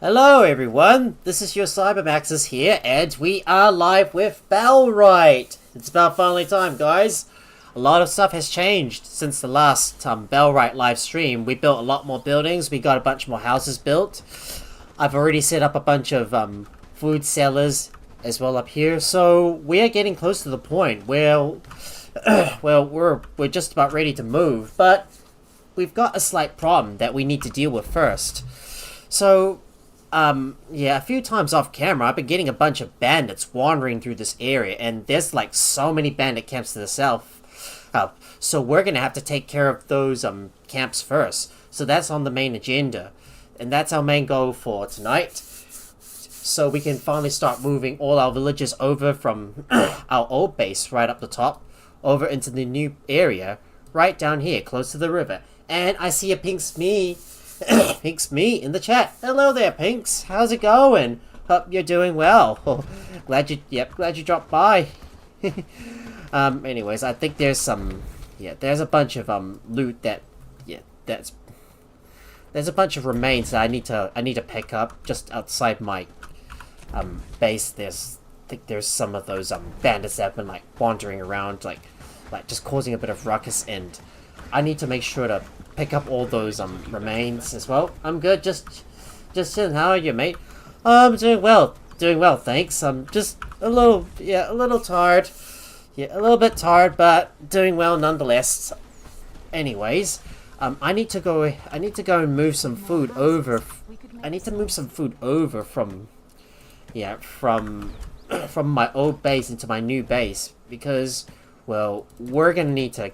Hello everyone, this is your Cybermaxis here, and we are live with Bellwright. It's about finally time, guys. A lot of stuff has changed since the last Bellwright live stream. We built a lot more buildings, we got a bunch more houses built. I've already set up a bunch of food sellers as well up here, so we are getting close to the point where, well, we're just about ready to move, but we've got a slight problem that we need to deal with first. So, yeah, a few times off camera, I've been getting a bunch of bandits wandering through this area, and there's like so many bandit camps to the south. So we're gonna have to take care of those camps first. So that's on the main agenda, and that's our main goal for tonight. So we can finally start moving all our villagers over from our old base right up the top over into the new area right down here, close to the river. And I see a Pink's Me. Pink's Me in the chat. Hello there, Pinks. How's it going? Hope you're doing well. glad you dropped by. Anyways, I think there's some, there's a bunch of loot that, there's a bunch of remains that I need to pick up just outside my base. I think there's some of those bandits that have been like wandering around, like just causing a bit of ruckus, and I need to make sure to pick up all those remains as well. I'm good, just chilling. How are you, mate? I'm doing well, thanks. I'm just a little tired. Yeah, a little bit tired, but doing well nonetheless. Anyways, I need to go and move some food over. I need to move some food over from my old base into my new base, because, well, we're gonna need to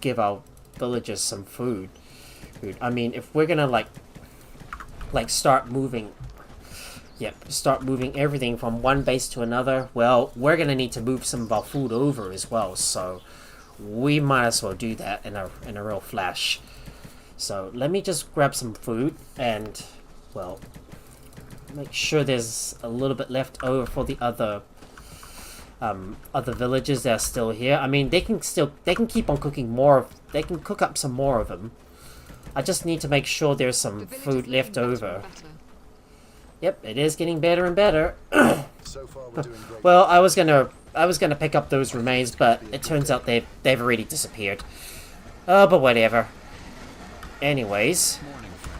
give our villagers some food. I mean, if we're gonna like start moving everything from one base to another, well, we're gonna need to move some of our food over as well. So we might as well do that in a real flash. So let me just grab some food and, well, make sure there's a little bit left over for the other villagers that are still here. I mean, they can keep on cooking more. They can cook up some more of them. I just need to make sure there's some food left over. Yep, it is getting better and better. So far we're doing great. Well, I was gonna pick up those remains, but it turns out they've already disappeared. But whatever. Anyways,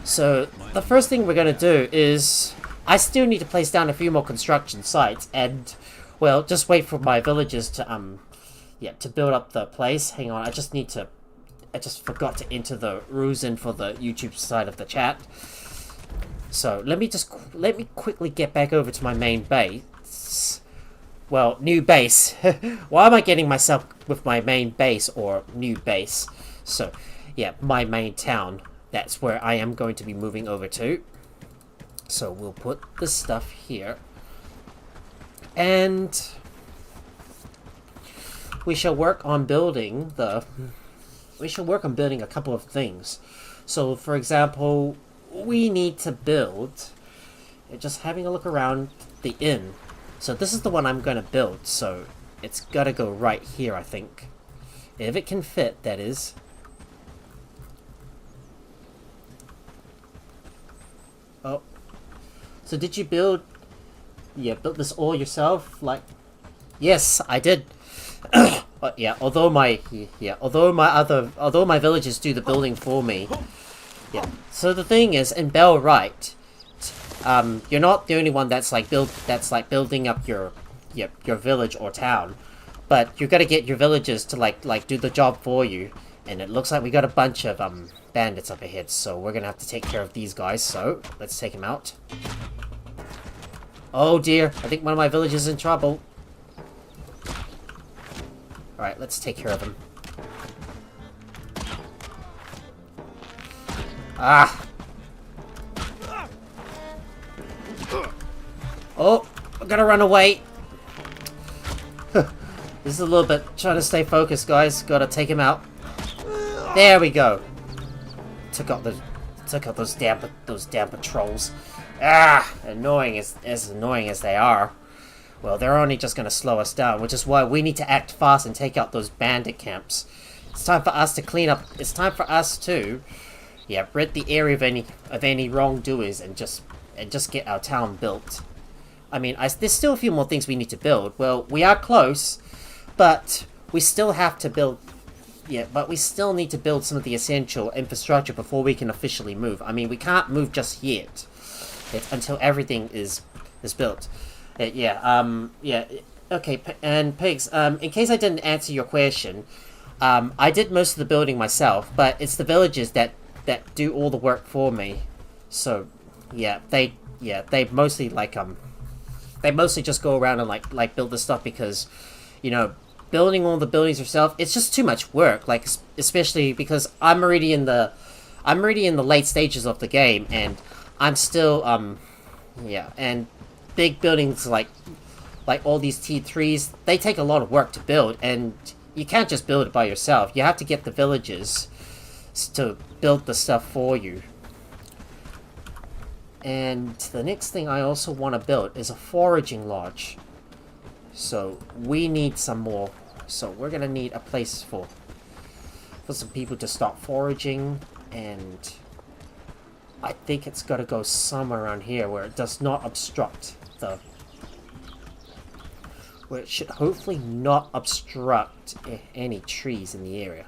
so the first thing we're gonna do is I still need to place down a few more construction sites, and, well, just wait for my villagers to to build up the place. Hang on, I just forgot to enter the rules in for the YouTube side of the chat. So let me quickly get back over to my main base. Well, new base. Why am I getting myself with my main base or new base? So, yeah, my main town. That's where I am going to be moving over to. So we'll put this stuff here. And we shall work on building a couple of things. So, for example, we need to build, just having a look around, the inn. So this is the one I'm going to build, so it's got to go right here, I think. If it can fit, that is. Oh. So did you build this all yourself? Like, yes, I did. Yeah, although my villagers do the building for me. Yeah. So the thing is, in Bellwright, you're not the only one that's building up your village or town, but you got to get your villagers to like do the job for you. And it looks like we got a bunch of bandits up ahead, so we're gonna have to take care of these guys. So let's take them out. Oh dear, I think one of my villagers is in trouble. Alright, let's take care of him. Ah! Oh, I'm gonna run away. This is a little bit trying to stay focused, guys. Gotta take him out. There we go. Took out those damn patrols. Ah, annoying as annoying as they are. Well, they're only just gonna slow us down, which is why we need to act fast and take out those bandit camps. It's time for us to clean up. It's time for us to, rid the area of any wrongdoers and just and just get our town built. I mean, there's still a few more things we need to build. Well, we are close, but we still have to build... Yeah, but we still need to build some of the essential infrastructure before we can officially move. I mean, we can't move just yet. Until everything is built. Yeah, okay, and Pigs, in case I didn't answer your question, I did most of the building myself, but it's the villagers that do all the work for me. So, they mostly they mostly just go around and like build the stuff because, you know, building all the buildings yourself, it's just too much work. Like, especially because I'm already in the late stages of the game, and I'm still and big buildings like all these T3s, they take a lot of work to build, and you can't just build it by yourself. You have to get the villagers to build the stuff for you. And the next thing I also want to build is a foraging lodge. So we need some more. So we're gonna need a place for some people to start foraging, and I think it's got to go somewhere around here where it does not obstruct the... Where it should hopefully not obstruct any trees in the area.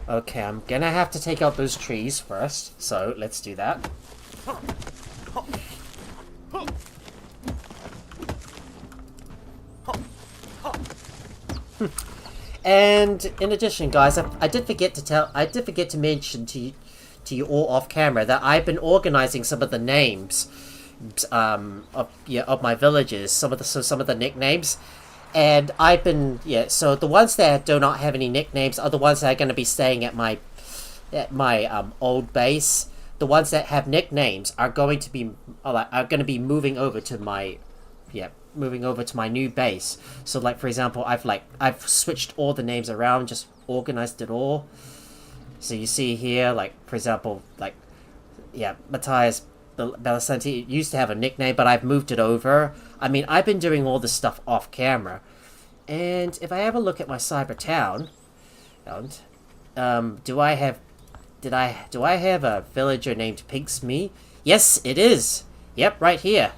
Okay, I'm gonna have to take out those trees first, so let's do that. And in addition, guys, I did forget to mention to you all off camera that I've been organizing some of the names of my villages, some of the nicknames, and I've been so the ones that do not have any nicknames are the ones that are going to be staying at my old base. The ones that have nicknames are going to be moving over to my new base. So, like, for example, I've switched all the names around, just organized it all. So you see here, like, for example, Matthias Bellasanti used to have a nickname, but I've moved it over. I mean, I've been doing all this stuff off camera. And if I have a look at my cyber town, do I have a villager named Pinksme? Yes, it is. Yep, right here.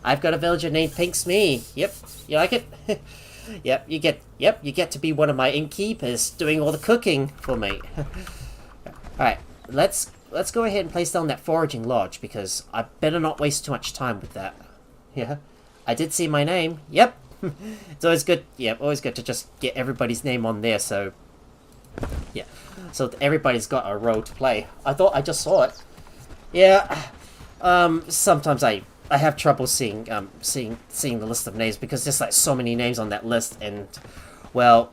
I've got a villager named Pinksme. Yep, you like it? Yep, you get to be one of my innkeepers doing all the cooking for me. Alright, let's go ahead and place down that foraging lodge, because I better not waste too much time with that. Yeah, I did see my name. Yep. It's always good. Yeah, always good to just get everybody's name on there, so so everybody's got a role to play. I thought I just saw it. Yeah. Sometimes I have trouble seeing the list of names, because there's like so many names on that list, and well,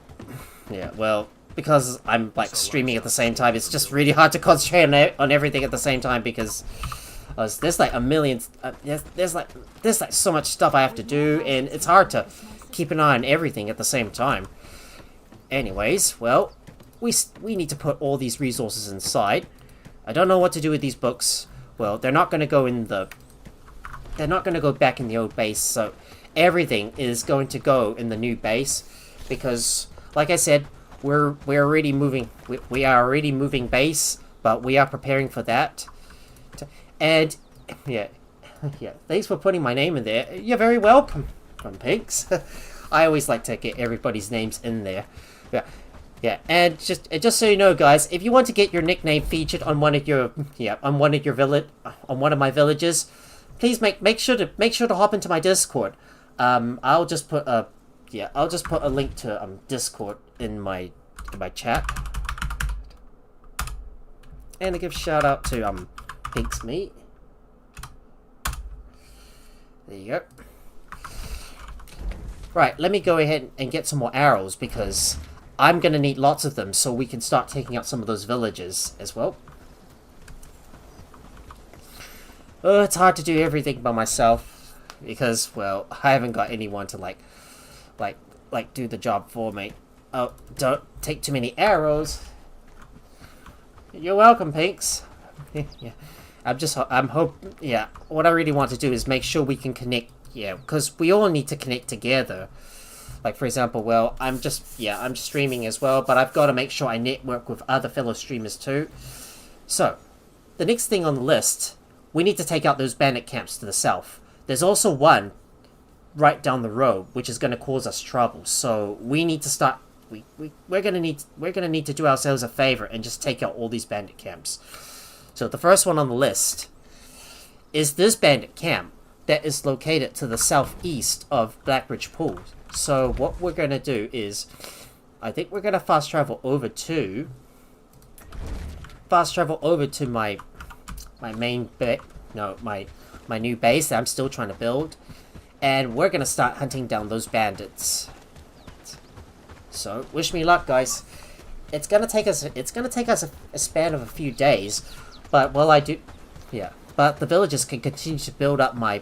because I'm like streaming at the same time, it's just really hard to concentrate on everything at the same time, because there's like a million, there's like so much stuff I have to do, and it's hard to keep an eye on everything at the same time. Anyways, well, we need to put all these resources inside. I don't know what to do with these books. Well, they're not going to go back in the old base, so everything is going to go in the new base, because, like I said, we're already moving. We are already moving base, but we are preparing for that. And thanks for putting my name in there. You're very welcome, Pigs. I always like to get everybody's names in there. Yeah, and just so you know, guys, if you want to get your nickname featured on one of my villages, please make sure to hop into my Discord. I'll just put a link to Discord in my chat, and a give shout out to Pinksme. There you go. Right, let me go ahead and get some more arrows, because I'm gonna need lots of them so we can start taking out some of those villages as well. Oh, it's hard to do everything by myself, because, well, I haven't got anyone to like do the job for me. Oh, don't take too many arrows. You're welcome, Pinks. Yeah, what I really want to do is make sure we can connect, because we all need to connect together. Like, for example, well, I'm just streaming as well, but I've got to make sure I network with other fellow streamers too. So, the next thing on the list, we need to take out those bandit camps to the south. There's also one right down the road, which is going to cause us trouble. So we need to start. We're gonna need to do ourselves a favor and just take out all these bandit camps. So the first one on the list is this bandit camp that is located to the southeast of Blackbridge Pool. So what we're gonna do is, I think we're gonna fast travel over to my main bit. No, my new base that I'm still trying to build, and we're gonna start hunting down those bandits. So wish me luck, guys. It's gonna take us a span of a few days, but while I do, yeah. But the villagers can continue to build up my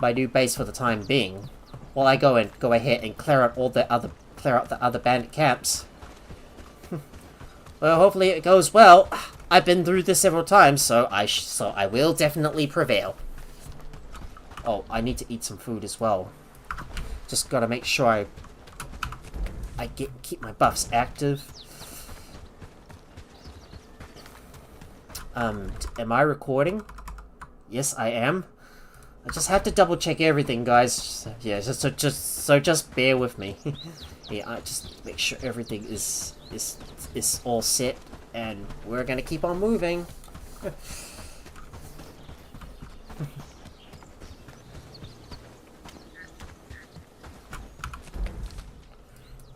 new base for the time being, while I go ahead and clear out the other bandit camps. Well, hopefully it goes well. I've been through this several times, so I will definitely prevail. Oh, I need to eat some food as well. Just gotta make sure I keep my buffs active. Am I recording? Yes, I am. I just have to double check everything, guys. Yeah, just bear with me. Yeah, I just make sure everything is all set, and we're gonna keep on moving.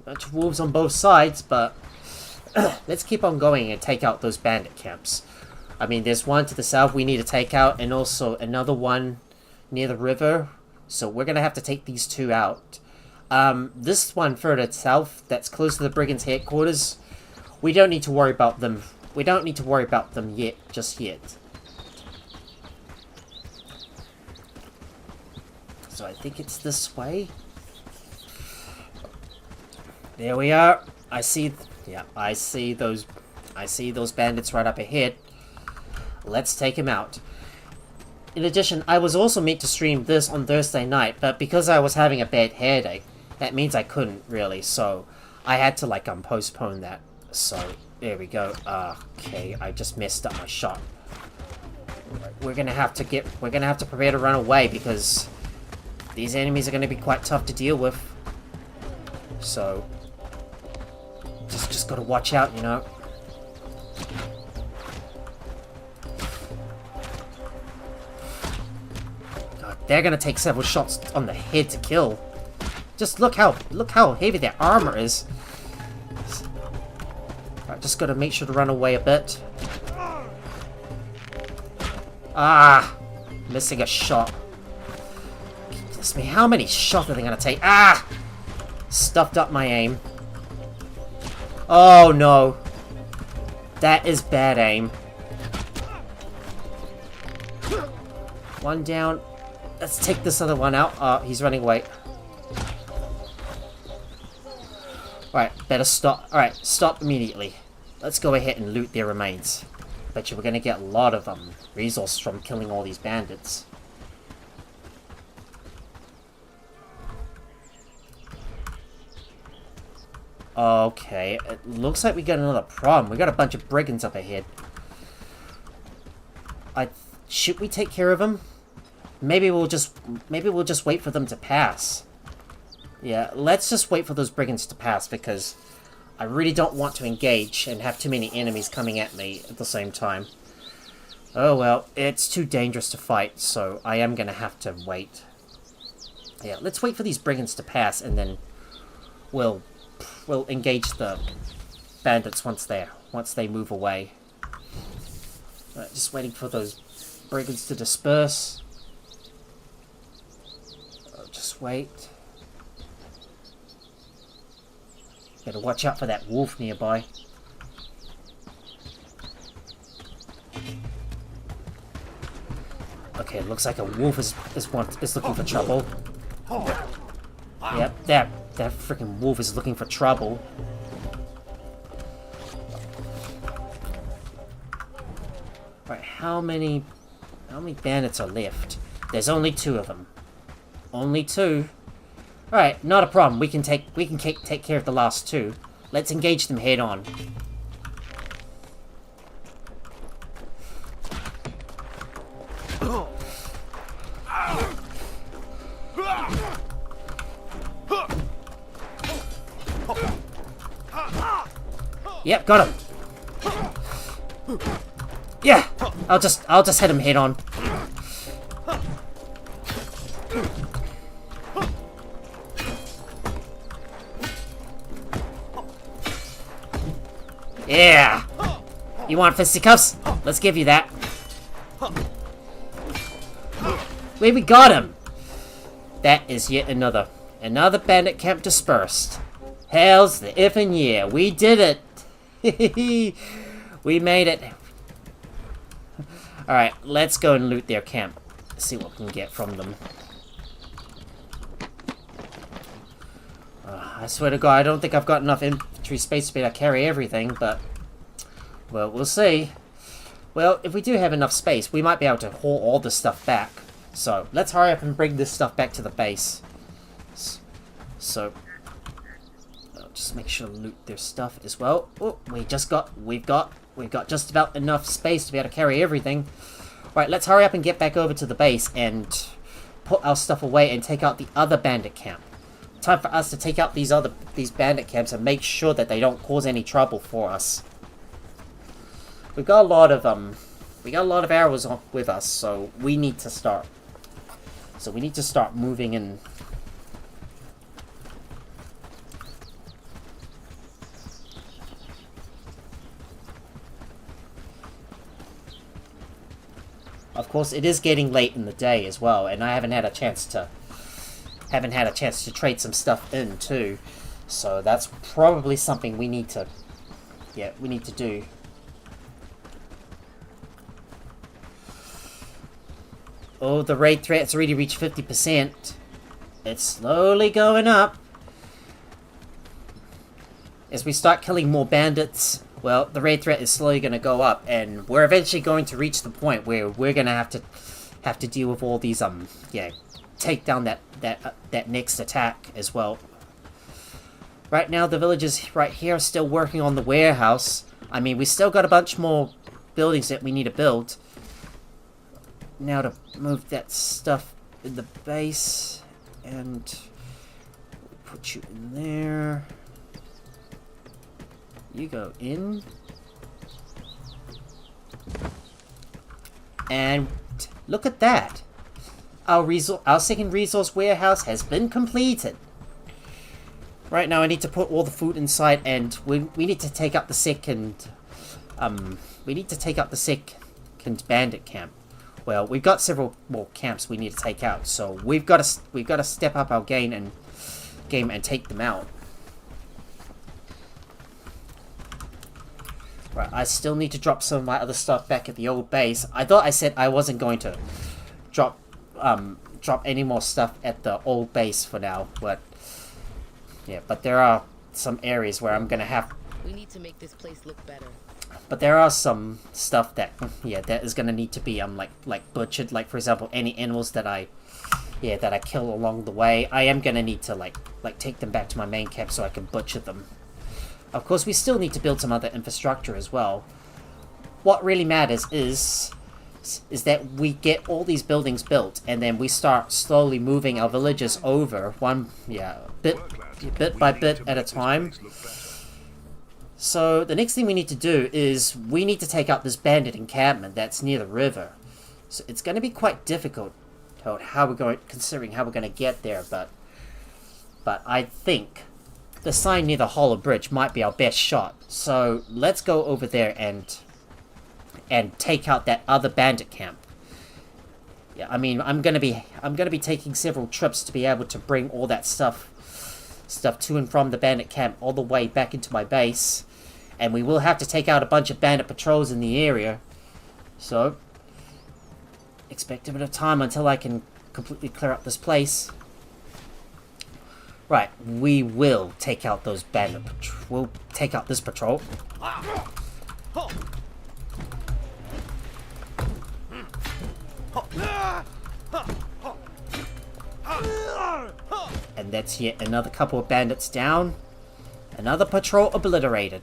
Bunch of wolves on both sides, but let's keep on going and take out those bandit camps. I mean, there's one to the south we need to take out, and also another one near the river. So we're gonna have to take these two out. This one further south, that's close to the brigands' headquarters, we don't need to worry about them. We don't need to worry about them just yet. So I think it's this way. There we are. I see those bandits right up ahead. Let's take him out. In addition, I was also meant to stream this on Thursday night, but because I was having a bad headache, that means I couldn't really, so I had to postpone that. So there we go. Okay, I just messed up my shot. We're gonna have to prepare to run away because these enemies are gonna be quite tough to deal with. So just gotta watch out, you know. God, they're gonna take several shots on the head to kill. Just look how heavy their armor is. Alright, just gotta make sure to run away a bit. Ah! Missing a shot. Goodness me, how many shots are they gonna take? Ah! Stuffed up my aim. Oh no. That is bad aim. One down. Let's take this other one out. Oh, he's running away. Alright, better stop. Alright, stop immediately. Let's go ahead and loot their remains. Bet you we're gonna get a lot of resources from killing all these bandits. Okay, it looks like we got another problem. We got a bunch of brigands up ahead. Should we take care of them? Maybe we'll just wait for them to pass. Yeah, let's just wait for those brigands to pass because I really don't want to engage and have too many enemies coming at me at the same time. Oh well, it's too dangerous to fight, so I am gonna have to wait. Yeah, let's wait for these brigands to pass and then we'll engage the bandits once they move away. Right, just waiting for those brigands to disperse. Just wait. Better watch out for that wolf nearby. Okay, it looks like a wolf is looking for trouble. Yep, that freaking wolf is looking for trouble. Right, how many bandits are left? There's only 2 of them. Only 2. Alright, not a problem. We can take care of the last 2. Let's engage them head on. Yep, got him. Yeah, I'll just hit him head on. Yeah. You want fisticuffs? Let's give you that. Wait, we got him. That is yet another bandit camp dispersed. Hell's the effing yeah. We did it. We made it. Alright, let's go and loot their camp. See what we can get from them. I swear to God, I don't think I've got enough inventory space to be able to carry everything, but... well, we'll see. Well, if we do have enough space, we might be able to haul all this stuff back. So, let's hurry up and bring this stuff back to the base. So... I'll just make sure to loot their stuff as well. Oh, we've got just about enough space to be able to carry everything. Right, let's hurry up and get back over to the base and put our stuff away and take out the other bandit camp. Time for us to take out these bandit camps and make sure that they don't cause any trouble for us. We've got a lot of arrows with us, so we need to start. So we need to start moving in. Of course, it is getting late in the day as well, and I haven't had a chance to trade some stuff in too. So that's probably something we need to do. Oh, the raid threat's already reached 50%. It's slowly going up. As we start killing more bandits, well, the raid threat is slowly going to go up, and we're eventually going to reach the point where we're going to have to deal with all these take down that next attack as well. Right now, the villagers right here are still working on the warehouse. I mean, we still got a bunch more buildings that we need to build. Now to move that stuff in the base, and put you in there. You go in. And look at that. Our second resource warehouse has been completed. Right now I need to put all the food inside, and we need to take out the second bandit camp. Well, we've got several more camps we need to take out, so we've got to step up our game and take them out. Right, I still need to drop some of my other stuff back at the old base. I thought I said I wasn't going to drop any more stuff at the old base for now, but yeah, but there are some areas where I'm gonna have. We need to make this place look better. But there are some stuff that that is gonna need to be like butchered. Like, for example, any animals that I kill along the way, I am gonna need to like take them back to my main camp so I can butcher them. Of course, we still need to build some other infrastructure as well. What really matters is that we get all these buildings built, and then we start slowly moving our villages over bit by bit at a time. So the next thing we need to do is we need to take out this bandit encampment that's near the river. So it's going to be quite difficult considering how we're going to get there, but I think the sign near the hollow bridge might be our best shot. So let's go over there and take out that other bandit camp. Yeah, I mean, I'm gonna be taking several trips to be able to bring all that stuff to and from the bandit camp all the way back into my base, and we will have to take out a bunch of bandit patrols in the area. So expect a bit of time until I can completely clear up this place. Right, we will take out those bandit we'll take out this patrol. And that's yet another couple of bandits down. Another patrol obliterated.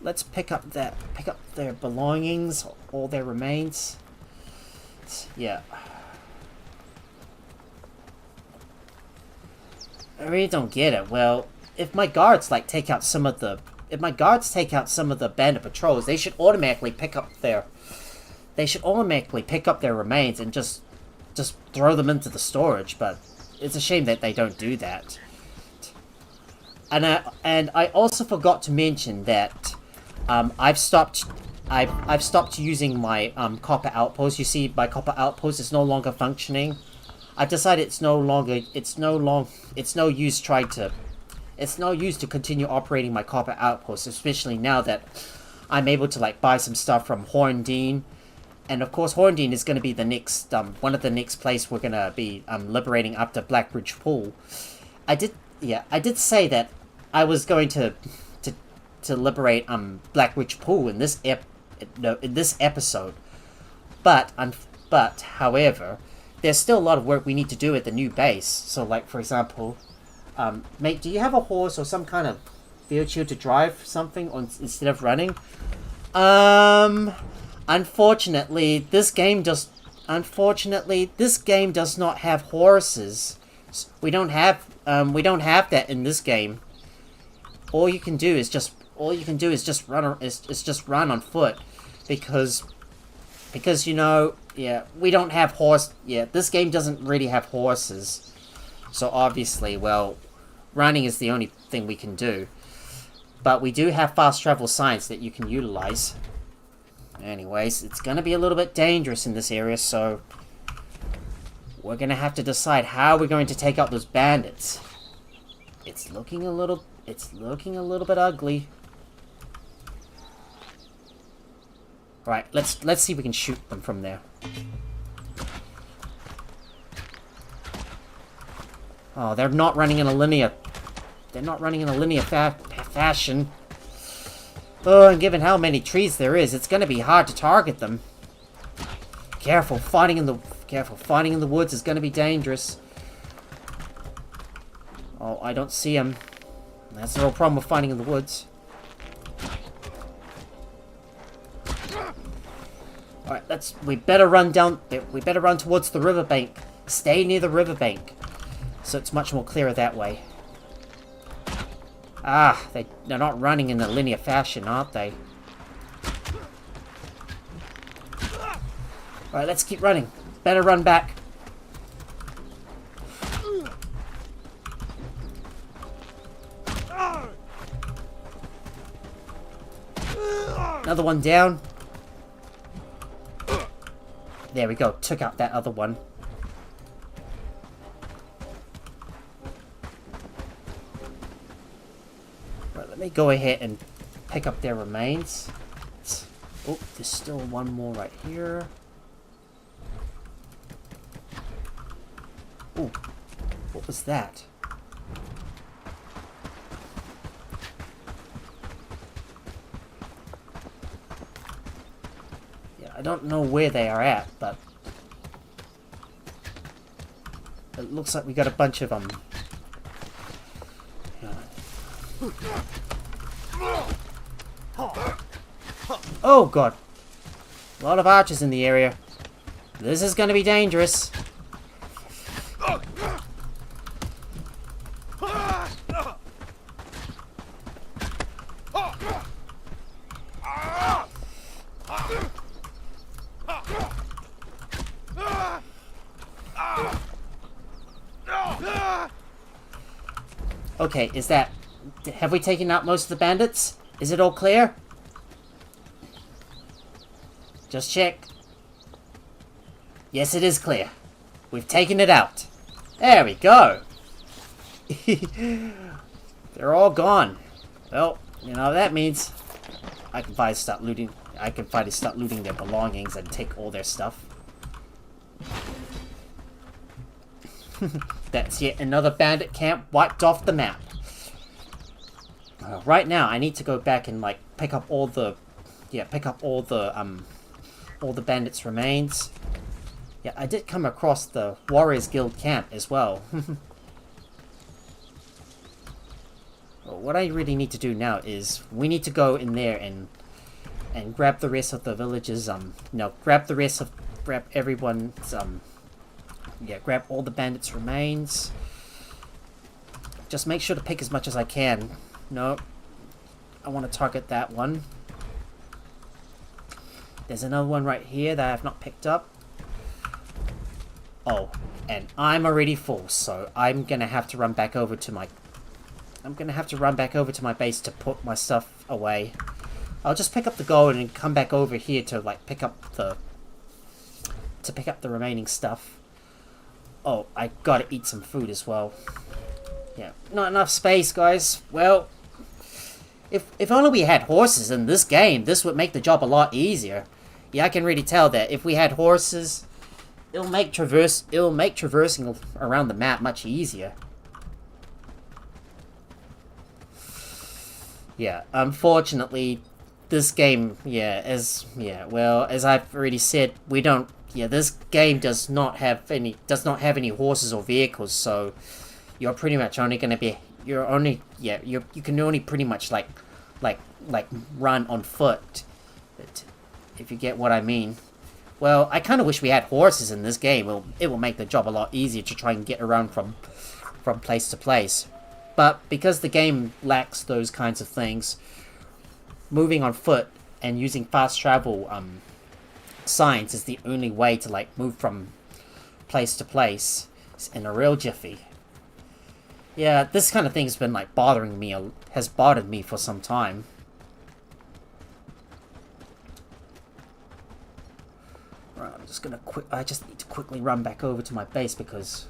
Let's pick up their belongings, all their remains. Yeah. I really don't get it. Well, if my guards like take out some of the bandit patrols, they should automatically pick up their remains and just throw them into the storage. But it's a shame that they don't do that. And I also forgot to mention that I've stopped using my copper outpost. You see, my copper outpost is no longer functioning. I've decided it's no use to continue operating my copper outpost, especially now that I'm able to like buy some stuff from Horndean. And of course, Horndean is going to be the next one of the next place we're going to be liberating after Blackbridge Pool. I did say that I was going to liberate Blackbridge Pool in this episode, but however, there's still a lot of work we need to do at the new base. So, like for example, mate, do you have a horse or some kind of vehicle to drive something on instead of running? Unfortunately, this game does not have horses. We don't have that in this game. All you can do is just run on foot, because you know, yeah, we don't have horse. Yeah, this game doesn't really have horses, so obviously, well, running is the only thing we can do. But we do have fast travel signs that you can utilize. Anyways, it's gonna be a little bit dangerous in this area, so we're gonna have to decide how we're going to take out those bandits. It's looking a little bit ugly. Right, let's see if we can shoot them from there. Oh, they're not running in a linear. They're not running in a linear fashion. Oh, and given how many trees there is, it's going to be hard to target them. Careful, fighting in the woods is going to be dangerous. Oh, I don't see him. That's the real problem with fighting in the woods. Alright, we better run towards the riverbank. Stay near the riverbank, so it's much more clearer that way. Ah, they're not running in a linear fashion, aren't they? Alright, let's keep running. Better run back. Another one down. There we go, took out that other one. Right, let me go ahead and pick up their remains. Oh, there's still one more right here. Oh, what was that? I don't know where they are at, but it looks like we got a bunch of them. Oh god, a lot of archers in the area. This is going to be dangerous. Okay, have we taken out most of the bandits? Is it all clear? Just check. Yes, it is clear. We've taken it out. There we go. They're all gone. Well, you know, that means I can finally start looting their belongings and take all their stuff. That's yet another bandit camp wiped off the map. Right now, I need to go back and like pick up all the bandits' remains. Yeah, I did come across the Warriors Guild camp as well. Well, what I really need to do now is we need to go in there and grab the rest of the villagers. Grab everyone's. Grab all the bandits' remains. just make sure to pick as much as I can. No, I want to target that one. There's another one right here that I have not picked up. Oh, and I'm already full, so I'm gonna have to run back over to my... base to put my stuff away. I'll just pick up the gold and come back over here to like pick up the remaining stuff. Oh, I gotta eat some food as well. Yeah, not enough space, guys. Well, if only we had horses in this game, this would make the job a lot easier. Yeah, I can really tell that if we had horses, it'll make traversing around the map much easier. Yeah, unfortunately, this game, as I've already said, this game does not have any horses or vehicles, so you're pretty much only going to be, you can only pretty much like run on foot, if you get what I mean. Well, I kind of wish we had horses in this game. It will make the job a lot easier to try and get around from place to place. But because the game lacks those kinds of things, moving on foot and using fast travel signs is the only way to like move from place to place in a real jiffy. Yeah, this kind of thing's been like bothered me for some time. Right, I just need to quickly run back over to my base because...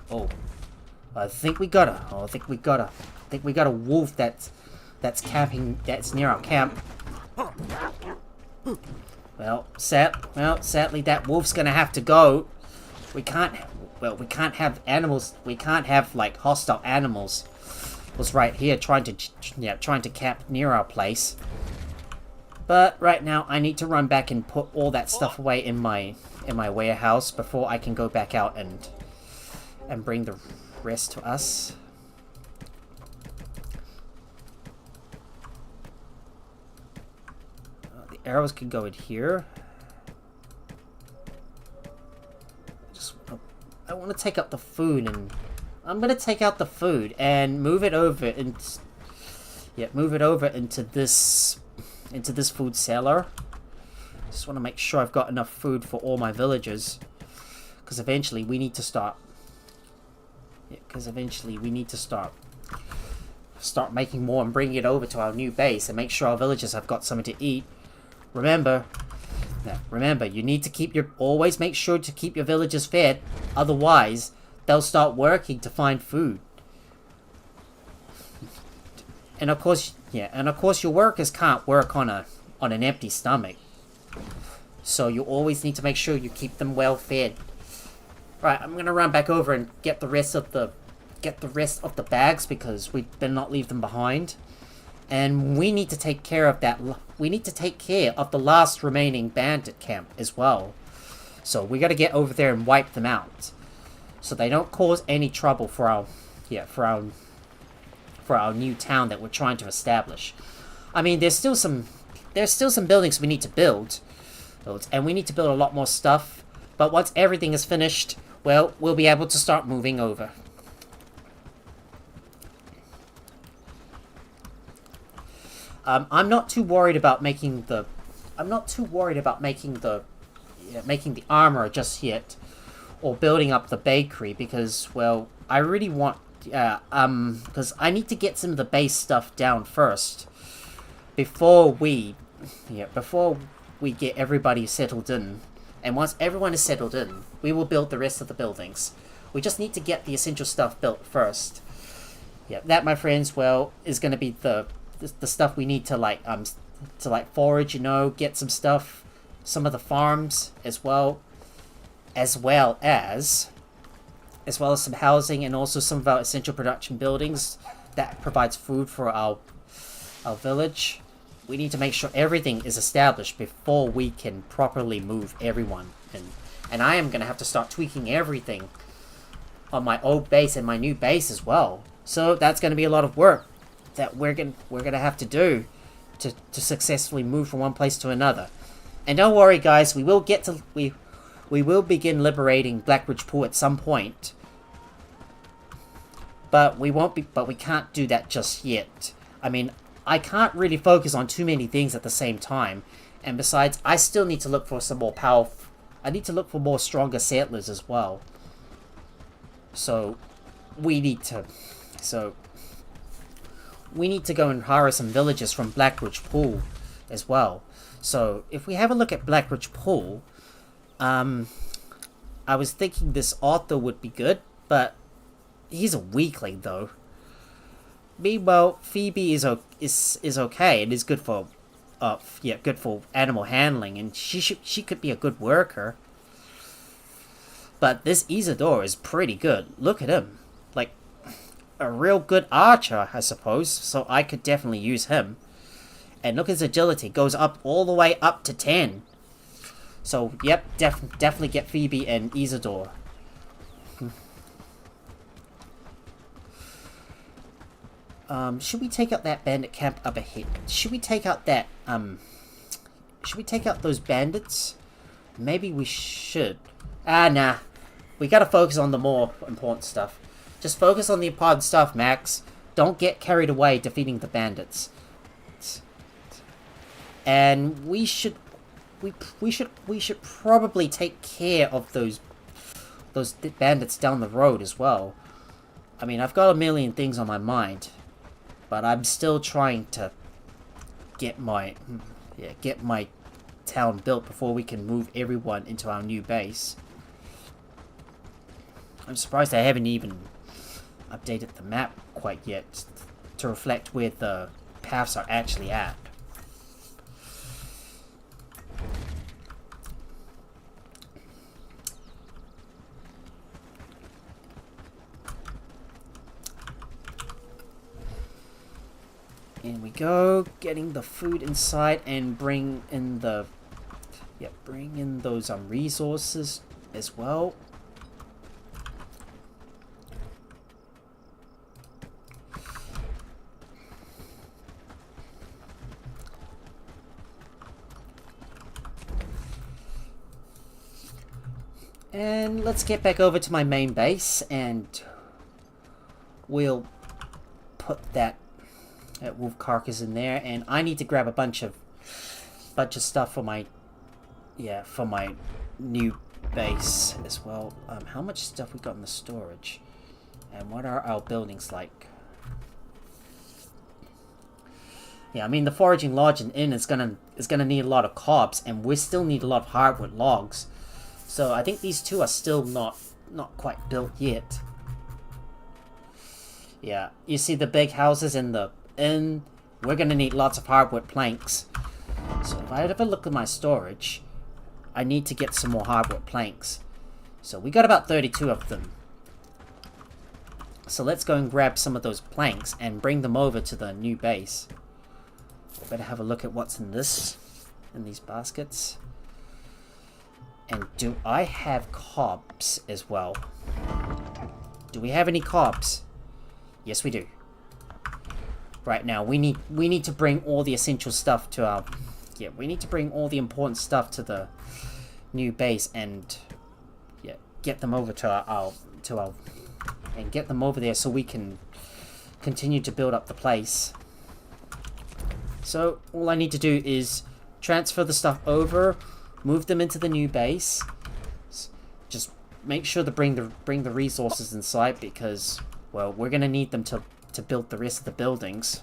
Oh, I think we got a wolf that's near our camp. Well, sadly that wolf's gonna have to go. We can't have animals. We can't have like hostile animals. Was right here trying to camp near our place. But right now I need to run back and put all that stuff away in my warehouse before I can go back out and bring the rest to us. The arrows can go in here. I want to take out the food, and I'm gonna take out the food and move it over into this food cellar. Just want to make sure I've got enough food for all my villagers, because eventually we need to start. Start making more and bringing it over to our new base and make sure our villagers have got something to eat. Remember, you need to always make sure to keep your villagers fed. Otherwise, they'll start working to find food. And of course, your workers can't work on an empty stomach. So you always need to make sure you keep them well fed. Right, I'm gonna run back over and get the rest of the bags because we better not leave them behind. And we need to take care of that. We need to take care of the last remaining bandit camp as well. So we got to get over there and wipe them out, so they don't cause any trouble for our new town that we're trying to establish. I mean, there's still some buildings we need to build, and we need to build a lot more stuff. But once everything is finished, well, we'll be able to start moving over. I'm not too worried about making the armor just yet, or building up the bakery, because, well, I really want, because I need to get some of the base stuff down first before we get everybody settled in. And once everyone is settled in, we will build the rest of the buildings. We just need to get the essential stuff built first. Yeah, that, my friends, well, is going to be the stuff we need to forage, get some stuff, some of the farms as well as some housing, and also some of our essential production buildings that provides food for our village. We need to make sure everything is established before we can properly move everyone. And I am going to have to start tweaking everything on my old base and my new base as well. So that's going to be a lot of work that we're gonna have to do to successfully move from one place to another. And don't worry, guys, we will begin liberating Blackridge Pool at some point. But we can't do that just yet. I mean, I can't really focus on too many things at the same time. And besides, I still need to look for some more powerful... I need to look for more stronger settlers as well. So, we need to go and hire some villagers from Blackridge Pool as well. So, if we have a look at Blackridge Pool, I was thinking this Arthur would be good, but he's a weakling though. Meanwhile, Phoebe is okay and is good for good for animal handling, and she could be a good worker. But this Isidore is pretty good. Look at him. Like, a real good archer, I suppose. So I could definitely use him. And look at his agility. Goes up all the way up to 10. So, yep, definitely get Phoebe and Isidore. Should we take out that bandit camp up ahead? Should we take out that, should we take out those bandits? Maybe we should. Nah. We gotta focus on the more important stuff. Just focus on the important stuff, Max. Don't get carried away defeating the bandits. And we should probably take care of those bandits down the road as well. I mean, I've got a million things on my mind, but I'm still trying to get my town built before we can move everyone into our new base. I'm surprised I haven't even updated the map quite yet to reflect where the paths are actually at. In we go, getting the food inside and bring in those resources as well. And let's get back over to my main base, and we'll put that wolf carcass in there. And I need to grab a bunch of stuff for my new base as well. How much stuff we got in the storage, and what are our buildings like? Yeah, I mean the foraging lodge and inn is gonna need a lot of cobs, and we still need a lot of hardwood logs. So I think these two are still not quite built yet. Yeah, you see the big houses in the inn? We're gonna need lots of hardwood planks. So if I have a look at my storage, I need to get some more hardwood planks. So we got about 32 of them. So let's go and grab some of those planks and bring them over to the new base. Better have a look at what's in these baskets. And do I have cobs as well? Do we have any cobs? Yes, we do. Right now, we need to bring all the essential stuff to our... Yeah, we need to bring all the important stuff to the new base and get them over to our and get them over there so we can continue to build up the place. So all I need to do is transfer the stuff over, move them into the new base. Just make sure to bring the resources inside, because, well, we're gonna need them to build the rest of the buildings.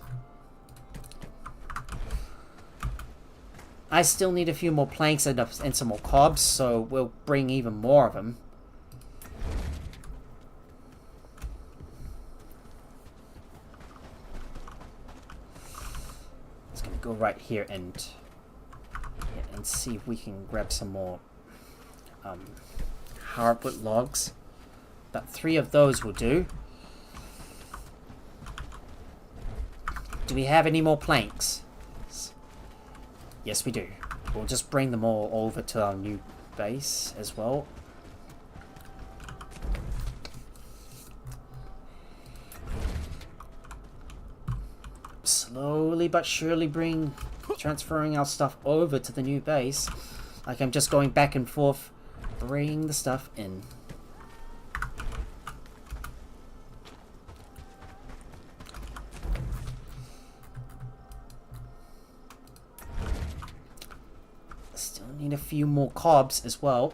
I still need a few more planks and some more cobs, so we'll bring even more of them. It's gonna go right here and see if we can grab some more hardwood logs. About 3 of those will do. Do we have any more planks? Yes, we do. We'll just bring them all over to our new base as well. Slowly but surely transferring our stuff over to the new base. Like I'm just going back and forth, bringing the stuff in. Still need a few more cobs as well.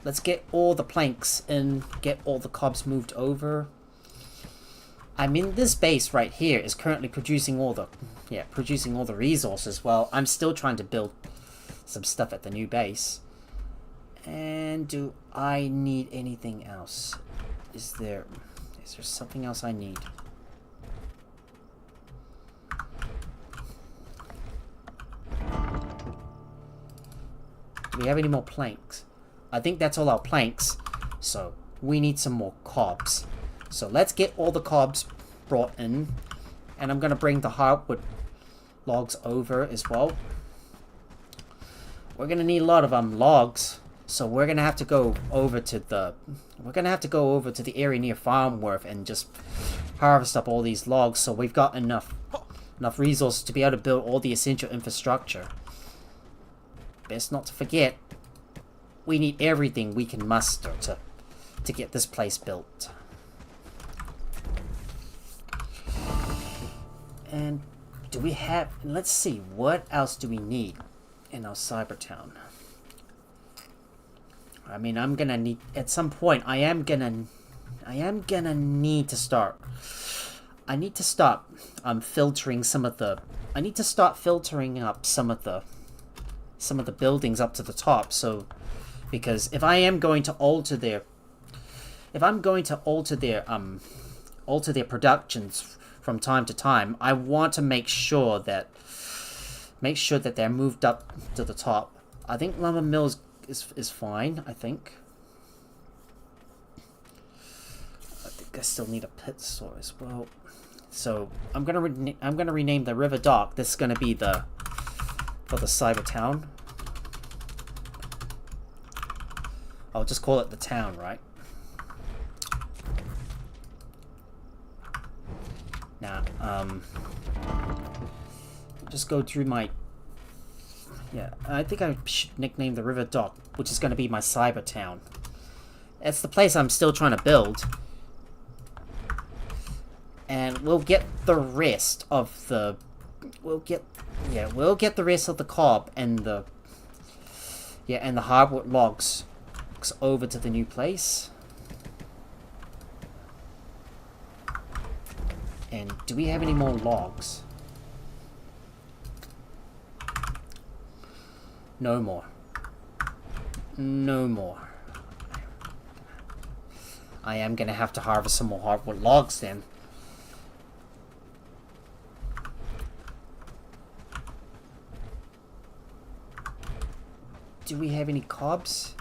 Let's get all the planks and get all the cobs moved over. I mean, this base right here is currently producing all the resources. Well, I'm still trying to build some stuff at the new base. And do I need anything else? Is there something else I need? Do we have any more planks? I think that's all our planks. So we need some more cobs. So let's get all the cobs brought in. And I'm going to bring the hardwood logs over as well. We're going to need a lot of logs. So we're going to have to go over to the area near Farmworth and just harvest up all these logs so we've got enough resources to be able to build all the essential infrastructure. Best not to forget, we need everything we can muster to get this place built. And do we have... Let's see, what else do we need in our cyber town? I mean, I'm gonna need... At some point, I am gonna need to start... I need to start filtering some of the... I need to start filtering up some of the buildings up to the top, so... Because if I am going to alter their... If I'm going to alter their productions from time to time, I want to make sure that they're moved up to the top. I think lumber mills is fine, I think. I still need a pit store as well. So I'm gonna rename the river dock. This is gonna be for the cyber town. I'll just call it the town, right? Now, just go through my... Yeah, I think I should nickname the river dock, which is going to be my cyber town. It's the place I'm still trying to build. And we'll get the rest of the... We'll get the rest of the cob and the... Yeah, and the hardwood logs over to the new place. And do we have any more logs? No more. No more. I am gonna have to harvest some more hardwood logs then. Do we have any cobs?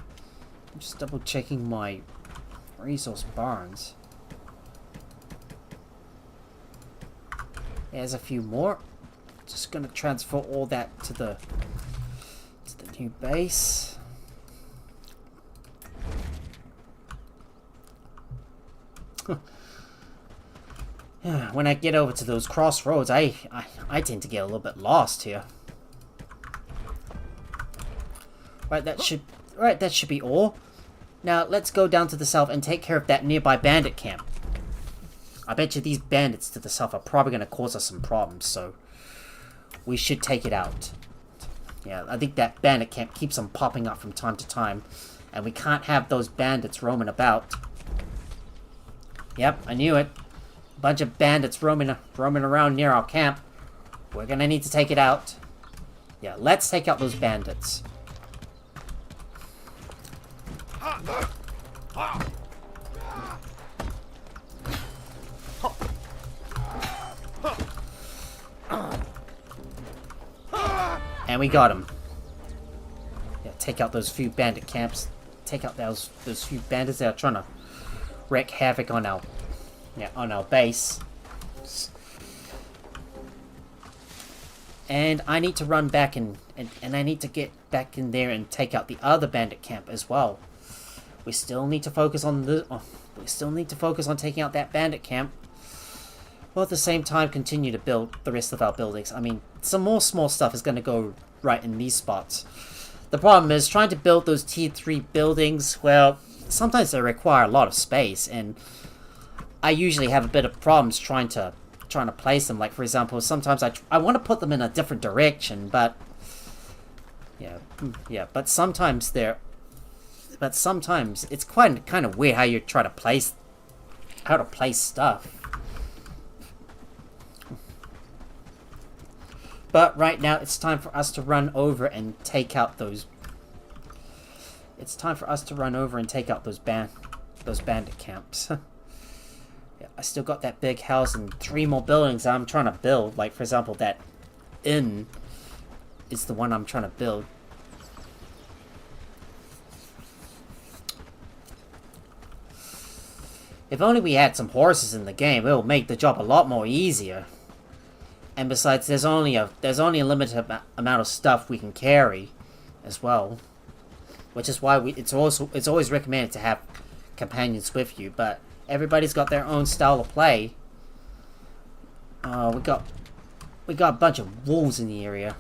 I'm just double checking my resource barns. There's a few more. Just gonna transfer all that to the new base. When I get over to those crossroads, I tend to get a little bit lost here. Right, that should be all. Now let's go down to the south and take care of that nearby bandit camp. I bet you these bandits to the south are probably going to cause us some problems, so we should take it out. Yeah, I think that bandit camp keeps on popping up from time to time, and we can't have those bandits roaming about. Yep, I knew it. A bunch of bandits roaming around near our camp. We're going to need to take it out. Yeah, let's take out those bandits. And we got him. Yeah, take out those few bandit camps. Take out those few bandits that are trying to wreak havoc on our base. And I need to run back and I need to get back in there and take out the other bandit camp as well. We still need to focus on taking out that bandit camp. While at the same time continue to build the rest of our buildings. I mean, some more small stuff is going to go right in these spots. The problem is trying to build those tier 3 buildings, well, sometimes they require a lot of space, and I usually have a bit of problems trying to place them. Like, for example, sometimes I want to put them in a different direction, but Yeah, yeah, but sometimes it's quite kind of weird how you try to place stuff. But right now it's time for us to run over and take out those. It's time for us to run over and take out those bandit camps. Yeah, I still got that big house and 3 more buildings I'm trying to build. Like, for example, that inn is the one I'm trying to build. If only we had some horses in the game, it would make the job a lot more easier. And besides, there's only a limited amount of stuff we can carry, as well. Which is why it's always recommended to have companions with you. But everybody's got their own style of play. We got a bunch of wolves in the area,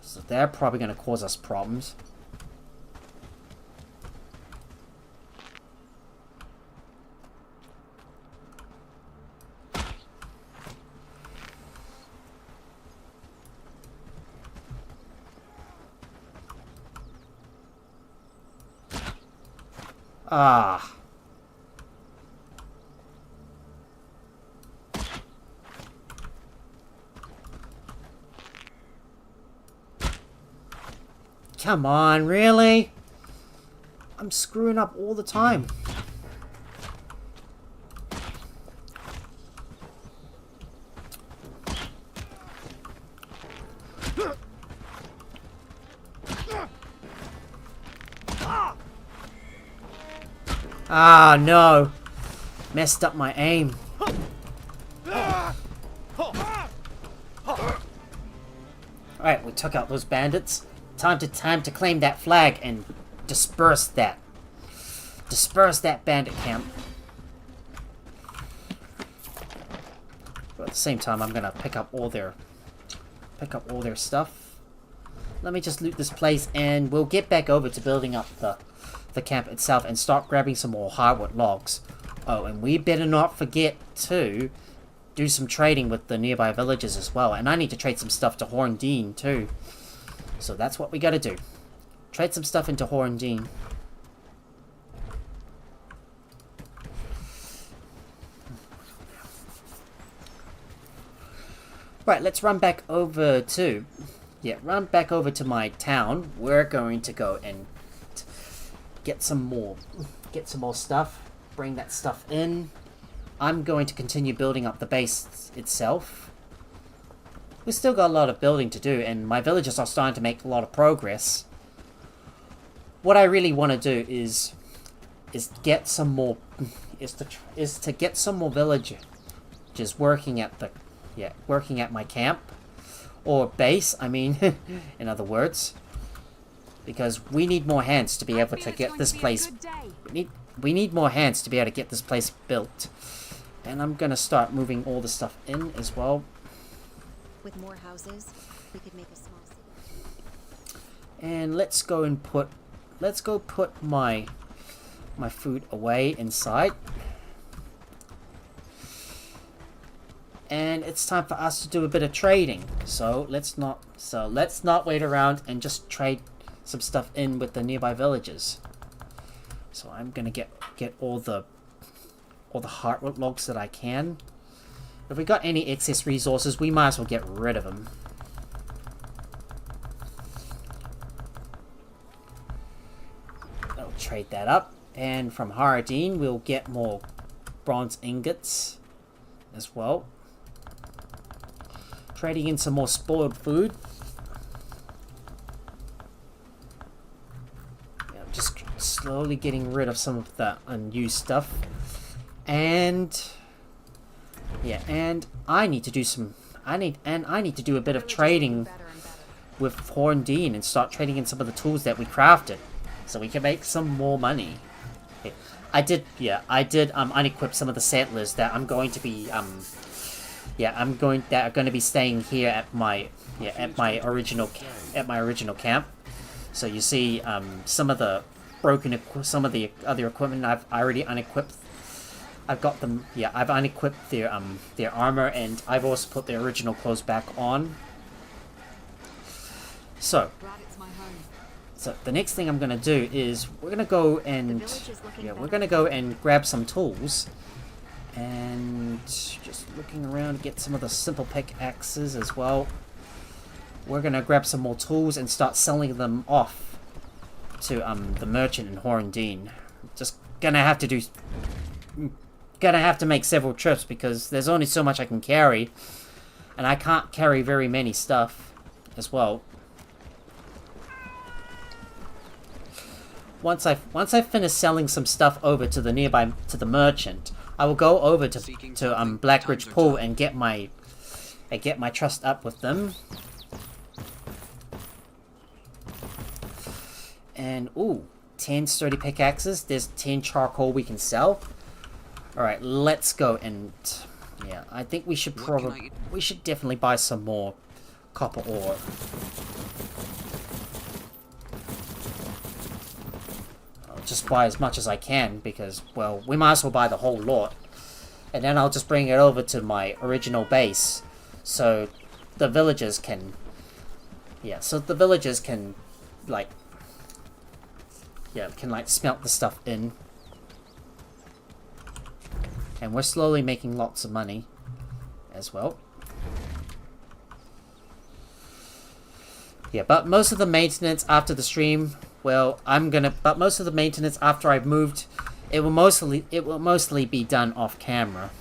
so they're probably going to cause us problems. Ah. Come on, really? I'm screwing up all the time. Ah, no. Messed up my aim. Alright, we took out those bandits. Time to claim that flag and disperse that bandit camp. But at the same time, I'm gonna pick up all their stuff. Let me just loot this place, and we'll get back over to building up the camp itself and start grabbing some more hardwood logs. Oh, and we better not forget to do some trading with the nearby villages as well. And I need to trade some stuff to Horndine too. So that's what we gotta do. Trade some stuff into Horndine. Right, let's run back over to... Yeah, run back over to my town. We're going to go and get some more stuff. Bring that stuff in. I'm going to continue building up the base itself. We've still got a lot of building to do, and my villagers are starting to make a lot of progress. What I really want to do is get some more to get some more villagers working at my camp or base. I mean, in other words, because we need more hands to be able to get this place. We need more hands to be able to get this place built. And I'm gonna start moving all the stuff in as well. With more houses, we could make a small city. And let's go put my food away inside. And it's time for us to do a bit of trading. So let's not wait around and just trade some stuff in with the nearby villages. So I'm gonna get all the hardwood logs that I can. If we got any excess resources, we might as well get rid of them. I'll trade that up, and from Haradine we'll get more bronze ingots as well. Trading in some more spoiled food. Yeah, just slowly getting rid of some of that unused stuff. And yeah, and I need to do a bit of trading with Horndine and start trading in some of the tools that we crafted, so we can make some more money. Okay. I did unequip some of the settlers that I'm going to be that are going to be staying here at my original camp. So you see some of the other equipment I've already unequipped. I've got them. Yeah, I've unequipped their armor, and I've also put their original clothes back on. So, Radit's my home. so the next thing I'm gonna do is we're gonna go and grab some tools, and just looking around, get some of the simple pickaxes as well. We're gonna grab some more tools and start selling them off to the merchant in Horndine. Just gonna have to make several trips because there's only so much I can carry, and I can't carry very many stuff as well. Once I finish selling some stuff over to the merchant, I will go over to Blackridge Pool and get my trust up with them. And ooh, 10 sturdy pickaxes. There's 10 charcoal we can sell. All right, let's go. And yeah, I think we should definitely buy some more copper ore. Just buy as much as I can because, well, we might as well buy the whole lot, and then I'll just bring it over to my original base, so the villagers can, like, smelt the stuff in, and we're slowly making lots of money as well. Yeah, but most of the maintenance after the stream. Well, but most of the maintenance after I've moved, it will mostly be done off camera.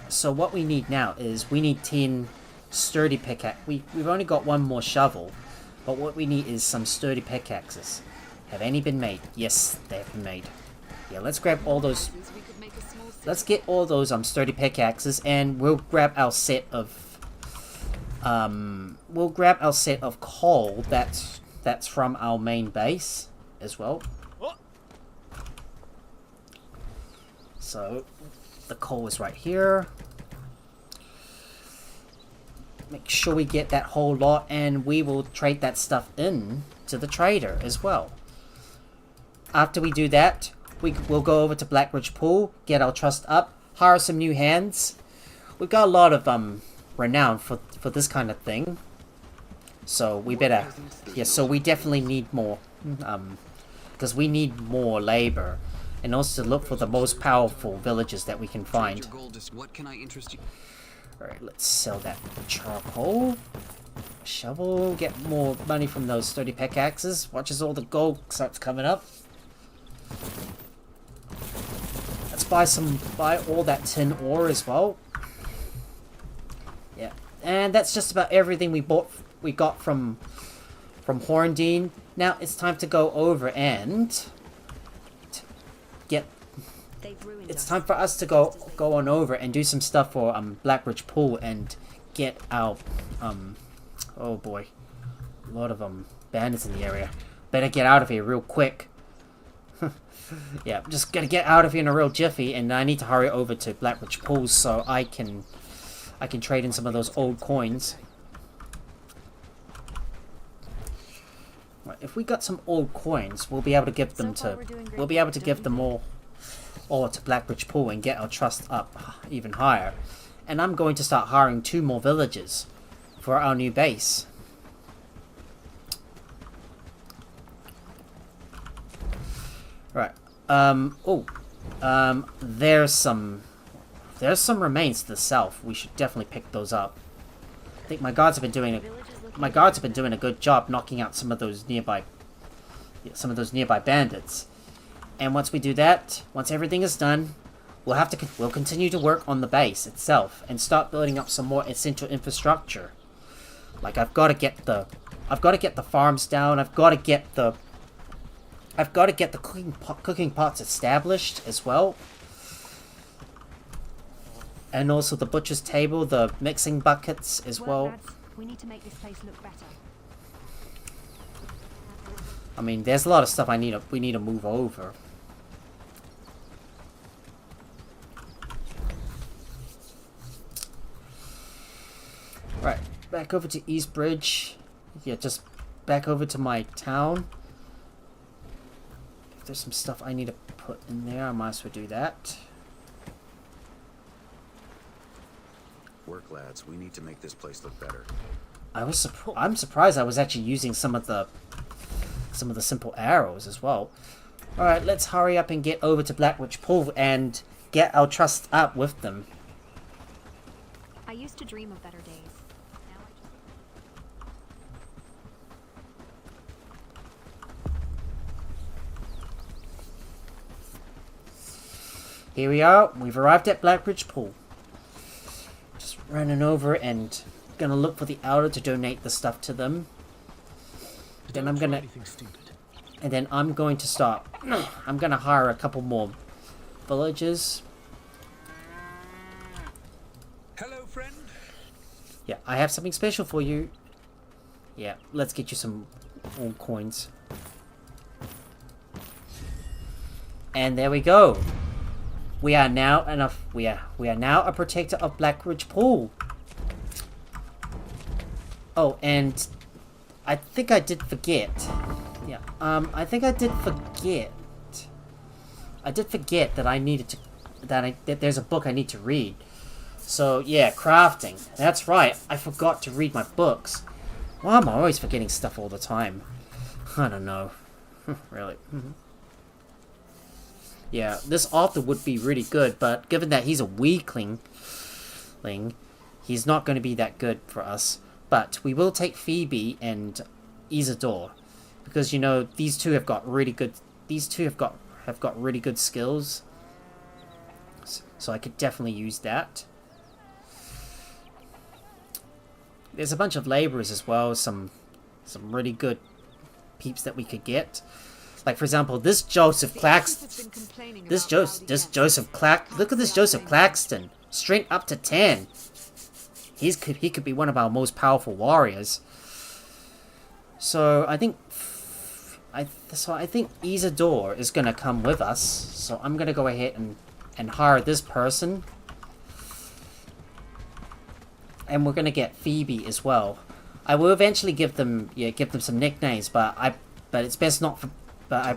So what we need now is we need 10 sturdy pickaxes. We've only got one more shovel, but what we need is some sturdy pickaxes. Have any been made? Yes, they have been made. Yeah, let's grab all those. Let's get all those sturdy pickaxes, and we'll grab our set of. We'll grab our set of coal that's from our main base as well. So the coal is right here. Make sure we get that whole lot, and we will trade that stuff in to the trader as well. After we do that, we'll go over to Blackridge Pool, get our trust up, hire some new hands. We've got a lot of renown for this kind of thing, so we better, yeah, so we definitely need more, because we need more labor, and also to look for the most powerful villages that we can find. Alright, let's sell that charcoal. Shovel, get more money from those sturdy pickaxes. Watch as all the gold starts coming up. Let's buy all that tin ore as well. Yeah, and that's just about everything we got from Horndine. Now it's time to go over and get. It's time for us to go on over and do some stuff for Blackridge Pool and get our oh boy, a lot of bandits in the area. Better get out of here real quick. Yeah, I'm just gonna get out of here in a real jiffy, and I need to hurry over to Blackridge Pool so I can trade in some of those old coins. Right, if we got some old coins, we'll be able to give them to all to Blackridge Pool and get our trust up even higher. And I'm going to start hiring 2 more villagers for our new base. Right. There's some remains to the south. We should definitely pick those up. I think my guards have been doing a good job knocking out some of those nearby bandits. And once we do that, once everything is done, we'll continue to work on the base itself and start building up some more essential infrastructure. Like I've got to get the farms down. I've got to get the cooking pots established as well. And also the butcher's table, the mixing buckets as well. Lads, we need to make this place look better. I mean, there's a lot of stuff we need to move over. Right, back over to Eastbridge. Yeah, just back over to my town. If there's some stuff I need to put in there, I might as well do that. Work, lads. We need to make this place look better. I'm surprised I was actually using some of the simple arrows as well. All right, let's hurry up and get over to Blackridge Pool and get our trust up with them. I used to dream of better days. Now Here we are. We've arrived at Blackridge Pool. Just running over and gonna look for the elder to donate the stuff to them. Then I'm gonna, and then I'm going to start. I'm gonna hire a couple more villagers. Hello, friend. Yeah, I have something special for you. Yeah, let's get you some old coins. And there we go. We are now we are now a protector of Blackridge Pool. Oh, and I think I did forget. Yeah, I think I did forget. I did forget that I needed to that there's a book I need to read. So yeah, crafting. That's right. I forgot to read my books. Why am I always forgetting stuff all the time? I don't know. Really. Yeah, this author would be really good, but given that he's a weakling, he's not going to be that good for us. But we will take Phoebe and Isidore, because you know these two have got really good. These two have got really good skills. So I could definitely use that. There's a bunch of laborers as well. Some really good peeps that we could get. Like for example, this Joseph Claxton. Look at this Joseph Claxton. Strength up to 10. He could be one of our most powerful warriors. So I think Isidore is gonna come with us. So I'm gonna go ahead and hire this person. And we're gonna get Phoebe as well. I will eventually give them some nicknames, but it's best not for. But I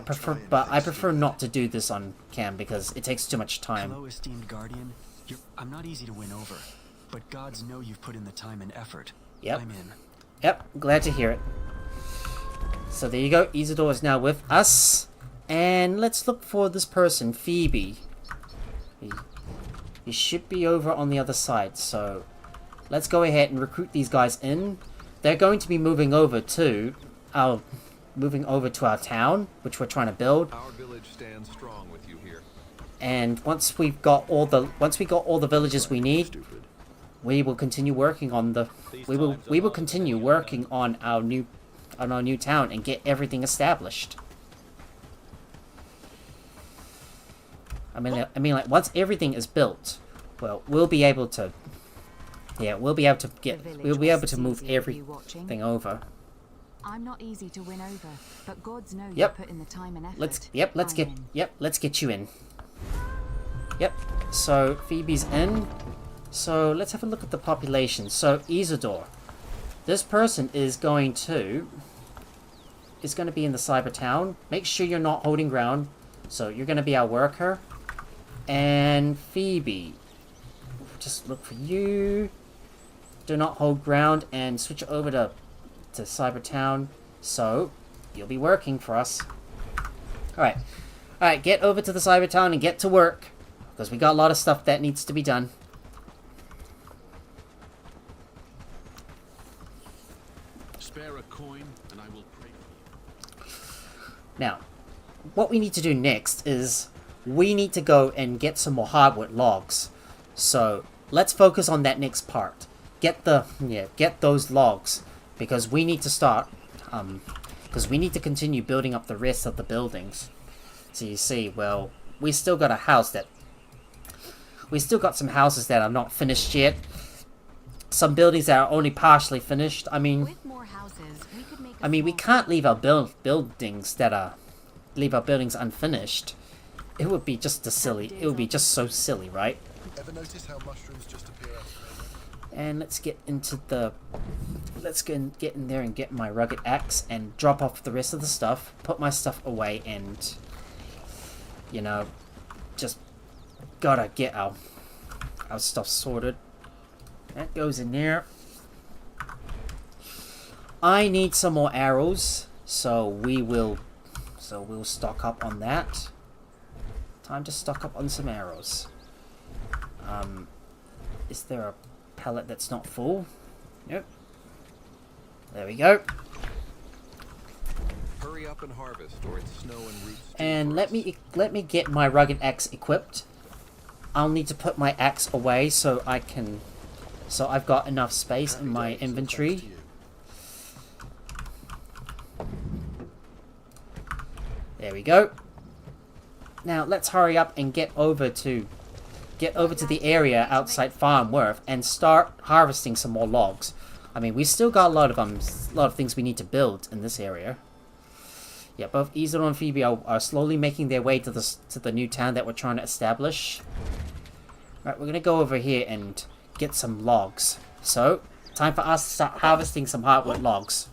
prefer not to do this on cam because it takes too much time. Hello, esteemed guardian. I'm not easy to win over, but gods know you've put in the time and effort. Yep. I'm in. Yep, glad to hear it. So there you go. Isidore is now with us, and let's look for this person, Phoebe. He should be over on the other side. So let's go ahead and recruit these guys in. They're going to be moving over to our town, which we're trying to build. Our village stands strong with you here. And once we got all the villages we need, we will continue working on our new town and get everything established. I mean like once everything is built, well, we'll be able to move everything over. I'm not easy to win over, but gods know Yep. you put in the time and effort. Let's get you in. Yep. So Phoebe's in. So let's have a look at the population. So Isidore, this person is going to be in the cyber town. Make sure you're not holding ground. So you're going to be our worker. And Phoebe, just look for you. Do not hold ground and switch over to Cyber Town, so you'll be working for us. Alright, get over to the Cyber Town and get to work, because we got a lot of stuff that needs to be done. Spare a coin, and I will pray for you. Now, what we need to do next is we need to go and get some more hardwood logs. So let's focus on that next part. Get those logs. Because we need to start, because we need to continue building up the rest of the buildings. So you see, well, we still got some houses that are not finished yet. Some buildings that are only partially finished. I mean, With more houses, we could make we can't leave our buildings unfinished. It would be just so silly, right? Ever notice how mushrooms just appear out of nowhere? And let's get in there and get my rugged axe and drop off the rest of the stuff, put my stuff away, and just gotta get our stuff sorted. That goes in there. I need some more arrows, so we'll stock up on that. Time to stock up on some arrows. Is there a pallet that's not full? Nope. There we go. Hurry up and harvest, or it's snow and roots. And let me get my rugged axe equipped. I'll need to put my axe away so I've got enough space in my inventory. There we go. Now let's hurry up and get over to the area outside Farm Worth and start harvesting some more logs. I mean, we still got a lot of things we need to build in this area. Yeah, both Isidore and Phoebe are slowly making their way to the new town that we're trying to establish. Right, we're gonna go over here and get some logs. So, time for us to start harvesting some hardwood logs.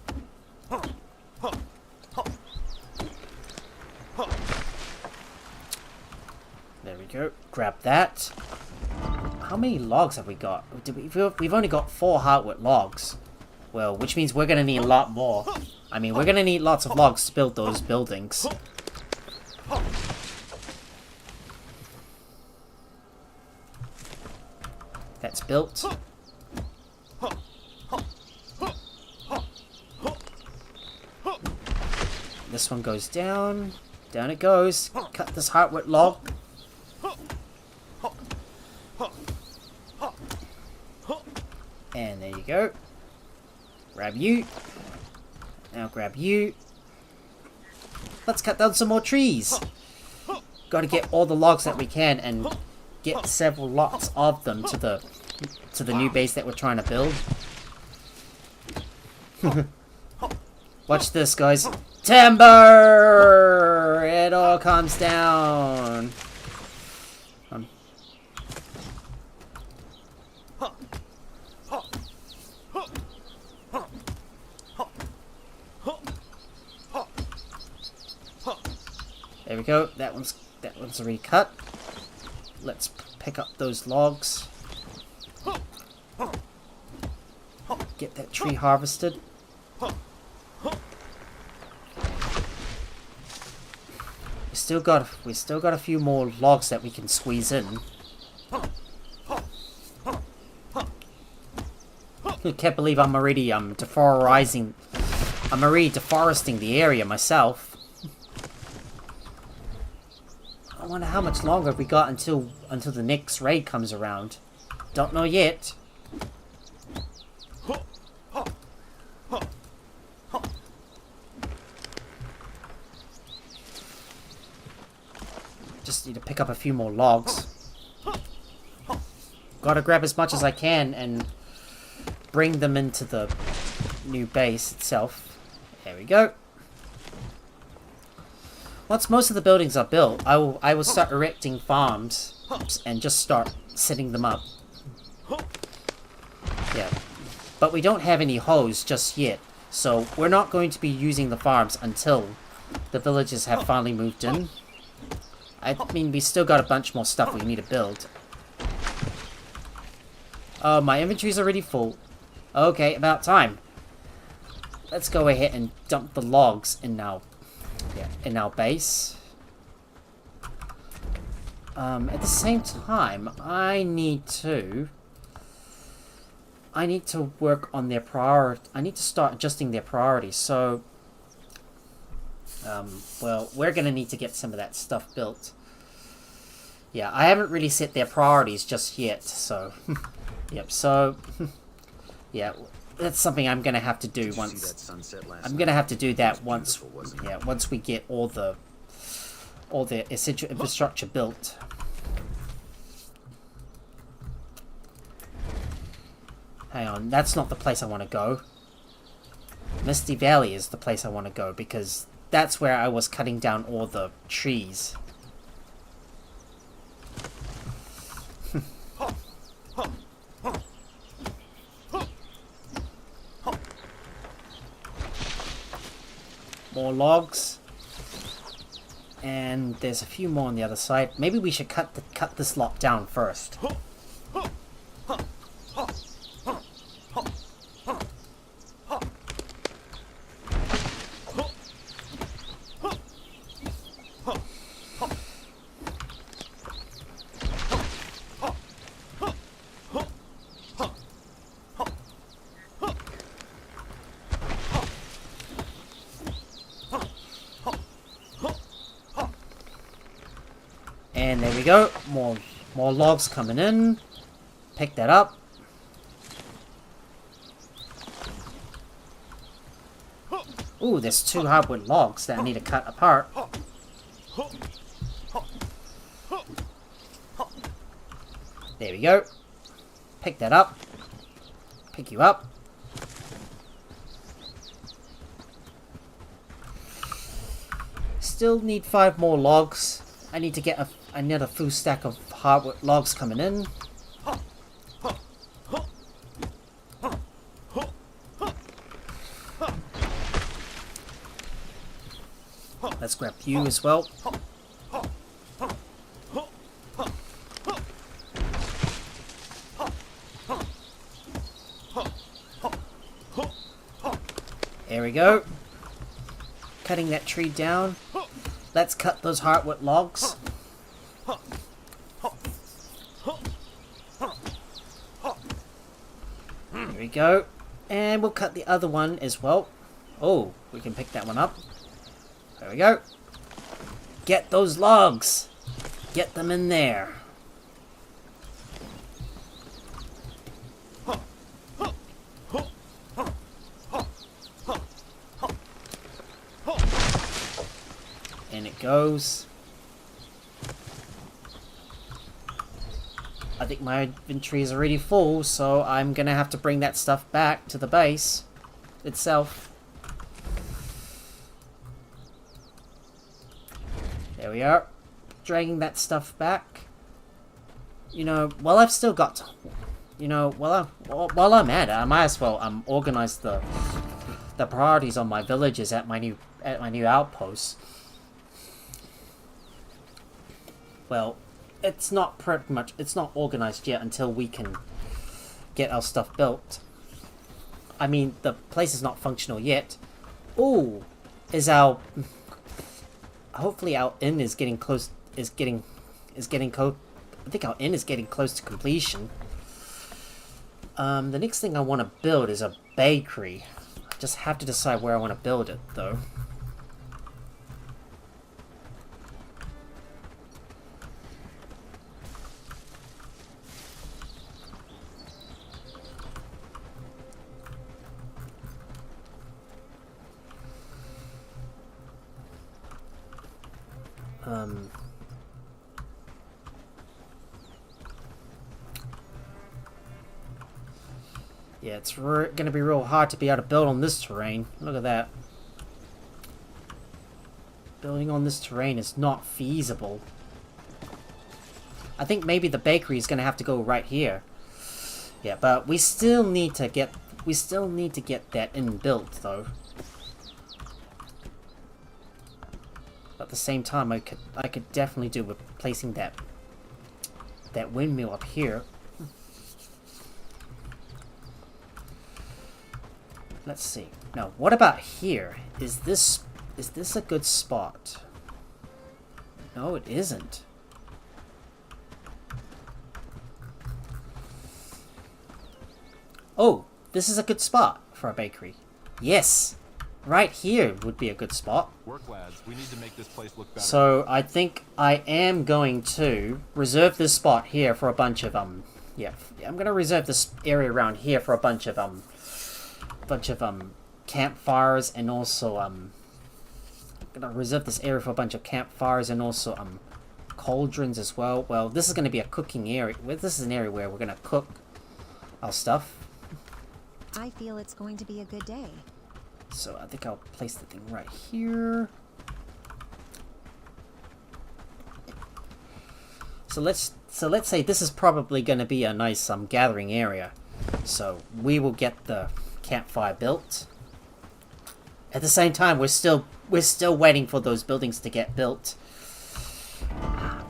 There we go. Grab that. How many logs have we got? We've only got 4 hardwood logs. Well, which means we're gonna need a lot more. I mean, we're gonna need lots of logs to build those buildings. That's built. This one goes down. Down it goes. Cut this hardwood log. And there you go. Grab you. Now grab you. Let's cut down some more trees. Gotta get all the logs that we can and get several lots of them to the new base that we're trying to build. Watch this, guys. Timber! It all comes down. There we go. That one's recut. Let's pick up those logs. Get that tree harvested. We still got a few more logs that we can squeeze in. I can't believe I'm already deforesting the area myself. I wonder how much longer we got until the next raid comes around. Don't know yet. Just need to pick up a few more logs. Gotta grab as much as I can and bring them into the new base itself. There we go. Once most of the buildings are built, I will start erecting farms and just start setting them up. Yeah. But we don't have any hoes just yet, so we're not going to be using the farms until the villagers have finally moved in. I mean, we still got a bunch more stuff we need to build. Oh, my inventory's already full. Okay, about time. Let's go ahead and dump the logs in our base. At the same time, I need to work on their priority. I need to start adjusting their priorities. So, well, we're gonna need to get some of that stuff built. Yeah, I haven't really set their priorities just yet. So, yep. So, yeah, that's something I'm gonna have to do once. I'm gonna have to do that once. Yeah, once we get all the essential infrastructure built. Hang on, that's not the place I want to go. Misty Valley is the place I want to go because that's where I was cutting down all the trees. More logs. And there's a few more on the other side. Maybe we should cut this lot down first. And there we go. More logs coming in. Pick that up. Ooh, there's 2 hardwood logs that I need to cut apart. There we go. Pick that up. Pick you up. Still need 5 more logs. I need to get another full stack of hardwood logs coming in. Let's grab you as well. There we go. Cutting that tree down. Let's cut those hardwood logs. There we go. And we'll cut the other one as well. Oh, we can pick that one up. There we go. Get those logs. Get them in there. In it goes. I think my inventory is already full, so I'm gonna have to bring that stuff back to the base itself. There we are. Dragging that stuff back. You know, while I've still got, while I'm at it, I might as well organize the priorities on my villages at my new outpost. Well, it's not organized yet until we can get our stuff built. I mean, the place is not functional yet. Ooh, hopefully our inn is getting close. I think our inn is getting close to completion. The next thing I want to build is a bakery. I just have to decide where I want to build it, though. Yeah, it's gonna be real hard to be able to build on this terrain. Look at that. Building on this terrain is not feasible. I think maybe the bakery is gonna have to go right here. Yeah, but we still need to get that inn built, though. At the same time, I could definitely do with placing that windmill up here. Let's see. Now, what about here? Is this a good spot? No, it isn't. Oh, this is a good spot for a bakery. Yes, right here would be a good spot. Work, lads. We need to make this place look better. So I think I am going to reserve this spot here for a bunch of yeah, I'm gonna reserve this area around here for a bunch of campfires, and also I'm gonna reserve this area for a bunch of campfires and also cauldrons as well. Well, this is gonna be a cooking area. This is an area where we're gonna cook our stuff. I feel it's going to be a good day. So I think I'll place the thing right here. So let's say this is probably going to be a nice gathering area. So we will get the campfire built. At the same time, we're still waiting for those buildings to get built.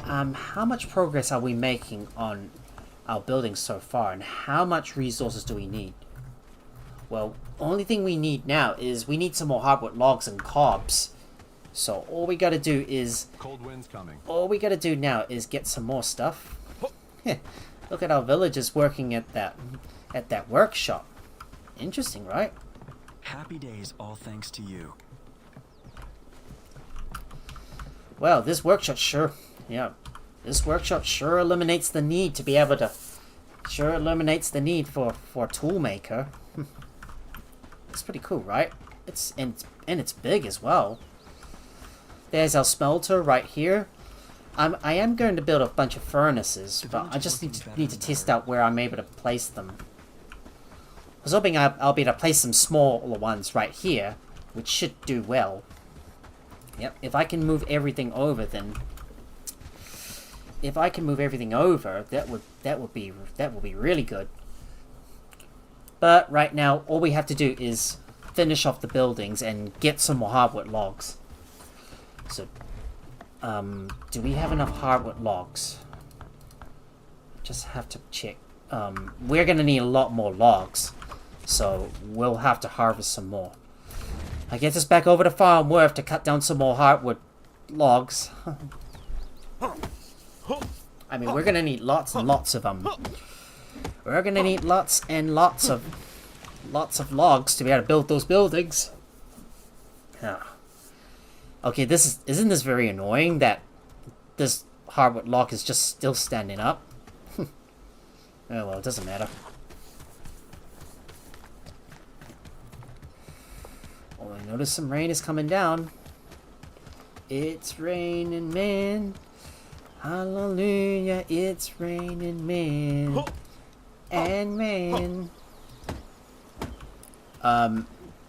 How much progress are we making on our buildings so far, and how much resources do we need? Well, only thing we need now is we need some more hardwood logs and cobs. So all we gotta do is... Cold wind's coming. All we gotta do now is get some more stuff. Look at our villagers working at that workshop. Interesting, right? Happy days, all thanks to you. Well, this workshop sure... Yeah. This workshop sure eliminates the need to be able to... Sure eliminates the need for a tool maker. It's pretty cool, right? And it's big as well. There's our smelter right here. I am going to build a bunch of furnaces, but I just need to test out where I'm able to place them. I was hoping I'll be able to place some smaller ones right here, which should do well. Yep, if I can move everything over, then... If I can move everything over, that would be really good. But right now, all we have to do is finish off the buildings and get some more hardwood logs. So, do we have enough hardwood logs? Just have to check. We're gonna need a lot more logs, so we'll have to harvest some more. I get this back over to Farm Worth to cut down some more hardwood logs. I mean, we're gonna need lots and lots of them. We're gonna need lots and lots of logs to be able to build those buildings. Yeah. Okay, isn't this very annoying that this hardwood log is just still standing up? Oh well, it doesn't matter. Oh, I notice some rain is coming down. It's raining, man. Hallelujah, it's raining, man. And man.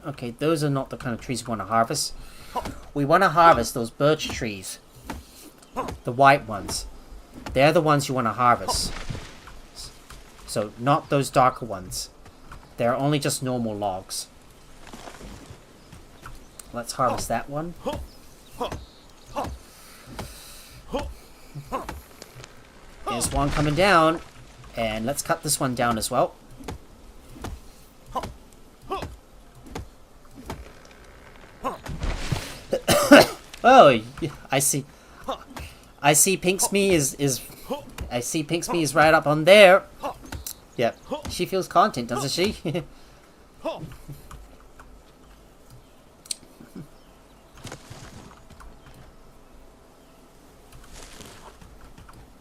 Okay, those are not the kind of trees we want to harvest. We want to harvest those birch trees. The white ones. They're the ones you want to harvest. So, not those darker ones. They're only just normal logs. Let's harvest that one. There's one coming down. And let's cut this one down as well. Oh, I see. I see Pinksme is right up on there. Yep. She feels content, doesn't she?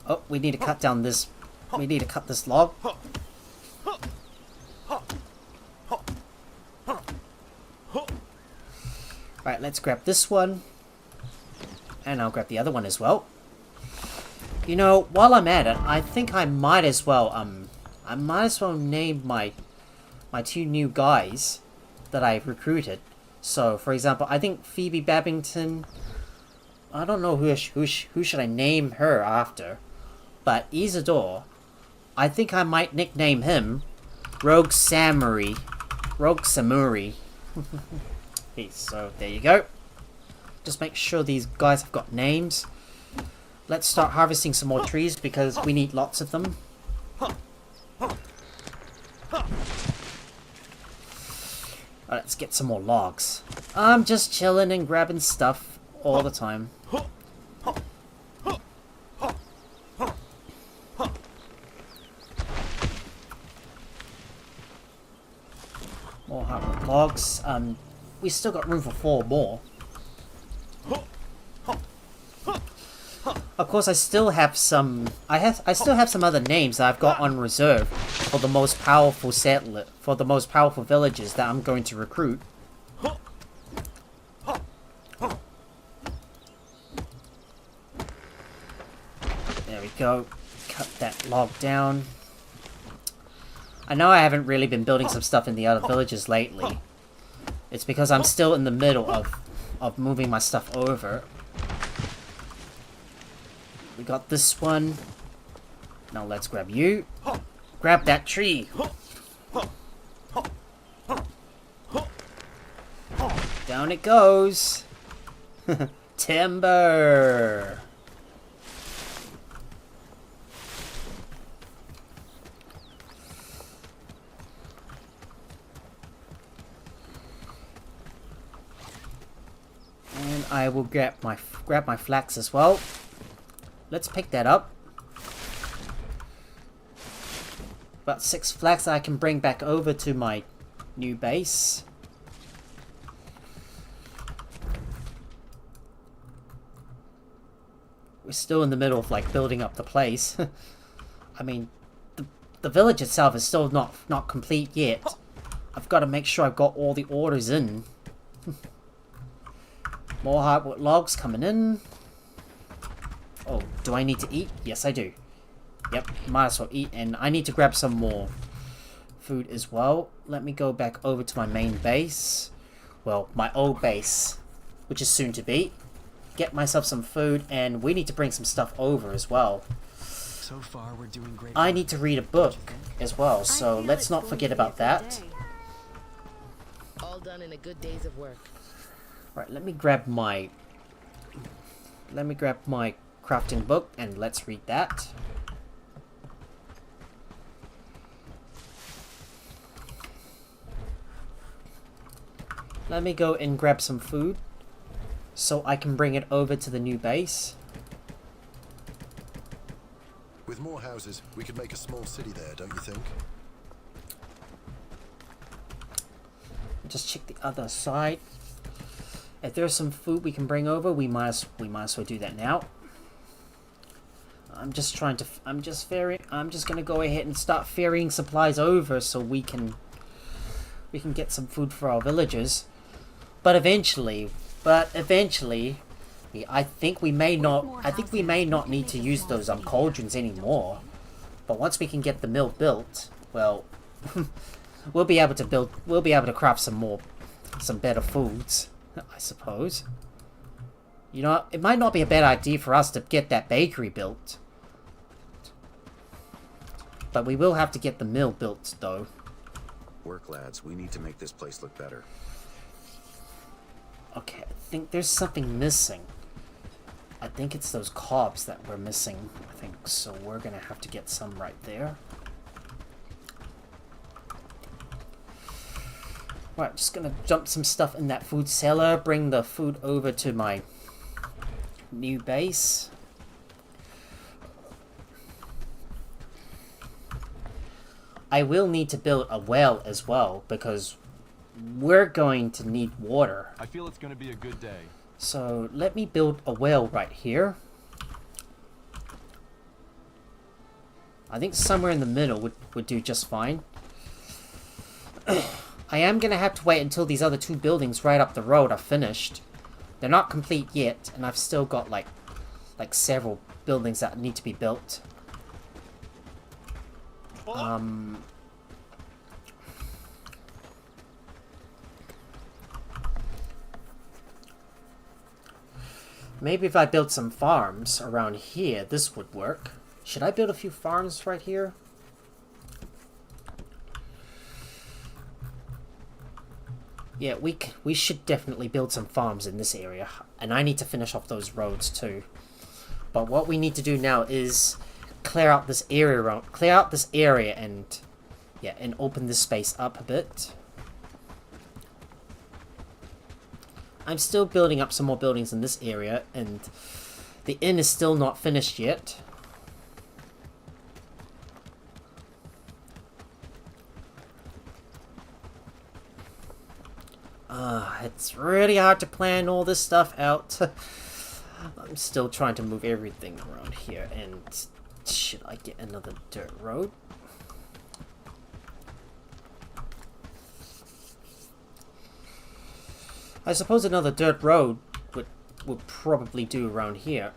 Oh, we need to cut down this. We need to cut this log. Right, let's grab this one. And I'll grab the other one as well. You know, while I'm at it, I think I might as well name my two new guys that I've recruited. So, for example, I think Phoebe Babington. I don't know who should I name her after, but Isidore, I think I might nickname him Rogue Samuri. Okay, so there you go. Just make sure these guys have got names. Let's start harvesting some more trees because we need lots of them. Let's get some more logs. I'm just chilling and grabbing stuff all the time. More hardwood logs. We still got room for 4 more. Of course, I still have some. I still have some other names that I've got on reserve for the most powerful villages that I'm going to recruit. There we go. Cut that log down. I know I haven't really been building some stuff in the other villages lately. It's because I'm still in the middle of moving my stuff over. We got this one. Now let's grab you. Grab that tree. Down it goes. Timber. And I will grab my flax as well. Let's pick that up. About 6 flax I can bring back over to my new base. We're still in the middle of like building up the place. I mean, the village itself is still not complete yet. I've got to make sure I've got all the orders in. More hardwood logs coming in. Oh, do I need to eat? Yes, I do. Yep, might as well eat, and I need to grab some more food as well. Let me go back over to my main base. Well, my old base, which is soon to be. Get myself some food, and we need to bring some stuff over as well. So far, we're doing great. I need to read a book as well, so let's not forget about that. All done in a good days of work. Right, let me grab my crafting book, and let's read that. Let me go and grab some food so I can bring it over to the new base. With more houses, we could make a small city there, don't you think? Just check the other side. If there's some food we can bring over, we might as well do that now. I'm just gonna go ahead and start ferrying supplies over so we can get some food for our villagers. But eventually, I think we may not need to use those cauldrons anymore. But once we can get the mill built, well, we'll be able to craft some better foods, I suppose. You know, it might not be a bad idea for us to get that bakery built. But we will have to get the mill built, though. Work, lads. We need to make this place look better. Okay, I think there's something missing. I think it's those cobs that we're missing, I think. So we're gonna have to get some right there. Right, just gonna dump some stuff in that food cellar, bring the food over to my new base. I will need to build a well as well, because we're going to need water. I feel it's going to be a good day. So let me build a well right here. I think somewhere in the middle would do just fine. I am going to have to wait until these other two buildings right up the road are finished. They're not complete yet, and I've still got like several buildings that need to be built. Maybe if I build some farms around here, this would work. Should I build a few farms right here? Yeah, we should definitely build some farms in this area. And I need to finish off those roads too. But what we need to do now is clear out this area and open this space up a bit. I'm still building up some more buildings in this area, and the inn is still not finished yet. It's really hard to plan all this stuff out. I'm still trying to move everything around here, and should I get another dirt road? I suppose another dirt road would probably do around here.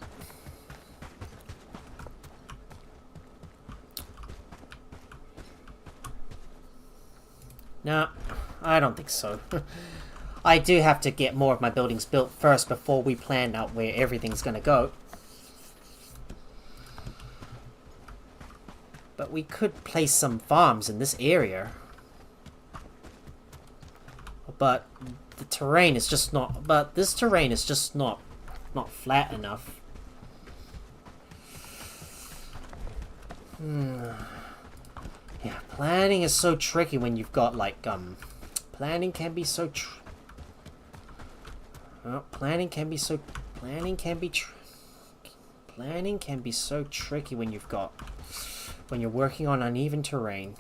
No, I don't think so. I do have to get more of my buildings built first before we plan out where everything's gonna go. But we could place some farms in this area. But the terrain is just not... But this terrain is just not flat enough. Yeah, planning is so tricky when you've got, like, Planning can be so planning can be so tricky when you're working on uneven terrain.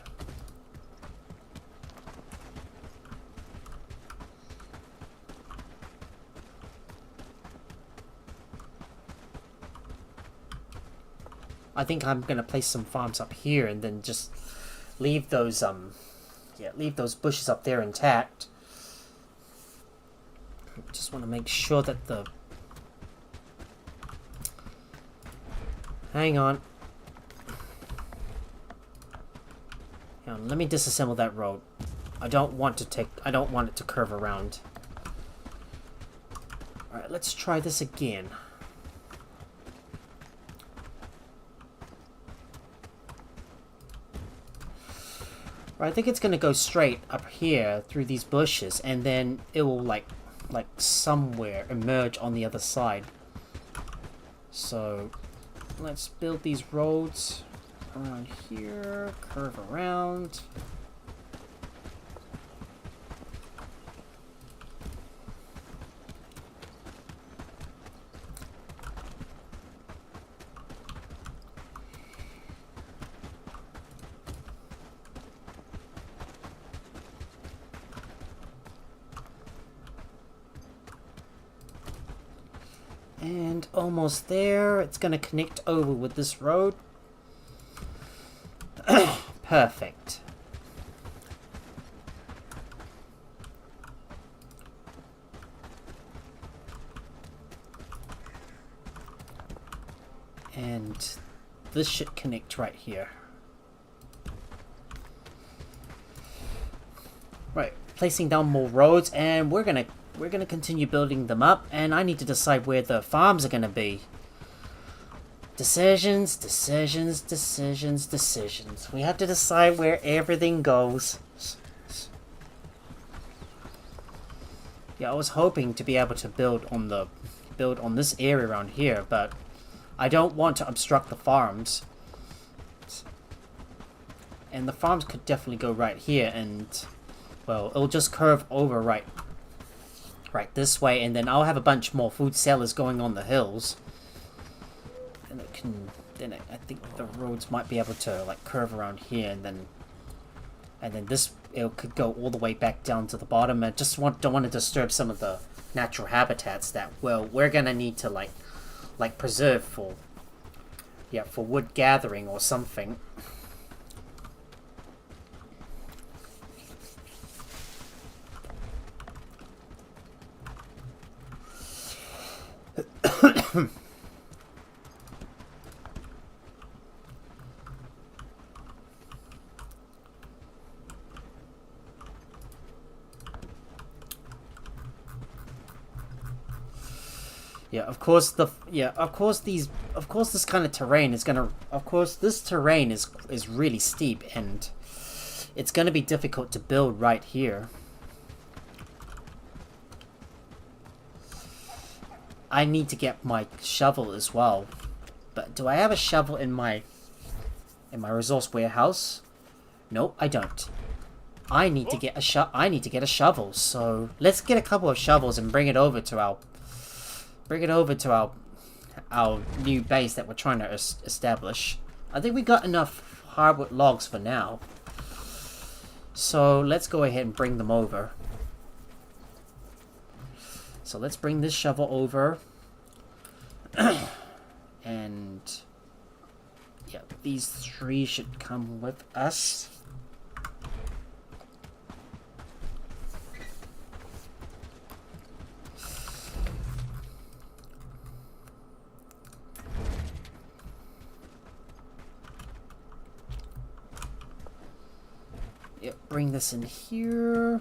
I think I'm gonna place some farms up here and then just leave those leave those bushes up there intact. Just want to make sure that the... Hang on. Let me disassemble that road. I don't want it to curve around. Alright, let's try this again. Right, I think it's gonna go straight up here through these bushes, and then it will like somewhere emerge on the other side. So let's build these roads around here, curve around. And almost there. It's going to connect over with this road. Perfect. And this should connect right here. Right, placing down more roads, and we're gonna continue building them up, and I need to decide where the farms are gonna be. Decisions, decisions, decisions, decisions. We have to decide where everything goes. Yeah, I was hoping to be able to build on this area around here, but I don't want to obstruct the farms. And the farms could definitely go right here, and well, it'll just curve over right this way, and then I'll have a bunch more food sellers going on the hills. And it can, then I think the roads might be able to like curve around here, and then this, it could go all the way back down to the bottom. I just don't want to disturb some of the natural habitats that, well, we're gonna need to like preserve for wood gathering or something. Of course this kind of terrain is gonna, this terrain is really steep, and it's gonna be difficult to build right here. I need to get my shovel as well, but do I have a shovel in my resource warehouse? Nope, I don't. I need to get a shovel. So let's get a couple of shovels and bring it over to our new base that we're trying to establish. I think we got enough hardwood logs for now. So let's go ahead and bring them over. So let's bring this shovel over. And yeah, these three should come with us. Yep, bring this in here.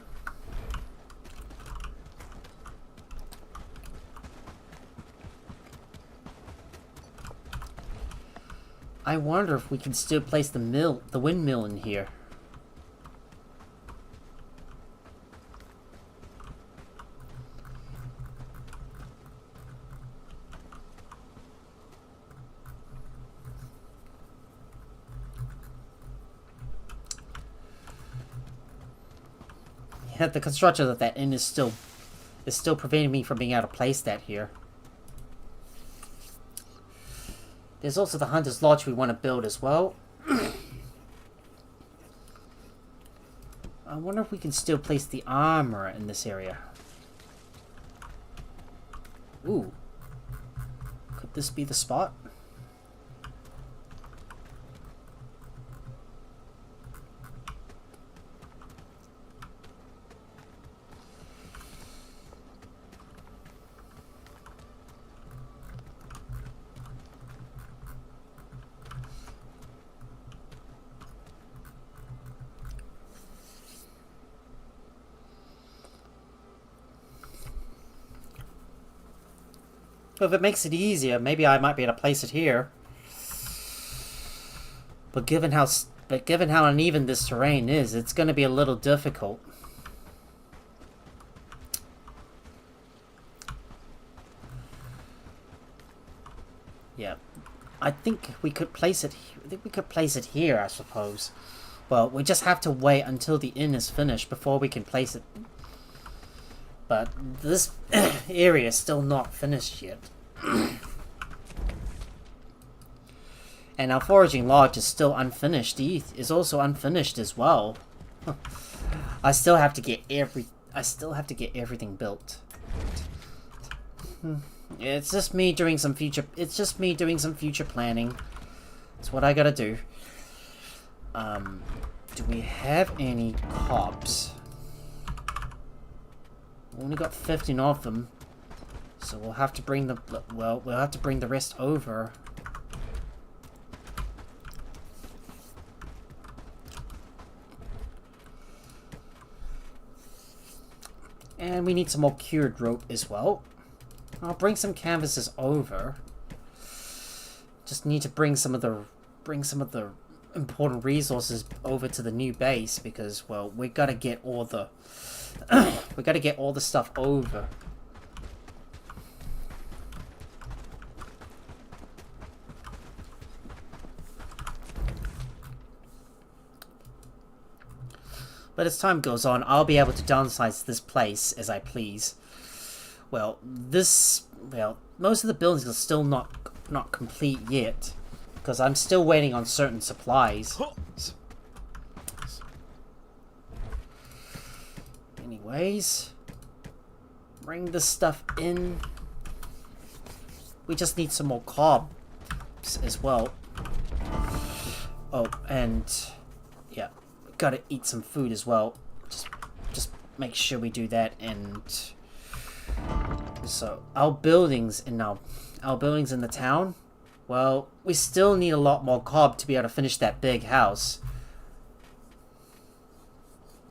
I wonder if we can still place the windmill in here. Yeah, the construction of that inn is still preventing me from being able to place that here. There's also the Hunter's Lodge we want to build as well. I wonder if we can still place the armor in this area. Ooh. Could this be the spot? Well, if it makes it easier, maybe I might be able to place it here. But given how uneven this terrain is, it's going to be a little difficult. Yeah, I think we could place it. I think we could place it here, I suppose. Well, we just have to wait until the inn is finished before we can place it. But this area is still not finished yet. And our foraging lodge is still unfinished. The heath is also unfinished as well. I still have to get everything built. It's just me doing some future planning. That's what I gotta do. Do we have any cobs? We only got 15 of them, so we'll have to bring the we'll have to bring the rest over. And we need some more cured rope as well. I'll bring some canvases over. Just need to bring some of the important resources over to the new base because, well, we gotta get all the we gotta get all the stuff over. But as time goes on, I'll be able to downsize this place as I please. Well, most of the buildings are still not complete yet, because I'm still waiting on certain supplies. Anyways, bring this stuff in. We just need some more cobs as well. Oh, and yeah, gotta eat some food as well. Just make sure we do that. And so our buildings in the town, well, we still need a lot more cob to be able to finish that big house.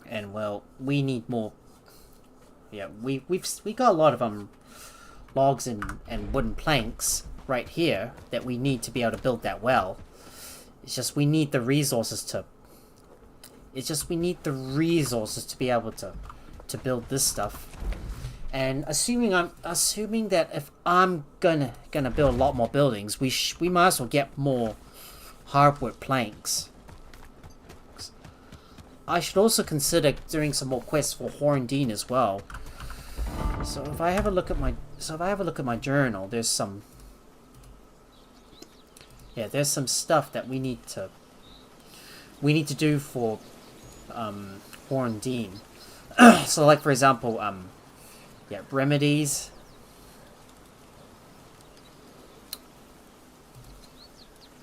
And well, we need more. Yeah, we got a lot of logs and wooden planks right here that we need to be able to build that well. It's just we need the resources to. It's just we need the resources to be able to build this stuff. And assuming that if I'm gonna build a lot more buildings, we might as well get more hardwood planks. I should also consider doing some more quests for Horndine as well. So if I have a look at my journal, there's some stuff that we need to do for Horndine. So like for example, remedies.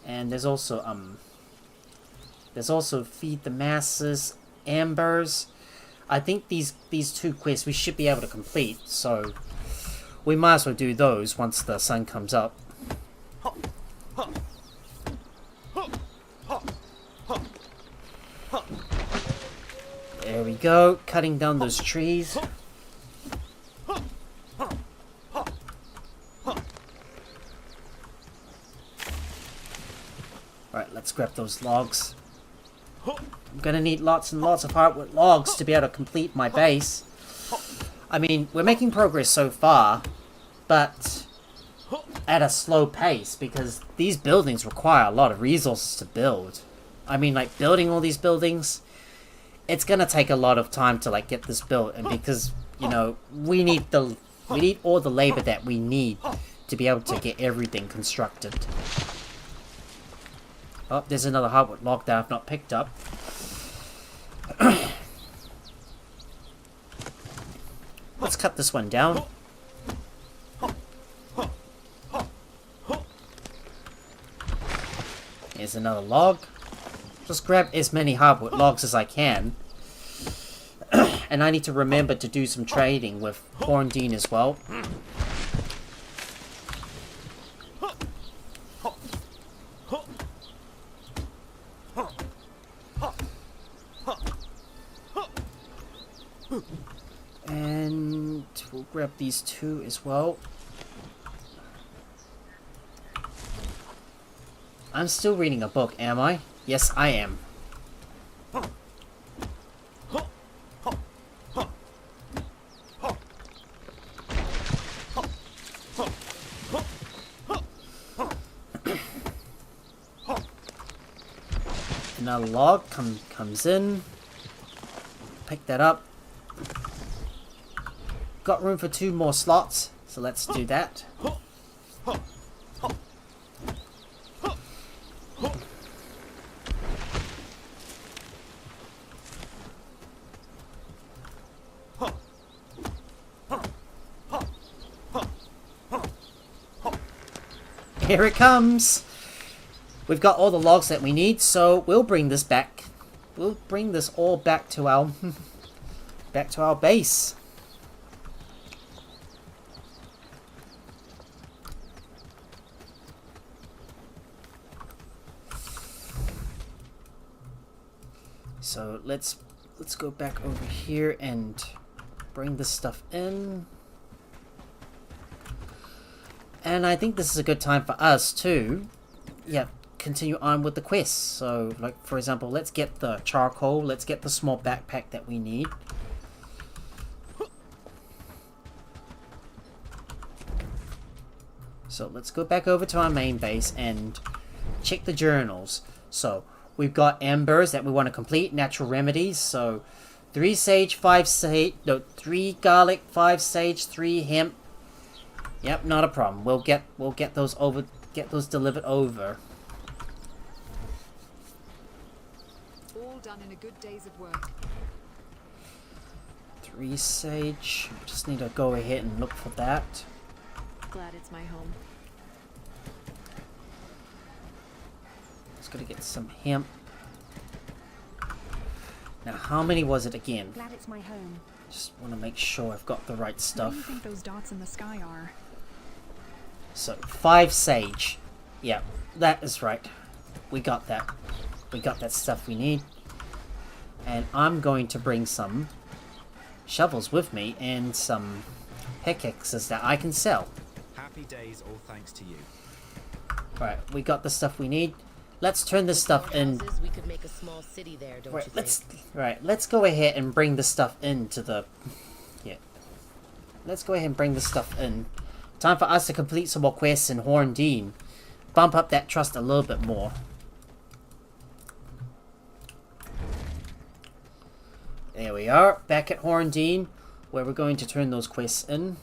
And there's also feed the masses, ambers. I think these two quests we should be able to complete, so we might as well do those once the sun comes up. There we go, cutting down those trees. Alright, let's grab those logs. I'm gonna need lots and lots of hardwood logs to be able to complete my base. I mean, we're making progress so far, but at a slow pace because these buildings require a lot of resources to build. I mean, like building all these buildings, it's gonna take a lot of time to like get this built, and because you know we need all the labor that we need to be able to get everything constructed. Oh, there's another hardwood log that I've not picked up. Let's cut this one down. Here's another log. Just grab as many hardwood logs as I can. And I need to remember to do some trading with Horndine as well. And we'll grab these two as well. I'm still reading a book, am I? Yes, I am. Another log comes in. Pick that up. Got room for 2 more slots, so let's do that. Here it comes! We've got all the logs that we need, so we'll bring this back. We'll bring this all back to our back to our base. So let's go back over here and bring this stuff in. And I think this is a good time for us to, continue on with the quests. So, like, for example, let's get the charcoal, let's get the small backpack that we need. So, let's go back over to our main base and check the journals. So, we've got embers that we want to complete, natural remedies. So, 3 sage, 5 sage, no, 3 garlic, 5 sage, 3 hemp. Yep, not a problem. We'll get those delivered over. All done in a good day's of work. 3 sage. Just need to go ahead and look for that. Glad it's my home. Just gotta get some hemp. Now, how many was it again? Glad it's my home. Just want to make sure I've got the right What do stuff. you think those dots in the sky are? So, 5 sage. Yeah, that is right. We got that. We got that stuff we need. And I'm going to bring some shovels with me and some pickaxes that I can sell. Happy days, all thanks to you. Right, we got the stuff we need. Let's turn this stuff in. Houses, we could make a small city there, don't you think? Let's go ahead and bring the stuff into the... Yeah. Let's go ahead and bring the stuff in. Time for us to complete some more quests in Horndean. Bump up that trust a little bit more. There we are, back at Horndean, where we're going to turn those quests in.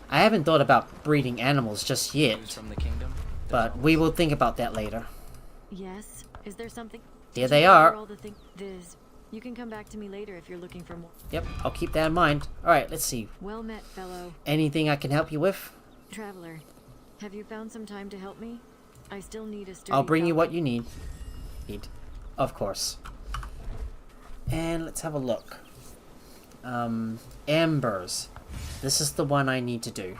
I haven't thought about breeding animals just News yet, from the kingdom? but we will think about that later. Yes. Is there something? There Did they you gather are. all the There's. You can come back to me later if you're looking for more. Yep, I'll keep that in mind. Alright, let's see. Well met, fellow Anything I can help you with? traveler. Have you found some time to help me? I still need a sturdy I'll bring you what falcon. you need. Of course. And let's have a look. Embers. This is the one I need to do.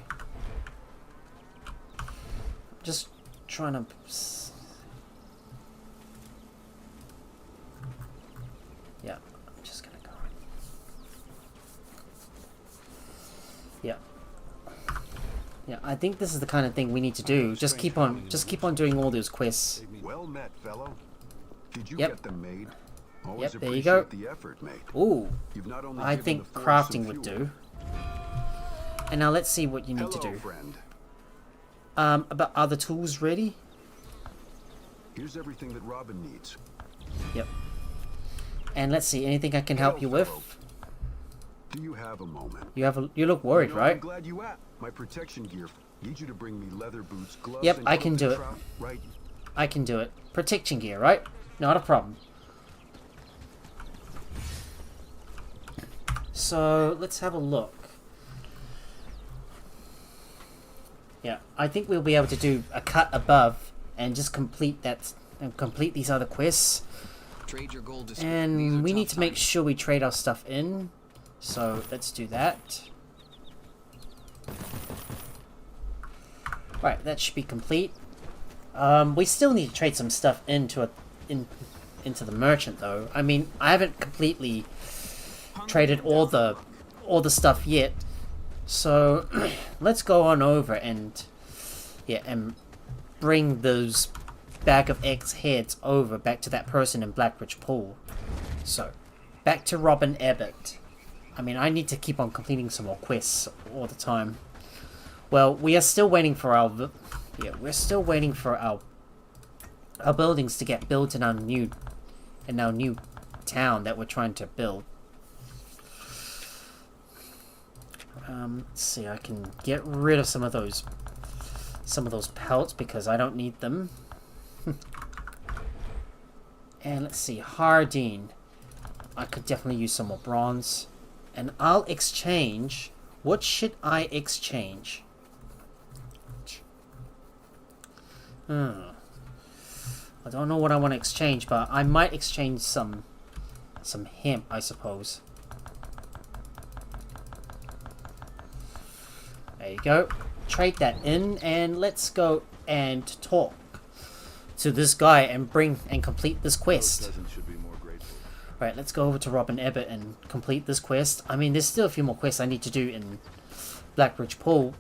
Just trying to... Yeah, I'm just gonna go. Yeah. Yeah, I think this is the kind of thing we need to do. Just keep on doing all those quests. Well met, fellow. Did you Yep. get them made? Always Yep, there you go. appreciate the effort, mate. Ooh, You've not only I given think the force crafting some would fuel. do. And now let's see what you need to Hello, do. friend. About other tools ready? Here's everything that Robin needs. Yep. And let's see, anything I can help Hello, you with? fellow. Do you have a moment? You look worried, You know, right? I'm glad you asked. My protection gear. Need you to bring me leather boots, gloves, Yep, and I can coat do to it. right? I can do it. Protection gear, right? Not a problem. So, let's have a look. Yeah, I think we'll be able to do a cut above and just complete that and complete these other quests. Trade your gold. These are And we need tough to make times. sure we trade our stuff in. So, let's do that. Right, that should be complete. We still need to trade some stuff into the merchant though. I mean, I haven't completely traded all the stuff yet. So let's go on over and bring those bag of eggs heads over back to that person in Blackridge Pool. So, back to Robin Abbott. I mean, I need to keep on completing some more quests all the time. Well, we are still waiting for our... Yeah, we're still waiting for our buildings to get built in our new town that we're trying to build. Let's see, I can get rid of some of those pelts because I don't need them. And let's see, Hardine. I could definitely use some more bronze. And I'll exchange. What should I exchange? I don't know what I want to exchange, but I might exchange some hemp, I suppose. There you go. Trade that in, and let's go and talk to this guy and complete this quest. Right, let's go over to Robin Abbott and complete this quest. I mean, there's still a few more quests I need to do in Blackridge Pool.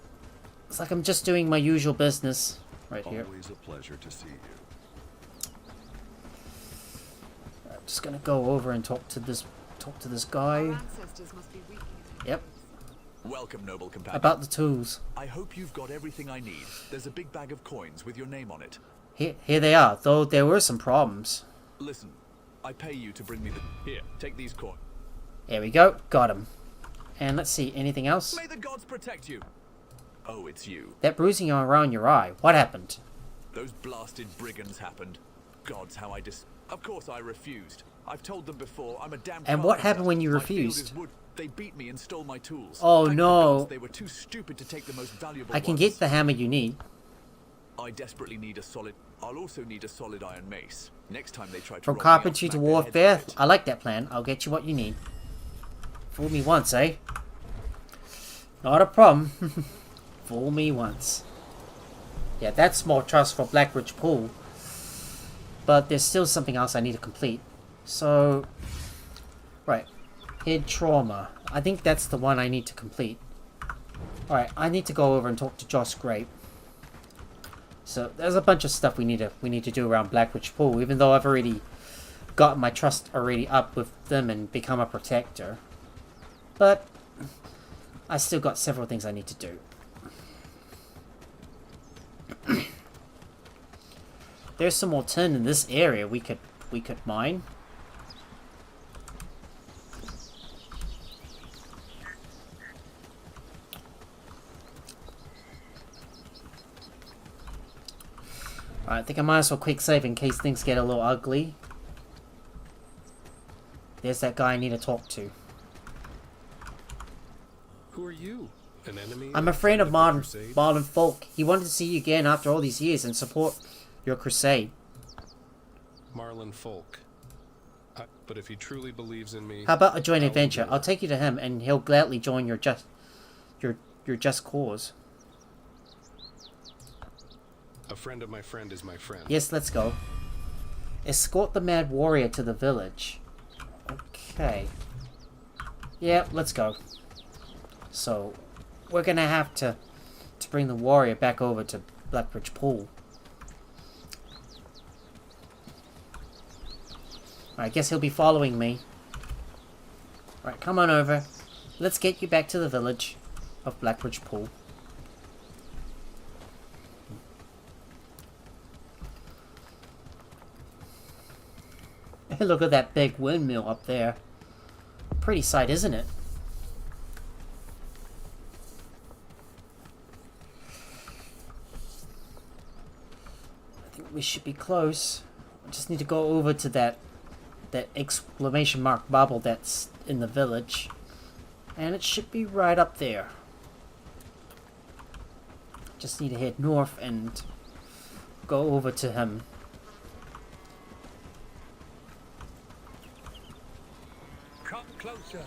It's like I'm just doing my usual business right here. Always a pleasure to see you. I'm just gonna go over and talk to this guy. Yep. Welcome, noble companion. About the tools. I hope you've got everything I need. There's a big bag of coins with your name on it. Here they are, though there were some problems. Listen, I pay you to bring me the... Here, take these coins. There we go, got him. And let's see, anything else? May the gods protect you. Oh, it's you. That bruising around your eye, what happened? Those blasted brigands happened. Gods, how I Of course I refused. I've told them before, I'm a damn... And what happened when you refused? They beat me and stole my tools. Oh no. They were too stupid to take the most valuable I can ones. get the hammer you need. I desperately need a solid... I'll also need a solid iron mace. Next time they try to From rob me, carpentry I'll to smack their warfare, heads with it. I like that plan. I'll get you what you need. Fool me once, eh? Not a problem. Fool me once. Yeah, that's more trust for Blackridge Pool. But there's still something else I need to complete. So... Right. Head trauma. I think that's the one I need to complete. Alright, I need to go over and talk to Josh Grape. So there's a bunch of stuff we need to do around Blackridge Pool, even though I've already got my trust already up with them and become a protector. But I still got several things I need to do. There's some more tin in this area we could mine. I think I might as well quick save in case things get a little ugly. There's that guy I need to talk to. Who are you? An enemy? I'm a friend of Marlon Folk. He wanted to see you again after all these years and support your crusade. Marlon Folk. But if he truly believes in me... How about a joint adventure? I'll take you to him and he'll gladly join your just cause. A friend of my friend is my friend. Yes, let's go. Escort the mad warrior to the village. Okay. Yeah, let's go. So, we're gonna have to bring the warrior back over to Blackridge Pool. I guess he'll be following me. Right, come on over. Let's get you back to the village of Blackridge Pool. Look at that big windmill up there. Pretty sight, isn't it? I think we should be close. I just need to go over to that exclamation mark bubble that's in the village. And it should be right up there. Just need to head north and go over to him. Come closer.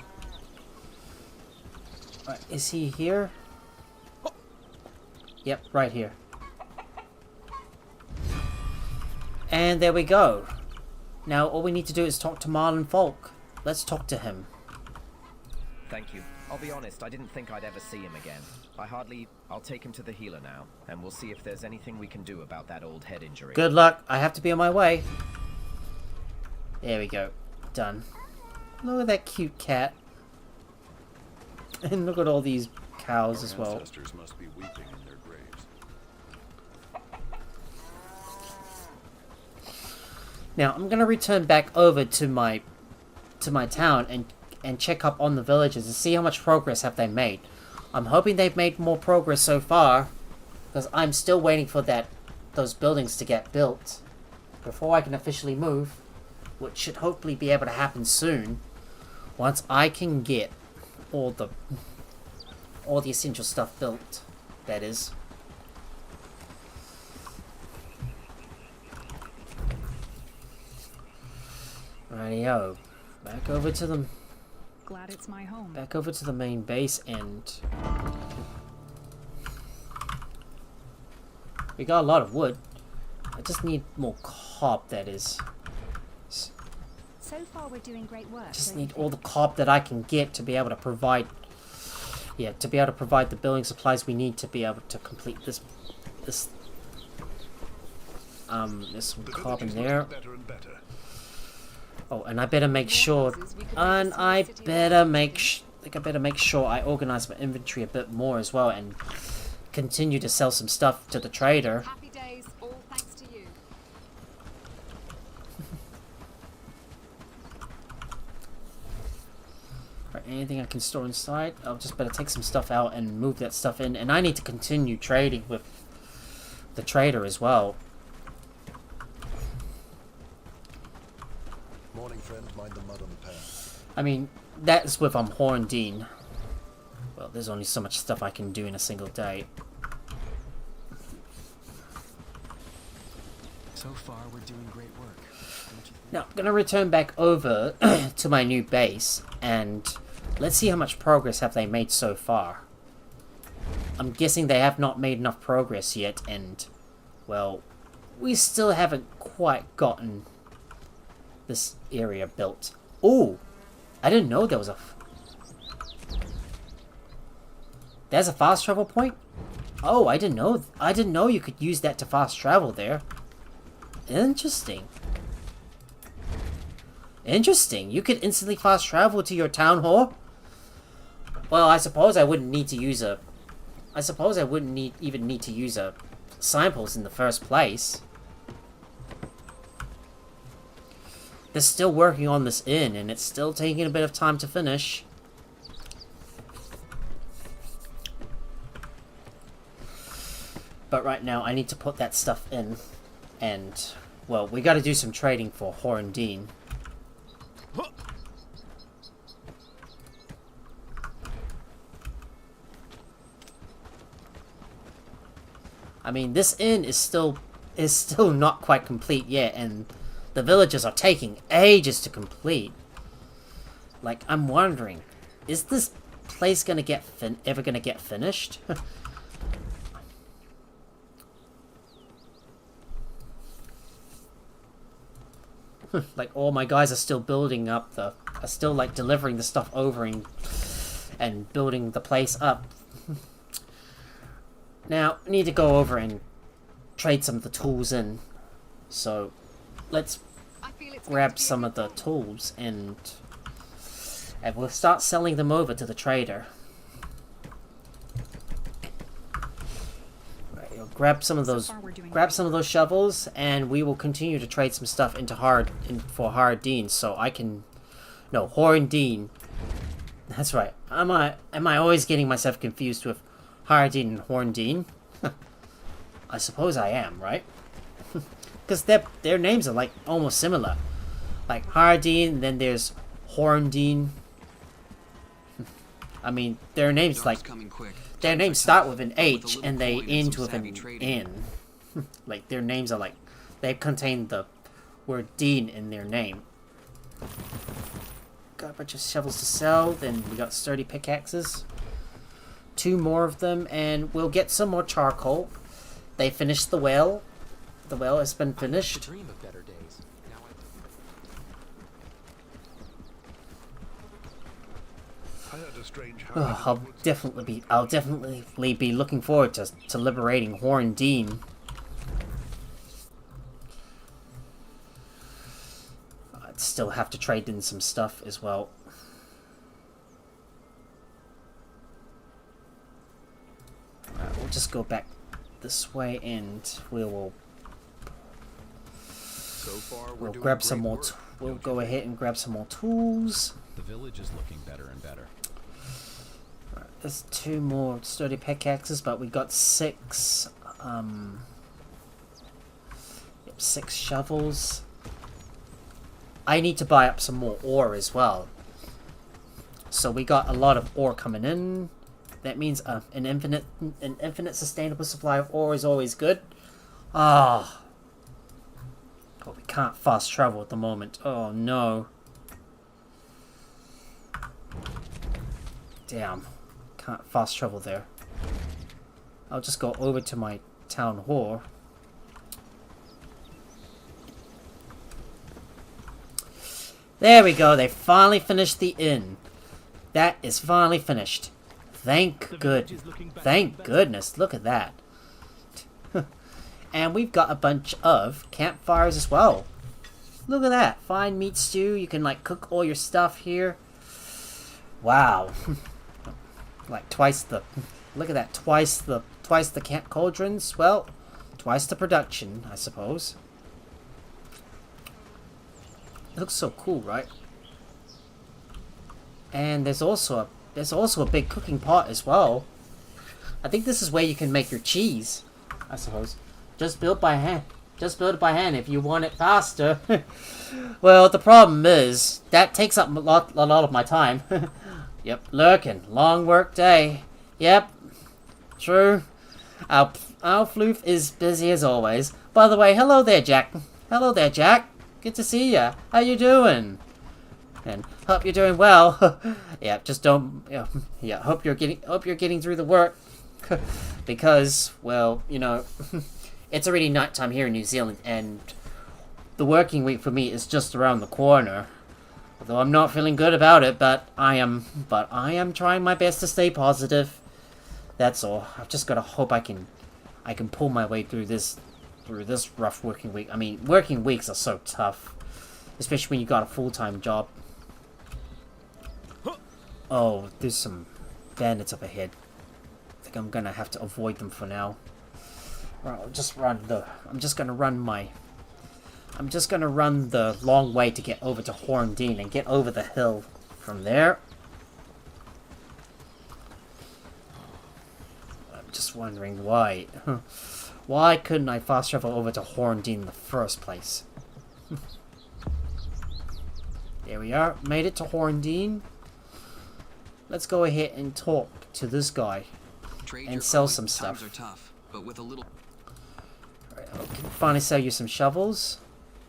Is he here? Yep, right here. And there we go. Now all we need to do is talk to Marlon Folk. Let's talk to him. Thank you. I'll be honest, I didn't think I'd ever see him again. I'll take him to the healer now, and we'll see if there's anything we can do about that old head injury. Good luck. I have to be on my way. There we go. Done. Look at that cute cat. And look at all these cows as well. Ancestors must be weeping in their graves. Now, I'm going to return back over to my town and check up on the villages and see how much progress have they made. I'm hoping they've made more progress so far, because I'm still waiting for those buildings to get built before I can officially move, which should hopefully be able to happen soon, once I can get all the essential stuff built, that is. Rightio. Back over to the... Glad it's my home. Back over to the main base, and... we got a lot of wood. I just need more cob, that is. So far, we're doing great work. Just need all the cob that I can get to be able to provide... yeah, to be able to provide the building supplies we need to be able to complete this... there's some cob in there. Oh, and I better make sure... and I better make sure I organize my inventory a bit more as well, and continue to sell some stuff to the trader. Happy days, all thanks to you. Right, anything I can store inside? I'll just better take some stuff out and move that stuff in. And I need to continue trading with the trader as well. Morning, friend. Mind the mud on the path. I mean, that's with Horndine. Well, there's only so much stuff I can do in a single day. So far, we're doing great work. Now, I'm going to return back over to my new base, and let's see how much progress have they made so far. I'm guessing they have not made enough progress yet, and, well, we still haven't quite gotten this area built. Ooh! I didn't know there was a... there's a fast travel point? Oh, I didn't know you could use that to fast travel there. Interesting. Interesting. You could instantly fast travel to your town hall? Well, I suppose I wouldn't need to use a... I suppose I wouldn't even need to use a signpost in the first place. They're still working on this inn, and it's still taking a bit of time to finish. But right now, I need to put that stuff in. And, well, we gotta do some trading for Horndine. I mean, this inn is still not quite complete yet, and the villages are taking ages to complete. Like, I'm wondering, is this place gonna get ever gonna get finished? Like, all my guys are still building up are still like delivering the stuff over and building the place up. Now, I need to go over and trade some of the tools in. So, let's grab some of the tools and we'll start selling them over to the trader. Right, you'll grab some of those shovels, and we will continue to trade some stuff into for Horndine, so I can... no, Horndine. That's right. Am I always getting myself confused with Horndine and Horndine? I suppose I am, right? Because their names are like almost similar. Like Horndine, then there's Horndine. I mean, their names like... their names start with an H and they end with an N. Like, their names are like... they contain the word Dean in their name. Got a bunch of shovels to sell, then we got sturdy pickaxes. 2 more of them, and we'll get some more charcoal. They finished the well. The well has been finished. Dream of better days. Now I heard a strange Oh, I'll definitely be looking forward to liberating Horndine. I'd still have to trade in some stuff as well. Alright, we'll just go back this way and we'll grab some more. We'll go ahead and grab some more tools. The village is looking better and better. Right, there's 2 more sturdy pickaxes, but we got 6. 6 shovels. I need to buy up some more ore as well. So we got a lot of ore coming in. That means an infinite sustainable supply of ore is always good. Ah. But we can't fast travel at the moment. Oh no. Damn. Can't fast travel there. I'll just go over to my town hall. There we go. They finally finished the inn. That is finally finished. Thank goodness. Look at that. And we've got a bunch of campfires as well. Look at that. Fine meat stew. You can like cook all your stuff here. Wow. Like twice the... Look at that. Twice the camp cauldrons. Well, twice the production, I suppose. It looks so cool, right? And there's also a big cooking pot as well. I think this is where you can make your cheese, I suppose. Just build by hand. Just build it by hand if you want it faster. Well, the problem is that takes up a lot of my time. Yep, lurking. Long work day. Yep, true. Our floof is busy as always. By the way, hello there, Jack. Hello there, Jack. Good to see ya. How you doing? And hope you're doing well. Yeah, just don't. Yeah, hope you're getting through the work. Because, well, you know, it's already nighttime here in New Zealand, and the working week for me is just around the corner. Although I'm not feeling good about it, but I am trying my best to stay positive. That's all. I've just gotta hope I can pull my way through this rough working week. I mean, working weeks are so tough, especially when you got a full-time job. Oh, there's some bandits up ahead. I think I'm gonna have to avoid them for now. Right, I'm just gonna run the long way to get over to Horndine and get over the hill from there. I'm just wondering why. Why couldn't I fast travel over to Horndine in the first place? There we are. Made it to Horndine. Let's go ahead and talk to this guy and sell some stuff. Times are tough, but with a little... Alright, I can finally sell you some shovels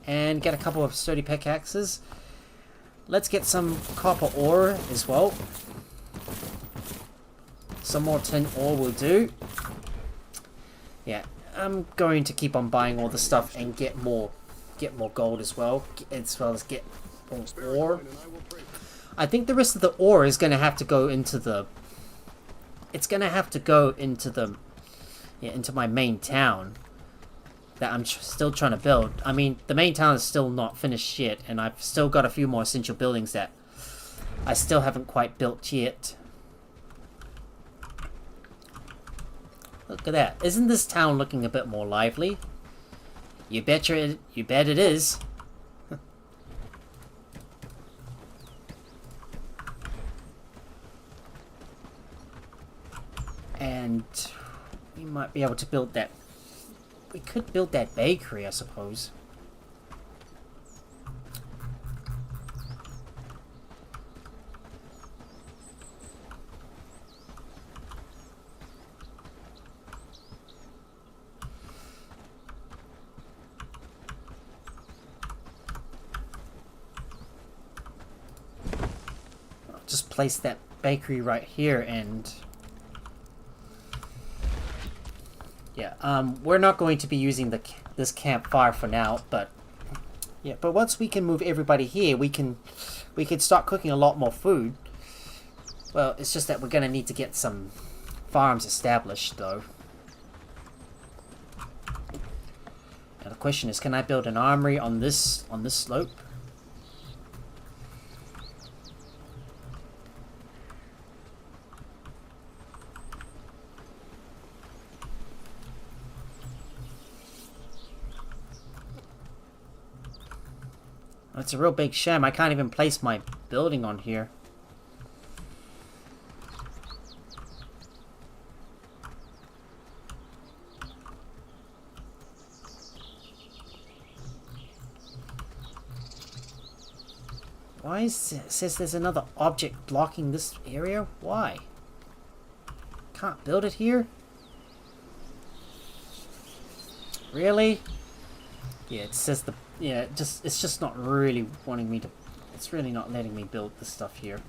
and get a couple of sturdy pickaxes. Let's get some copper ore as well. Some more tin ore will do. Yeah, I'm going to keep on buying all the stuff and get more gold as well as get more ore. I think the rest of the ore is going to have to go into the... It's going to have to go into the... Yeah, into my main town that I'm still trying to build. I mean, the main town is still not finished yet, and I've still got a few more essential buildings that I still haven't quite built yet. Look at that. Isn't this town looking a bit more lively? You bet it is. And we might be able to build that. We could build that bakery, I suppose. I'll just place that bakery right here and... Yeah, we're not going to be using this campfire for now, but yeah, but once we can move everybody here, we can start cooking a lot more food. Well, it's just that we're gonna need to get some farms established, though. Now the question is, can I build an armory on this slope? It's a real big shame. I can't even place my building on here. Why it says there's another object blocking this area? Why? Can't build it here? Really? Yeah, it says the... Yeah, it's just not really wanting me to... It's really not letting me build this stuff here.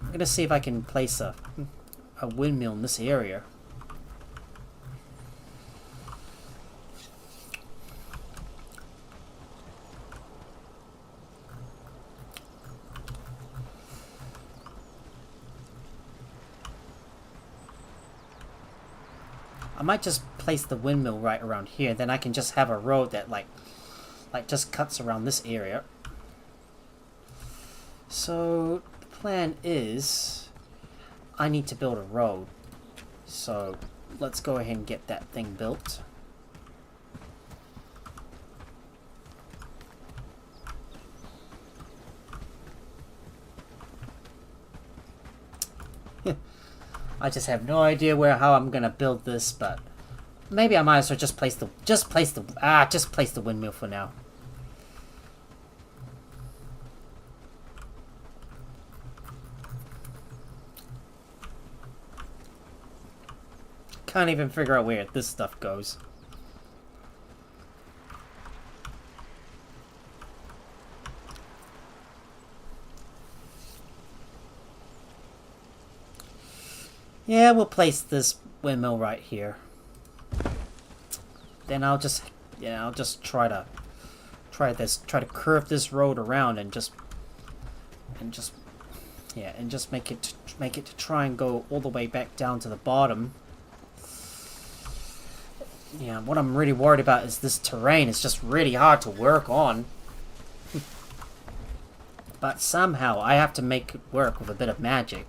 I'm gonna see if I can place a windmill in this area. I might just place the windmill right around here, then I can just have a road that like just cuts around this area. So the plan is I need to build a road. So let's go ahead and get that thing built. I just have no idea how I'm gonna build this, but maybe I might as well just place the windmill for now. Can't even figure out where this stuff goes. Yeah, we'll place this windmill right here. Then I'll just try to curve this road around and just make it to try and go all the way back down to the bottom. Yeah, what I'm really worried about is this terrain is just really hard to work on. But somehow I have to make it work with a bit of magic.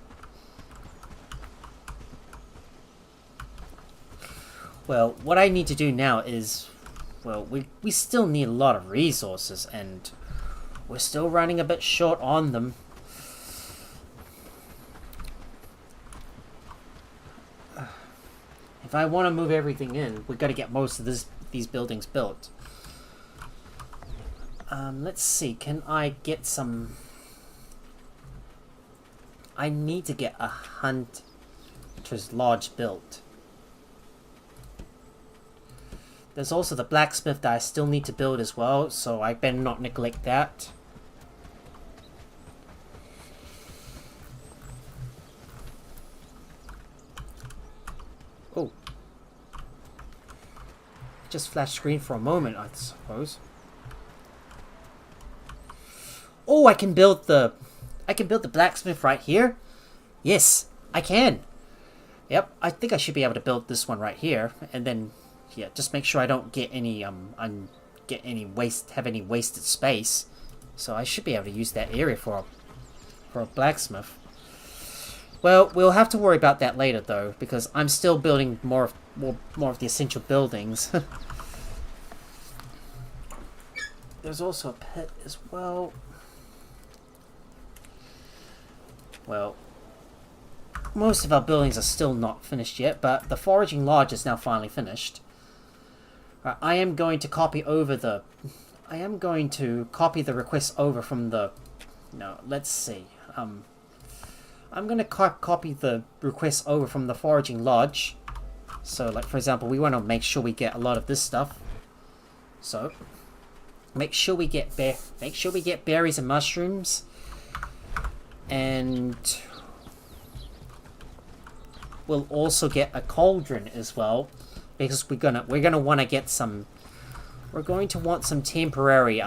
Well, what I need to do now is, well, we still need a lot of resources, and we're still running a bit short on them. If I want to move everything in, we've got to get most of these buildings built. Let's see, can I get some... I need to get a hunter's lodge built. There's also the blacksmith that I still need to build as well, so I better not neglect that. Oh. Just flash screen for a moment, I suppose. Oh, I can build the blacksmith right here. Yes, I can. Yep, I think I should be able to build this one right here, and then yeah, just make sure I don't get any wasted space. So I should be able to use that area for a blacksmith. Well, we'll have to worry about that later though, because I'm still building more of the essential buildings. There's also a pit as well. Well, most of our buildings are still not finished yet, but the foraging lodge is now finally finished. I am going to copy the request over from the... No, let's see. I'm going to copy the request over from the foraging lodge. So, like, for example, we want to make sure we get a lot of this stuff. So, make sure we get berries and mushrooms. And we'll also get a cauldron as well. Because we're gonna want to get some. We're going to want some temporary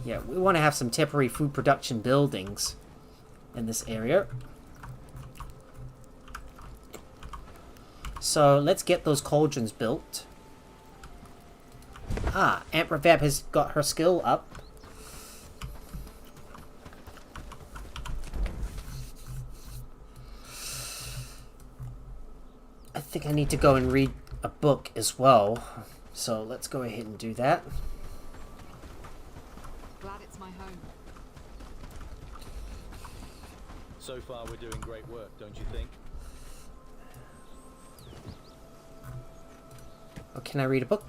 Yeah, we want to have some temporary food production buildings in this area. So let's get those cauldrons built. Ah, Aunt Revab has got her skill up. I think I need to go and read a book as well. So let's go ahead and do that. Glad it's my home. So far we're doing great work, don't you think? Oh, can I read a book?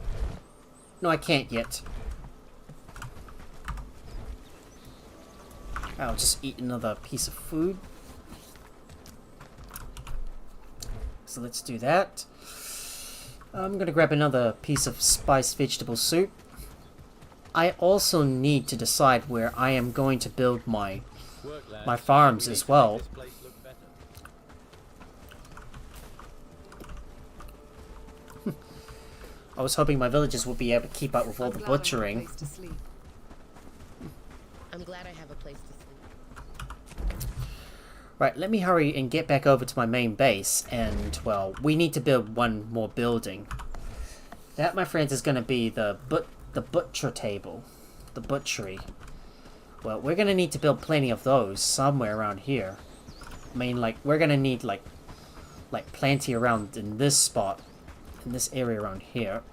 No, I can't yet. I'll just eat another piece of food. So let's do that. I'm gonna grab another piece of spiced vegetable soup. I also need to decide where I am going to build my farms as well. I was hoping my villagers would be able to keep up with all the butchering. I'm glad I have a place to sleep. Right, let me hurry and get back over to my main base, and, well, we need to build one more building. That, my friends, is going to be the butcher table. The butchery. Well, we're going to need to build plenty of those somewhere around here. I mean, like, we're going to need, like plenty around in this spot. In this area around here.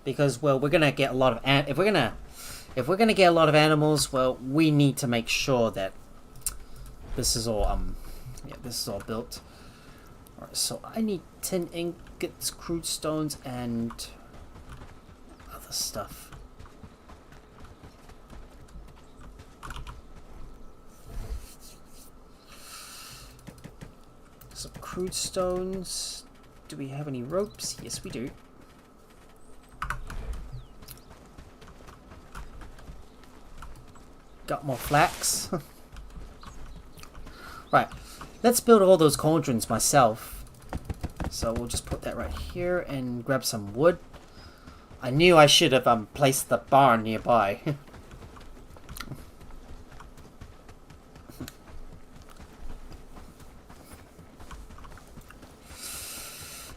Because, well, we're going to get a lot of... If we're going to get a lot of animals, well, we need to make sure that this is all, yeah, this is all built. Alright, so I need 10 ingots, crude stones, and other stuff. Some crude stones. Do we have any ropes? Yes, we do. Got more flax. Right, let's build all those cauldrons myself. So we'll just put that right here and grab some wood. I knew I should have placed the barn nearby.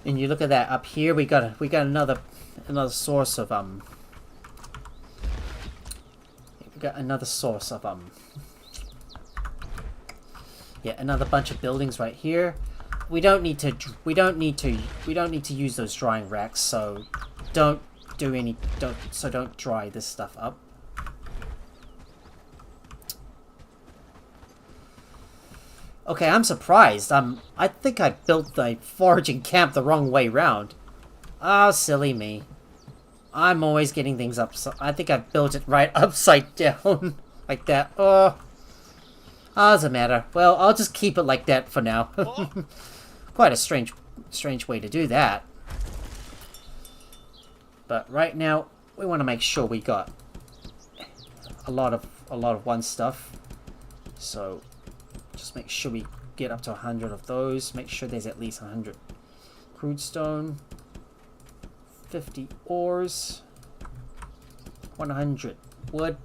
And you look at that up here. We got another source of got another source of yeah, another bunch of buildings right here. We don't need to use those drying racks, so don't dry this stuff up. Okay, I'm surprised. I think I built the foraging camp the wrong way round. Oh, silly me. I'm always getting things upside... I think I built it right upside down. Like that. Oh. Doesn't matter. Well, I'll just keep it like that for now. Quite a strange way to do that. But right now, we want to make sure we got a lot of one stuff. So... just make sure we get up to 100 of those. Make sure there's at least 100 crude stone, 50 ores, 100 wood.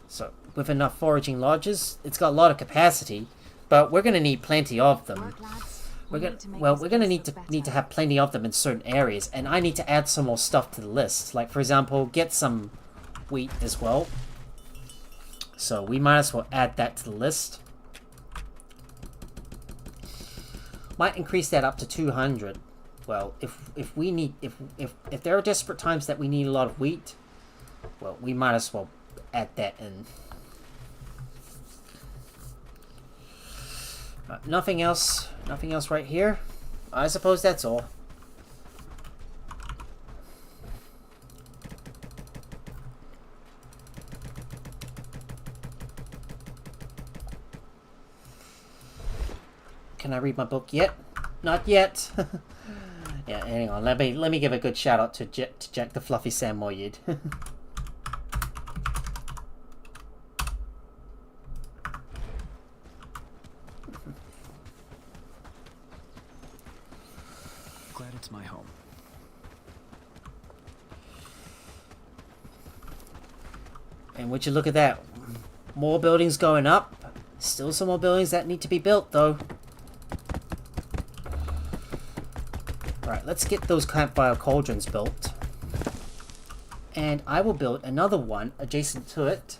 So with enough foraging lodges, it's got a lot of capacity, but we're going to need plenty of them. We're going to need to have plenty of them in certain areas, and I need to add some more stuff to the list. Like, for example, get some wheat as well. So we might as well add that to the list. Might increase that up to 200. Well, if there are desperate times that we need a lot of wheat, well, we might as well add that in. Nothing else right here. I suppose that's all. Can I read my book yet? Not yet. Yeah, hang on. Let me give a good shout out to Jack the Fluffy Samoyed. Glad it's my home. And would you look at that? More buildings going up. Still some more buildings that need to be built, though. Alright, let's get those campfire cauldrons built. And I will build another one adjacent to it.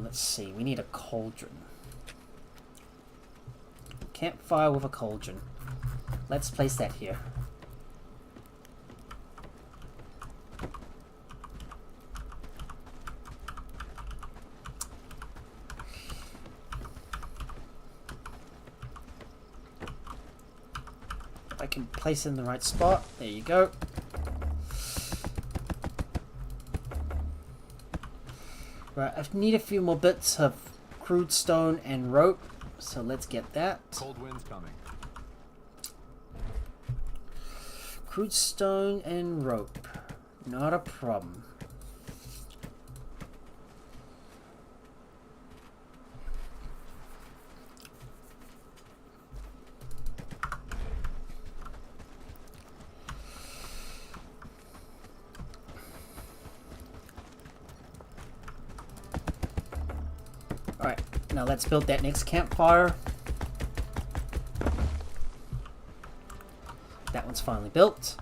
Let's see, we need a cauldron. Campfire with a cauldron. Let's place that here. I can place it in the right spot. There you go. Right, I need a few more bits of crude stone and rope, so let's get that. Cold wind's coming. Crude stone and rope. Not a problem. Alright, now let's build that next campfire. That one's finally built.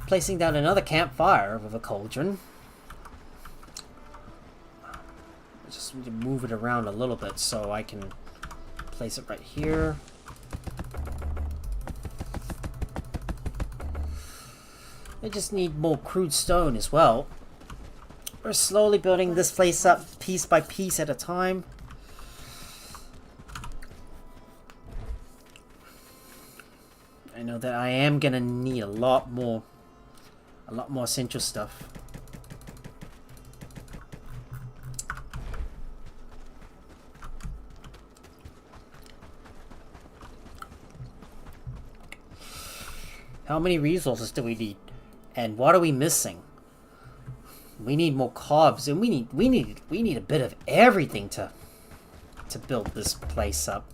Placing down another campfire with a cauldron. I just need to move it around a little bit so I can place it right here. I just need more crude stone as well. We're slowly building this place up piece by piece at a time. I know that I am gonna need a lot more essential stuff. How many resources do we need? And what are we missing? We need more cobs, and we need a bit of everything to build this place up.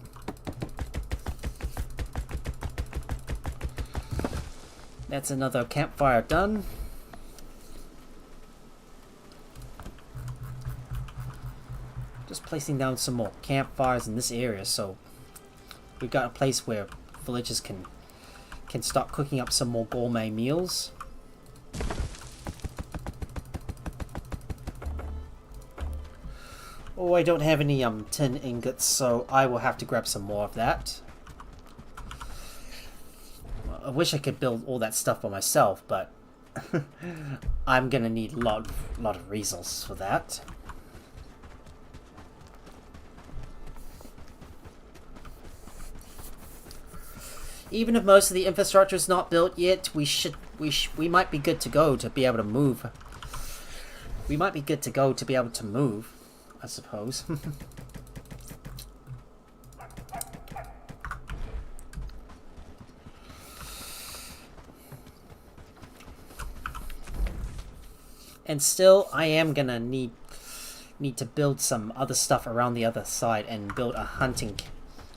That's another campfire done. Just placing down some more campfires in this area, so we've got a place where villagers can start cooking up some more gourmet meals. Oh, I don't have any tin ingots, so I will have to grab some more of that. I wish I could build all that stuff by myself, but I'm gonna need a lot of resources for that. Even if most of the infrastructure is not built yet, we might be good to go to be able to move. We might be good to go to be able to move, I suppose. And still, I am gonna need to build some other stuff around the other side and build a hunting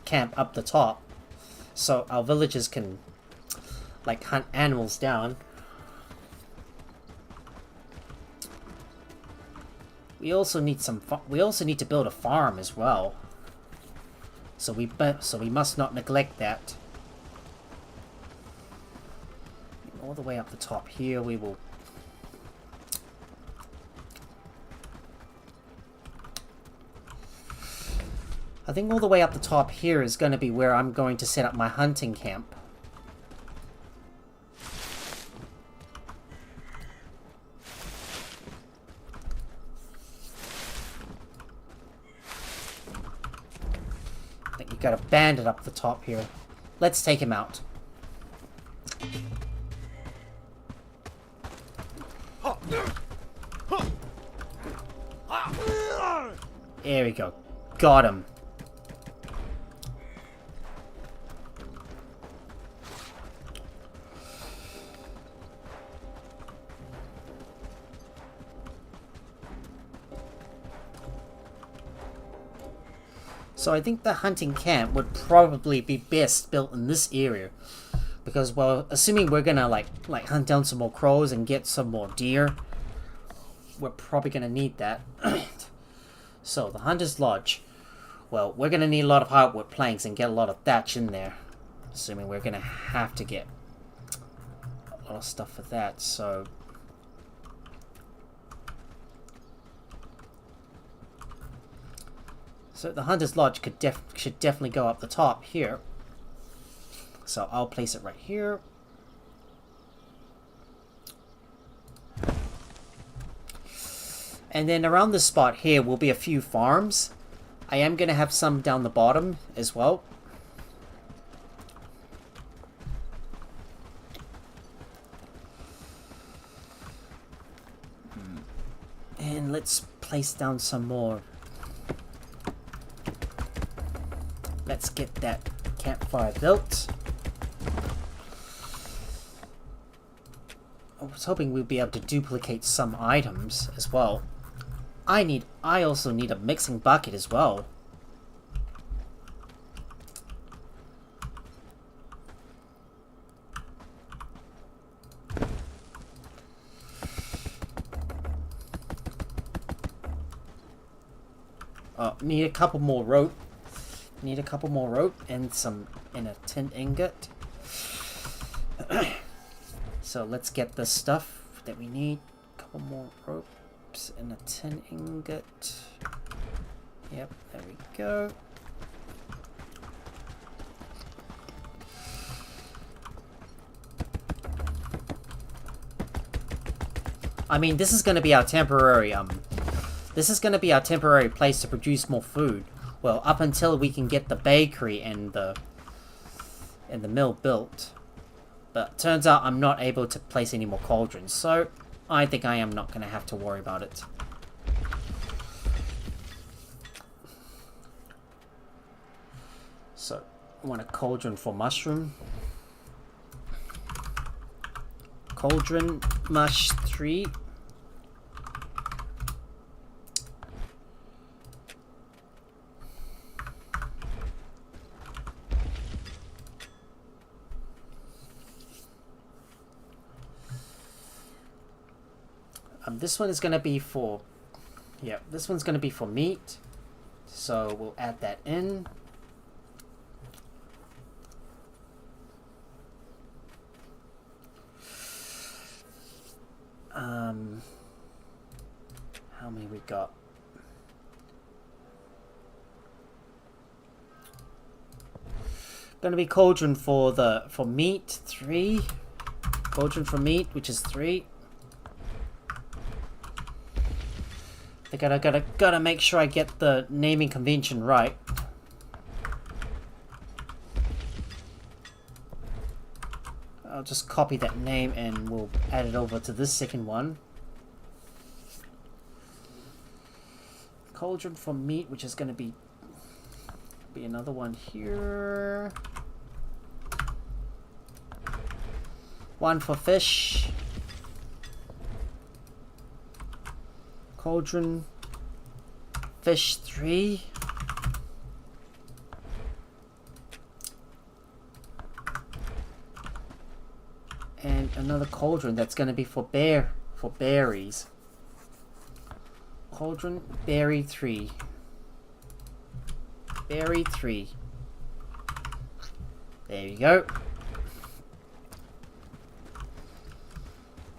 camp up the top, so our villagers can like hunt animals down. We also need to build a farm as well. So we must not neglect that. All the way up the top here, we will. I think all the way up the top here is going to be where I'm going to set up my hunting camp. I think you've got a bandit up the top here. Let's take him out. There we go. Got him. So I think the hunting camp would probably be best built in this area, Because, well, assuming we're gonna like hunt down some more crows and get some more deer, we're probably gonna need that. So, the Hunter's Lodge. Well, we're gonna need a lot of hardwood planks and get a lot of thatch in there. Assuming we're gonna have to get a lot of stuff for that, so... So the Hunter's Lodge should definitely go up the top here. So I'll place it right here. And then around this spot here will be a few farms. I am going to have some down the bottom as well. And let's place down some more. Let's get that campfire built. I was hoping we'd be able to duplicate some items as well. I also need a mixing bucket as well. Need a couple more rope. Need a couple more rope and a tin ingot. So let's get the stuff that we need. A couple more ropes and a tin ingot. Yep, there we go. I mean, this is going to be our temporary place to produce more food. Well, up until we can get the bakery and the mill built. But turns out I'm not able to place any more cauldrons, so I think I am not going to have to worry about it. So, I want a cauldron for mushroom. Cauldron, mush 3. This one is going to be for... Yeah, this one's going to be for meat. So we'll add that in. How many we got? Going to be cauldron for meat, 3. Cauldron for meat, which is 3. I gotta make sure I get the naming convention right. I'll just copy that name and we'll add it over to this second one. Cauldron for meat, which is gonna be another one here. One for fish. Cauldron, fish 3. And another cauldron that's going to be for berries. Cauldron, berry 3. Berry 3. There you go.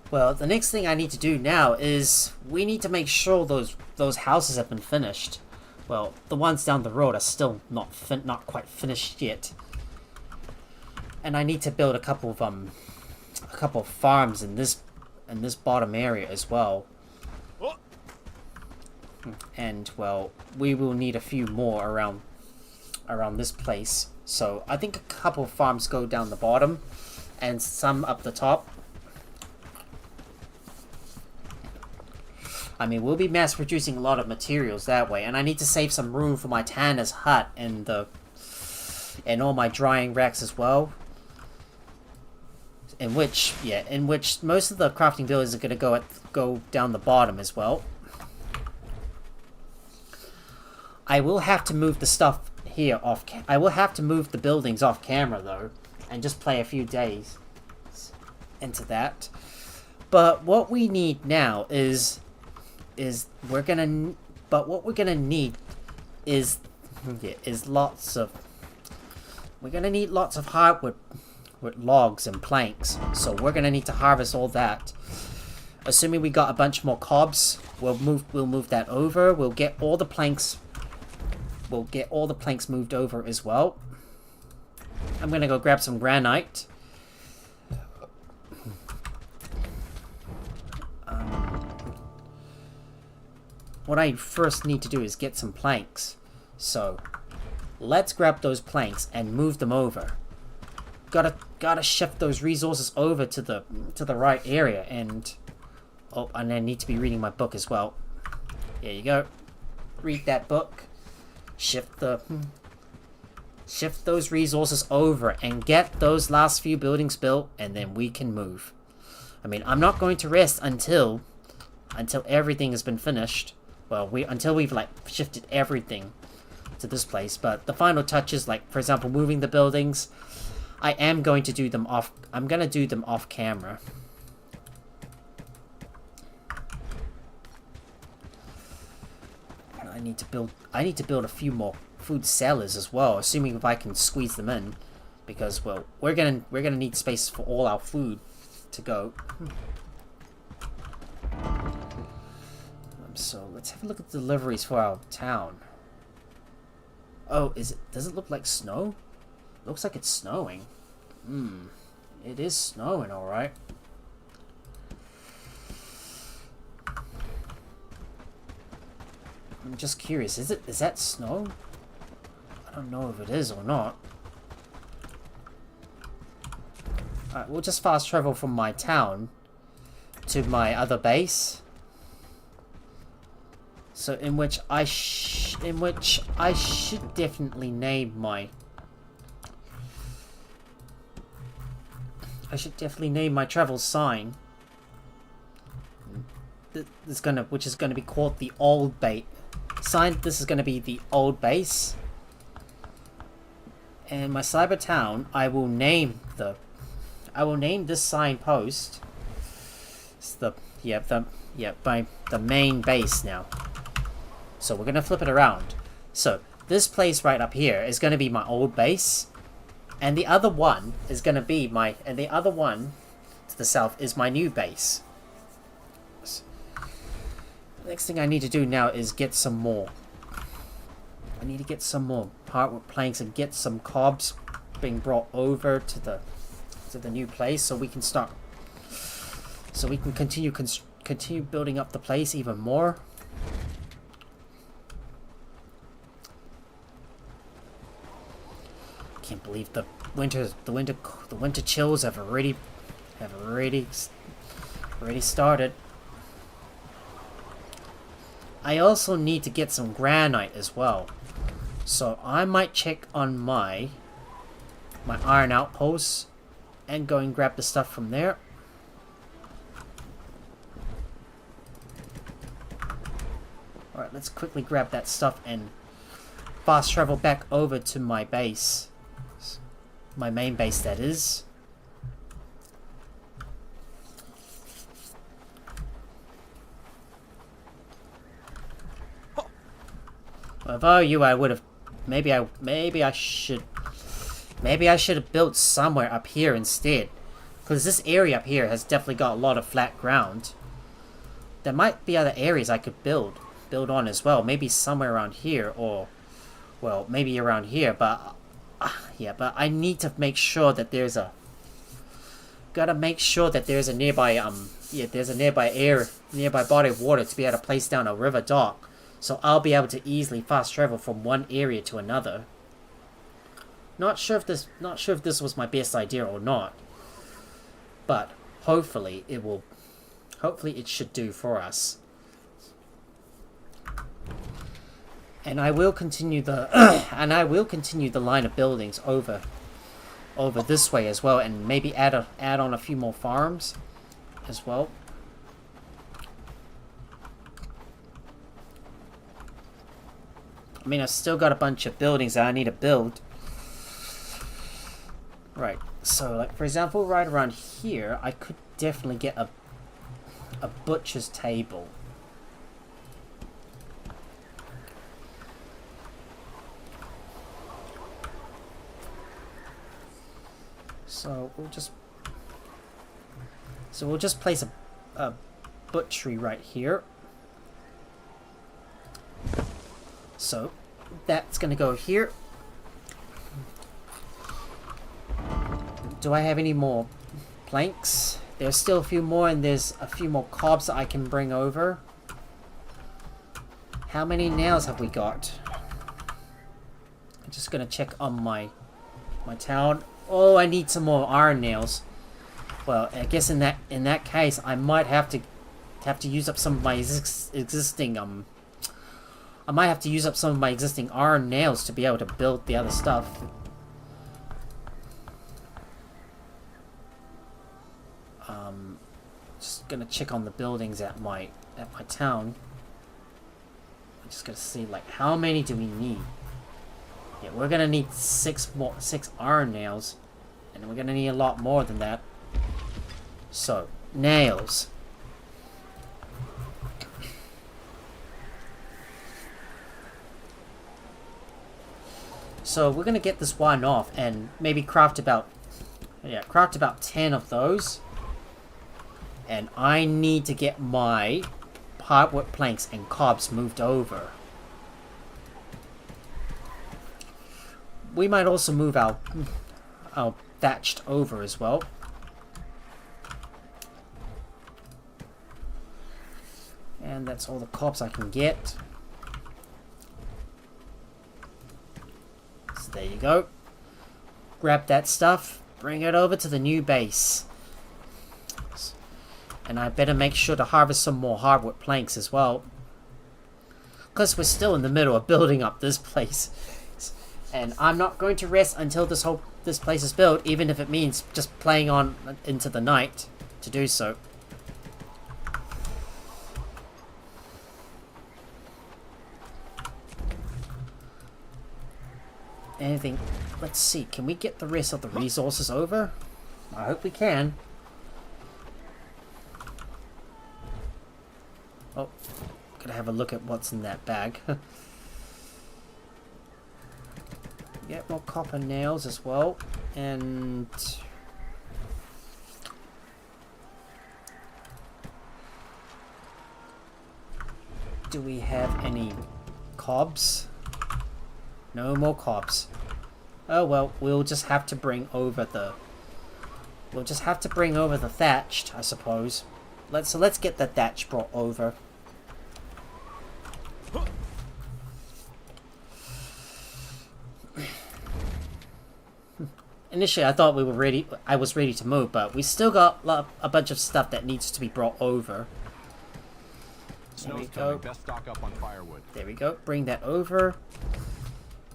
Well, the next thing I need to do now is we need to make sure those houses have been finished. Well, the ones down the road are still not quite finished yet. And I need to build a couple of farms in this bottom area as well. And well, we will need a few more around this place. So I think a couple of farms go down the bottom and some up the top. I mean, we'll be mass producing a lot of materials that way, and I need to save some room for my tanner's hut and all my drying racks as well. In which most of the crafting buildings are going to go down the bottom as well. I will have to move the stuff here I will have to move the buildings off camera though, and just play a few days into that. But what we need now is we're gonna need lots of hardwood with logs and planks. So we're gonna need to harvest all that. Assuming we got a bunch more cobs, we'll move that over. We'll get all the planks moved over as well. I'm gonna go grab some granite. What I first need to do is get some planks. So let's grab those planks and move them over. Gotta shift those resources over to the right area. And I need to be reading my book as well. There you go. Read that book. Shift those resources over and get those last few buildings built, and then we can move. I mean, I'm not going to rest until everything has been finished. Well, until we've like shifted everything to this place. But the final touches, like for example, moving the buildings, I am going to do them off. I'm gonna do them off camera. I need to build a few more food cellars as well, assuming if I can squeeze them in, because well, we're gonna need space for all our food to go. So let's have a look at the deliveries for our town. Oh, does it look like snow? Looks like it's snowing. It is snowing, all right. I'm just curious, is that snow? I don't know if it is or not. Alright, we'll just fast travel from my town to my other base. So in which I should definitely name my travel sign. Which is gonna be called the old base sign. This is gonna be the old base. And my cyber town, I will name this signpost. It's the main base now. So we're gonna flip it around. So this place right up here is gonna be my old base, and the other one is gonna be the other one to the south is my new base. The next thing I need to do now is get some more. I need to get some more hardwood planks and get some cobs being brought over to the new place, so we can continue building up the place even more. Can't believe the winter chills have already started. I also need to get some granite as well, so I might check on my iron outposts and go and grab the stuff from there. Alright, let's quickly grab that stuff and fast travel back over to my base. My main base, that is. Well, if I were you, I would have... Maybe I should have built somewhere up here instead. Because this area up here has definitely got a lot of flat ground. There might be other areas I could build on as well. Maybe somewhere around here, or... Well, maybe around here, but... yeah, but I need to make sure that there's a... Gotta make sure that there's a nearby, there's a nearby body of water to be able to place down a river dock. So I'll be able to easily fast travel from one area to another. Not sure if this was my best idea or not. But hopefully it should do for us. And I will continue the line of buildings over this way as well, and maybe add on a few more farms as well. I mean, I've still got a bunch of buildings that I need to build. Right. So, like, for example, right around here, I could definitely get a butcher's table. So we'll just place a butchery right here. So that's gonna go here. Do I have any more planks? There's still a few more, and there's a few more cobs that I can bring over. How many nails have we got? I'm just gonna check on my town. Oh, I need some more iron nails. Well, I guess in that case, I might have to use up some of my existing I might have to use up some of my existing iron nails to be able to build the other stuff. Just gonna check on the buildings at my town. I'm just gonna see, like, how many do we need? Yeah, we're gonna need six iron nails, and we're gonna need a lot more than that. So, nails. So we're gonna get this one off and maybe craft about 10 of those. And I need to get my hardwood planks and cobs moved over. We might also move our thatched over as well. And that's all the cobs I can get. So there you go. Grab that stuff, bring it over to the new base. And I better make sure to harvest some more hardwood planks as well. Because we're still in the middle of building up this place. And I'm not going to rest until this place is built, even if it means just playing on into the night to do so. Anything? Let's see. Can we get the rest of the resources over? I hope we can. Oh, gotta have a look at what's in that bag. Get more copper nails as well, and do we have any cobs? No more cobs. Oh well, we'll just have to bring over the thatched, I suppose. Let's get the thatch brought over. Initially, I thought I was ready to move, but we still got a bunch of stuff that needs to be brought over. There we go. Best stock up on firewood. There we go. Bring that over.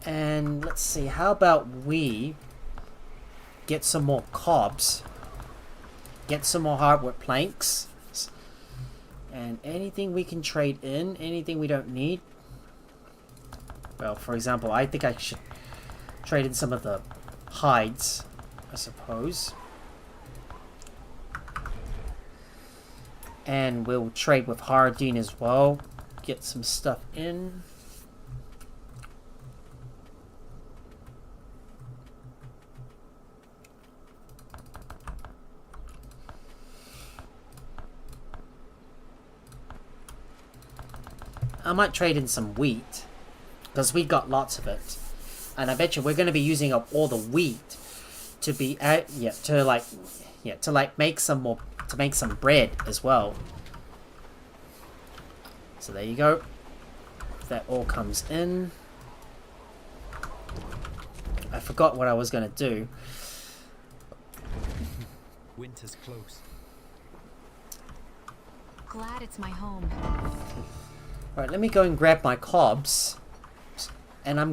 And let's see, how about we get some more cobs, get some more hardwood planks, and anything we can trade in, anything we don't need. Well, for example, I think I should trade in some of the hides, I suppose. And we'll trade with Hardine as well, get some stuff in. I might trade in some wheat, because we got lots of it, and I bet you we're going to be using up all the wheat to be make some bread as well. So there you go. That all comes in. I forgot what I was going to do. Winter's close. Glad it's my home. Right, let me go and grab my cobs, and I'm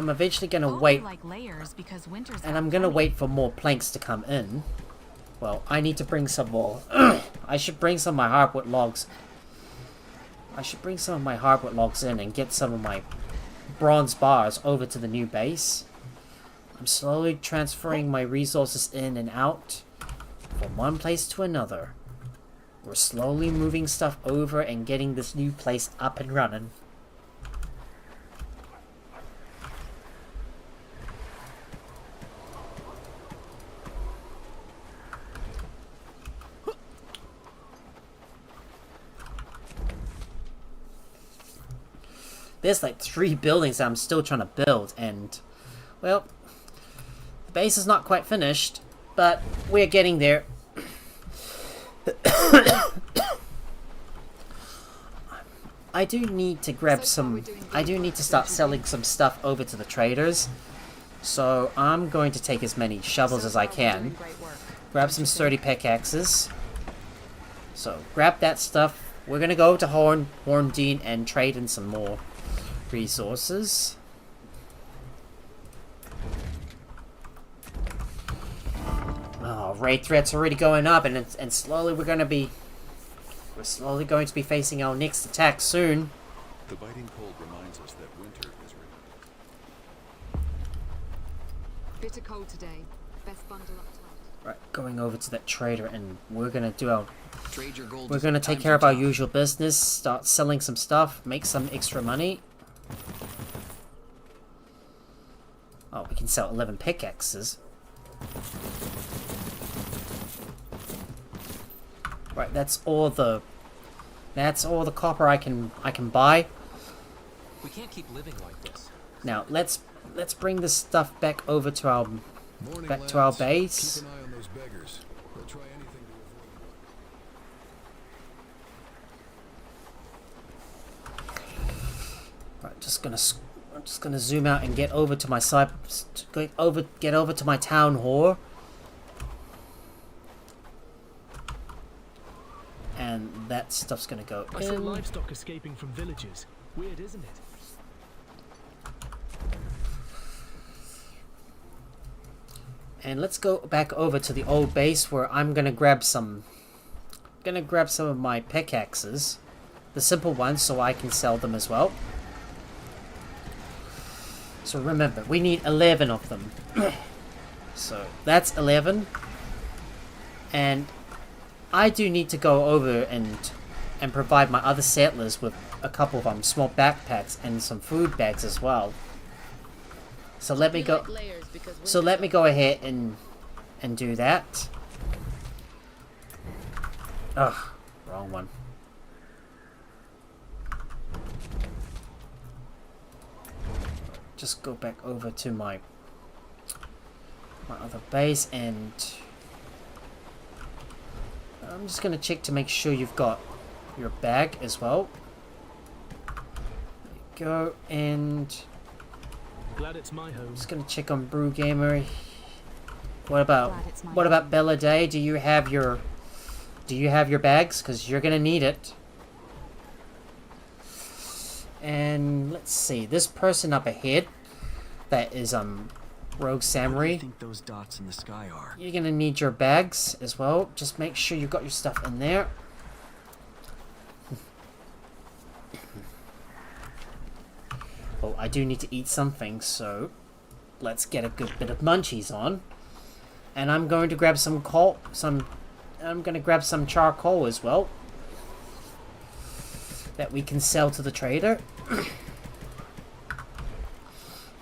eventually gonna wait. Like layers because winter's and I'm gonna wait for more planks to come in. Well, I need to bring some more. I should bring some of my hardwood logs. I should bring some of my hardwood logs in and get some of my bronze bars over to the new base. I'm slowly transferring my resources in and out from one place to another. We're slowly moving stuff over and getting this new place up and running. There's like 3 buildings that I'm still trying to build, and, well, the base is not quite finished, but we're getting there. I do need to grab some... I do need to start selling some stuff over to the traders, so I'm going to take as many shovels as I can. Grab some sturdy pickaxes. So, grab that stuff. We're gonna go to Horndean and trade in some more resources. Oh, raid threats already going up, and slowly we're slowly going to be facing our next attack soon. The biting cold reminds us that winter is real. Bitter cold today. Best bundle up tight. Right, going over to that trader, and we're gonna do our... Trade your gold. We're gonna take care of our usual business, start selling some stuff, make some extra money. Oh, we can sell 11 pickaxes. Right, that's all the copper I can buy. We can't keep living like this. Now let's bring this stuff back over to our our base. Keep an eye on those beggars. They'll try anything to avoid. Right, I'm just gonna zoom out and get over to my get over to my town hall. And that stuff's gonna go I saw in. livestock escaping from villages. Weird, isn't it? And let's go back over to the old base where I'm gonna grab some of my pickaxes, the simple ones, so I can sell them as well. So remember, we need 11 of them. So that's 11. And I do need to go over and provide my other settlers with a couple of small backpacks and some food bags as well. So let me go. So let me go ahead and do that. Ugh, wrong one. Just go back over to my other base, and I'm just gonna check to make sure you've got your bag as well. There you go, and glad it's my home. Just gonna check on Brew Gamer. What about Bella Day? Do you have your bags? Because you're gonna need it. And let's see, this person up ahead, that is Rogue Samurai. What do you think those dots in the sky are? You're gonna need your bags as well. Just make sure you've got your stuff in there. Oh, I do need to eat something, so let's get a good bit of munchies on. And I'm going to grab some coal, I'm gonna grab some charcoal as well, that we can sell to the trader.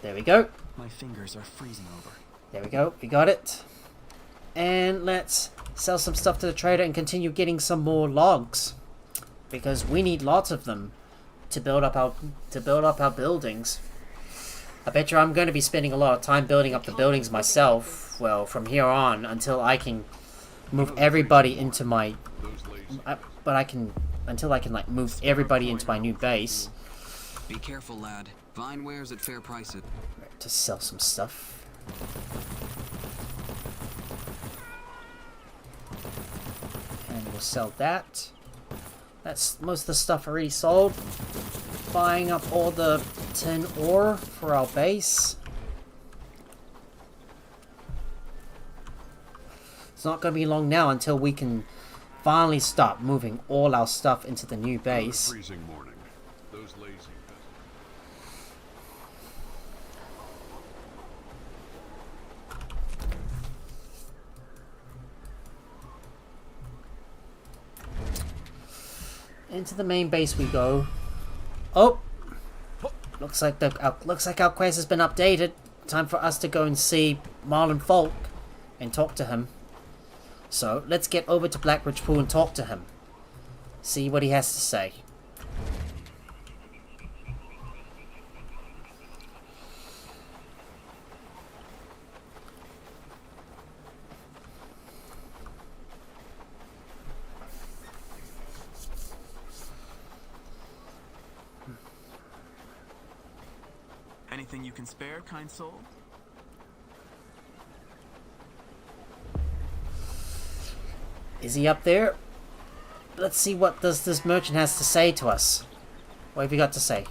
There we go. My fingers are freezing over. There we go. We got it. And let's sell some stuff to the trader and continue getting some more logs, because we need lots of them to build up our buildings. I bet you I'm going to be spending a lot of time building up the buildings myself. Well, from here on until I can move everybody into my until I can like move everybody into my new base. Be careful, lad. Vine wares at fair prices. Right, to sell some stuff. And we'll sell that. That's most of the stuff already sold. Buying up all the tin ore for our base. It's not going to be long now until we can finally stop moving all our stuff into the new base. Freezing morning. Those lazy Into the main base we go. Oh! Looks like our quest has been updated. Time for us to go and see Marlon Falk and talk to him. So, let's get over to Blackridge Pool and talk to him. See what he has to say. Anything you can spare, kind soul? Is he up there? Let's see what this merchant has to say to us. What have you got to say?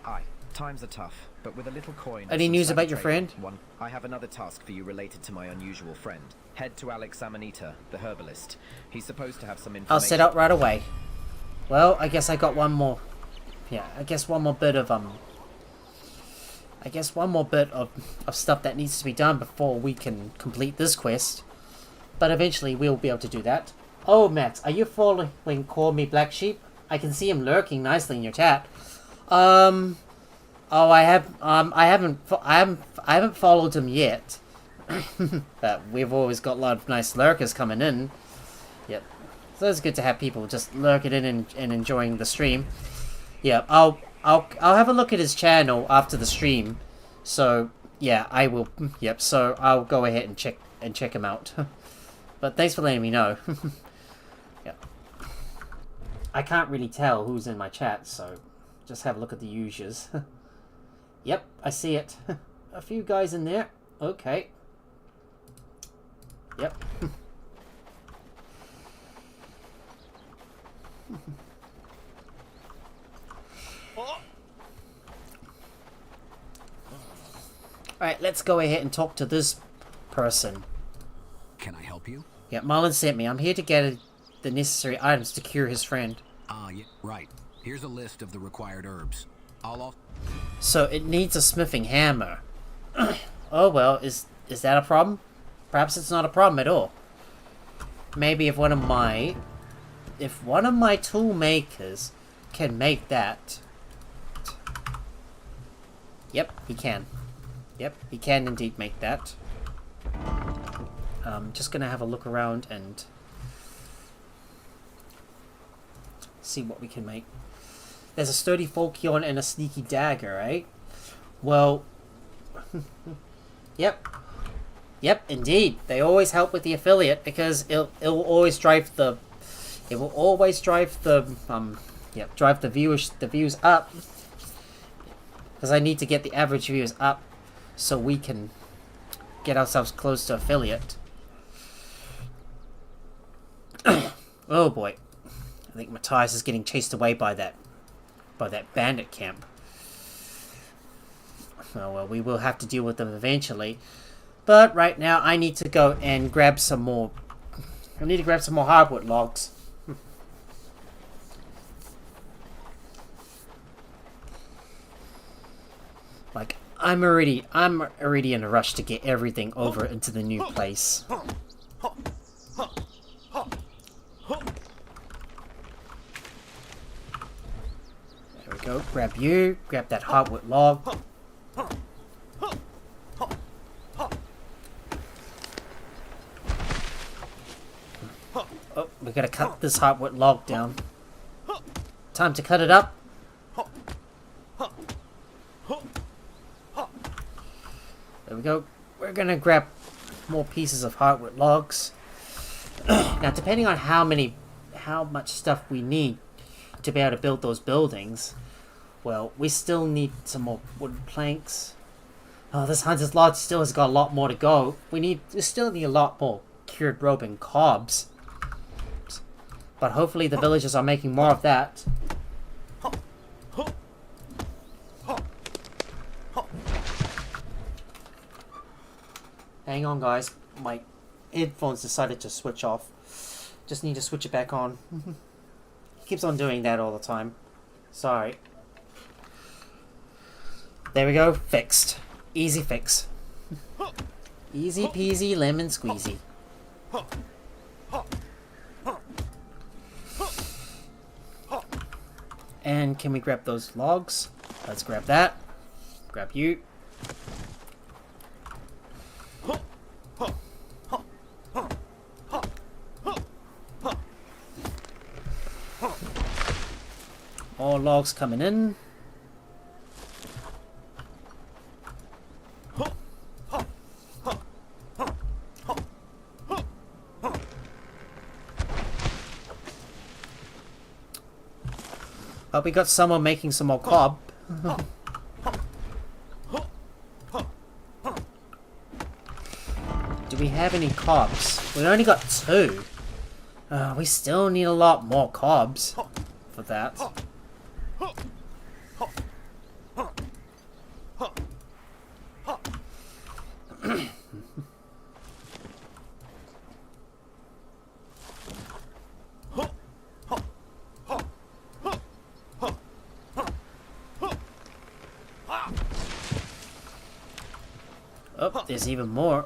Aye, times are tough, but with a little coin... Any news about your friend? I have another task for you related to my unusual friend. Head to Alex Amanita, the herbalist. He's supposed to have some information... I'll set out right away. Well, I guess I got one more... Yeah, I guess one more bit of stuff that needs to be done before we can complete this quest. But eventually we'll be able to do that. Oh, Max, are you following Call Me Black Sheep? I can see him lurking nicely in your chat. Oh, I haven't followed him yet. But we've always got a lot of nice lurkers coming in. Yep. So it's good to have people just lurking in and enjoying the stream. Yeah, I'll have a look at his channel after the stream. So yeah, I will. Yep. So I'll go ahead and check him out. But thanks for letting me know. Yeah. I can't really tell who's in my chat, so just have a look at the users. Yep, I see it. A few guys in there. Okay. Yep. Alright, let's go ahead and talk to this person. Can I help you? Yeah, Marlon sent me. I'm here to get the necessary items to cure his friend. Yeah, right. Here's a list of the required herbs. So it needs a smithing hammer. Oh well, is that a problem? Perhaps it's not a problem at all. Maybe if one of my tool makers can make that. Yep, he can. Yep, he can indeed make that. Just gonna have a look around and see what we can make. There's a sturdy falchion and a sneaky dagger, right? Well, yep, indeed. They always help with the affiliate because it will always drive the views up. Because I need to get the average views up so we can get ourselves close to affiliate. Oh boy. I think Matthias is getting chased away by that bandit camp. Oh well, we will have to deal with them eventually. But right now I need to go and grab some more. I need to grab some more hardwood logs. Like I'm already in a rush to get everything over into the new place. There we go. Grab you. Grab that hardwood log. Oh, we gotta cut this hardwood log down. Time to cut it up. There we go. We're gonna grab more pieces of hardwood logs. Now, depending on how much stuff we need to be able to build those buildings, well, we still need some more wooden planks. Oh, this Hunter's Lodge still has got a lot more to go. We still need a lot more cured rope and cobs. But hopefully the villagers are making more of that. Hang on, guys. My headphones decided to switch off. Just need to switch it back on. It keeps on doing that all the time. Sorry. There we go. Fixed. Easy fix. Easy peasy lemon squeezy. And can we grab those logs? Let's grab that. Grab you. More logs coming in. Oh, we got someone making some more cob. Do we have any cobs? We only got 2. We still need a lot more cobs for that. Oh, there's even more.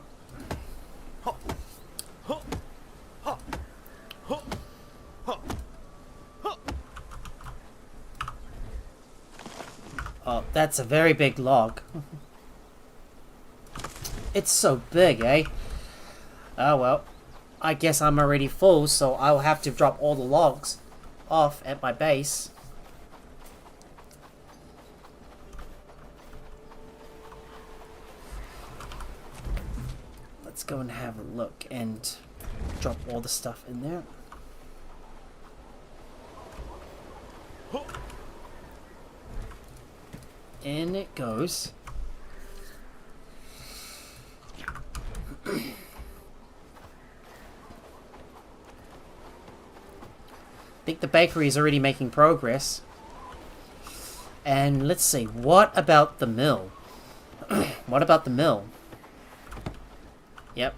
Oh, that's a very big log. It's so big, eh? Oh well. I guess I'm already full, so I'll have to drop all the logs off at my base. Let's go and have a look and drop all the stuff in there. In it goes. I think the bakery is already making progress. And let's see, what about the mill? What about the mill? Yep,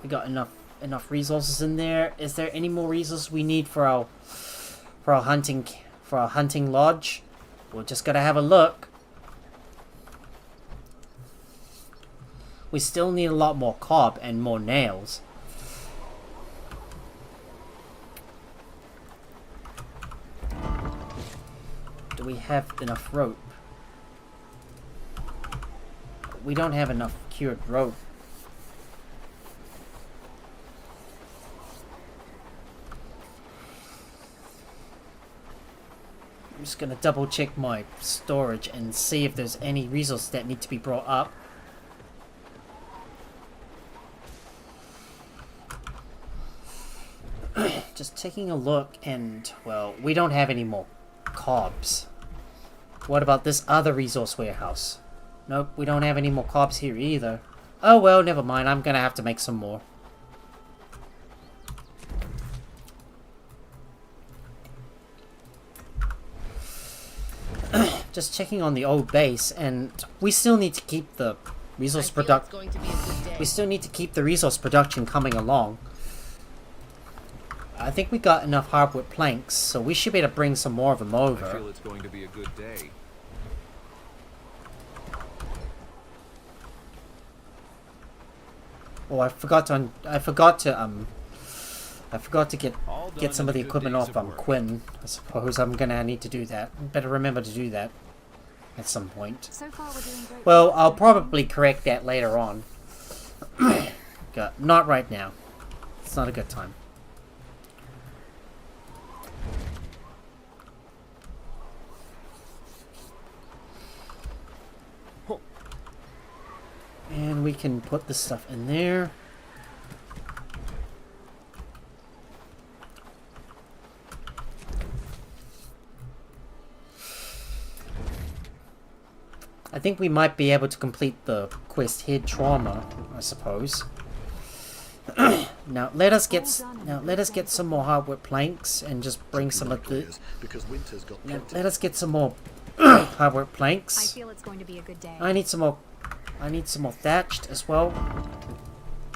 we got enough resources in there. Is there any more resources we need for our hunting lodge? We're just gotta have a look. We still need a lot more cob and more nails. Do we have enough rope? We don't have enough cured rope. I'm just gonna double check my storage and see if there's any resources that need to be brought up. Just taking a look, and well, we don't have any more cobs. What about this other resource warehouse? Nope, we don't have any more cobs here either. Oh well, never mind, I'm gonna have to make some more. Just checking on the old base, and we still need to keep the resource production. We still need to keep the resource production coming along. I think we got enough hardwood planks, so we should be able to bring some more of them over. I feel it's going to be a good day. Oh, I forgot to get some of the equipment off Quinn. I suppose I'm gonna need to do that. Better remember to do that at some point. So far we're doing great. Well, I'll probably correct that later on. Not right now. It's not a good time. And we can put this stuff in there. I think we might be able to complete the quest Head Trauma, I suppose. Now let us get some more hardwood planks and just bring some of the. Let us get some more hardwood planks. I feel it's going to be a good day. I need some more thatched as well.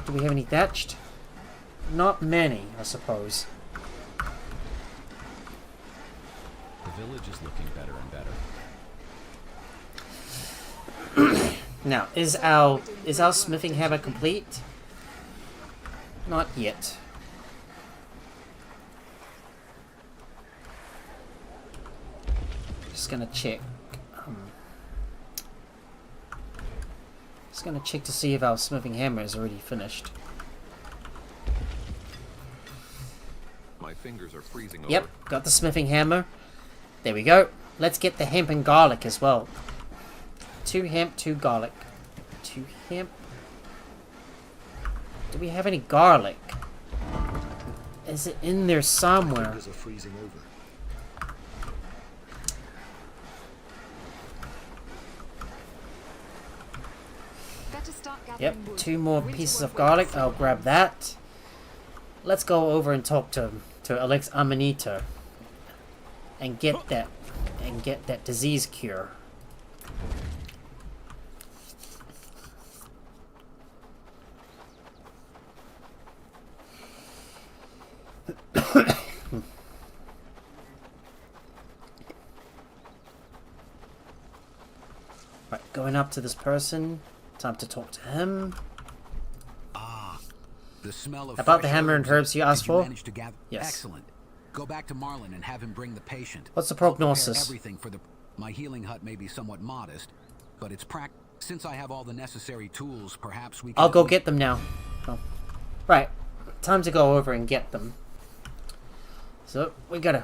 Do we have any thatched? Not many, I suppose. The village is looking better and better. Now, is our smithing hammer complete? Not yet. Just gonna check. Just gonna check to see if our smithing hammer is already finished. My fingers are freezing Yep, over. got the smithing hammer. There we go. Let's get the hemp and garlic as well. 2 hemp, 2 garlic. 2 hemp. Do we have any garlic? Is it in there somewhere? Fingers are freezing over. Better start Yep, gathering wood. 2 more Winter pieces won't of wait garlic. so I'll long. grab that. Let's go over and talk to Alex Amanita and get that disease cure. Right, going up to this person. Time to talk to him. The smell of About the fresh hammer and herbs you asked Did for? manage to gather? Yes. Excellent. Go back to Marlin and have him bring the patient. What's the I'll prepare prognosis? everything for the. My healing hut may be somewhat modest, but it's since I have all the necessary tools, perhaps we can. I'll go get them now. Oh. Right, time to go over and get them. So we got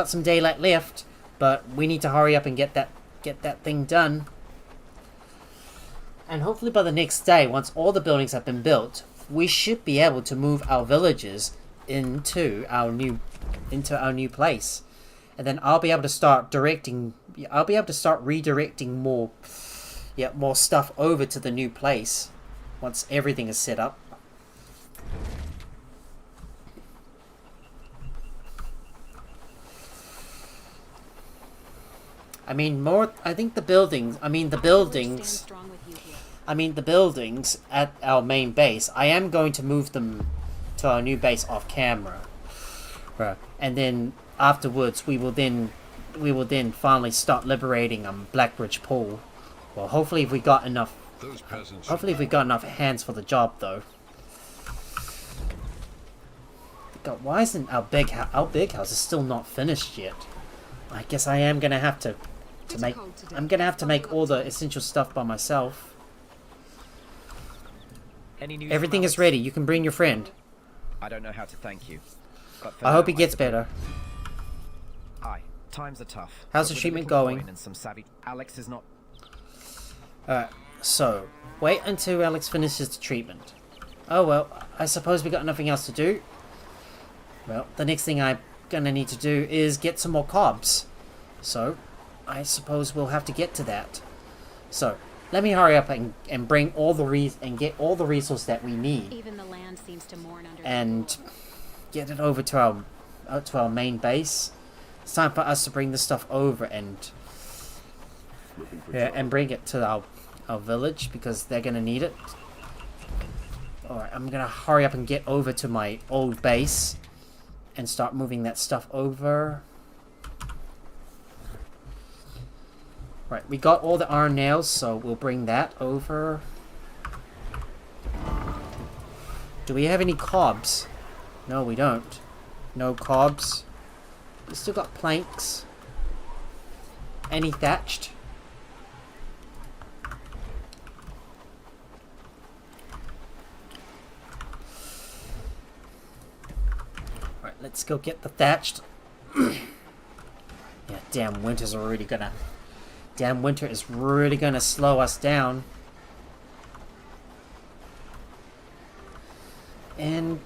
some daylight left, but we need to hurry up and get that thing done. And hopefully by the next day, once all the buildings have been built, we should be able to move our villages into our new place. And then I'll be able to start redirecting more stuff over to the new place once everything is set up. I think the buildings at our main base, I am going to move them to our new base off camera. Right. And then afterwards we will then finally start liberating Blackbridge Pool. Well, hopefully if we got enough hands for the job though. God, why isn't our big house is still not finished yet? I guess I am gonna have to make all the essential stuff by myself. Any news Everything from is Alex? ready. You can bring your friend. I don't know how to thank you. But for I hope now, he gets suppose- better. Aye, times are tough. How's but the with a treatment little going? coin and some savvy, Alex is not. Alright, so wait until Alex finishes the treatment. Oh well, I suppose we got nothing else to do. Well, the next thing I'm gonna need to do is get some more cobs. So, I suppose we'll have to get to that. So, let me hurry up and bring all the get all the resources that we need. Even the land seems to mourn under And get it over to our main base. It's time for us to bring this stuff over and bring it to our village because they're gonna need it. Alright, I'm gonna hurry up and get over to my old base and start moving that stuff over. Right, we got all the iron nails, so we'll bring that over. Do we have any cobs? No, we don't. No cobs. We still got planks. Any thatched? Right, let's go get the thatched. Yeah, damn winter is really gonna slow us down. And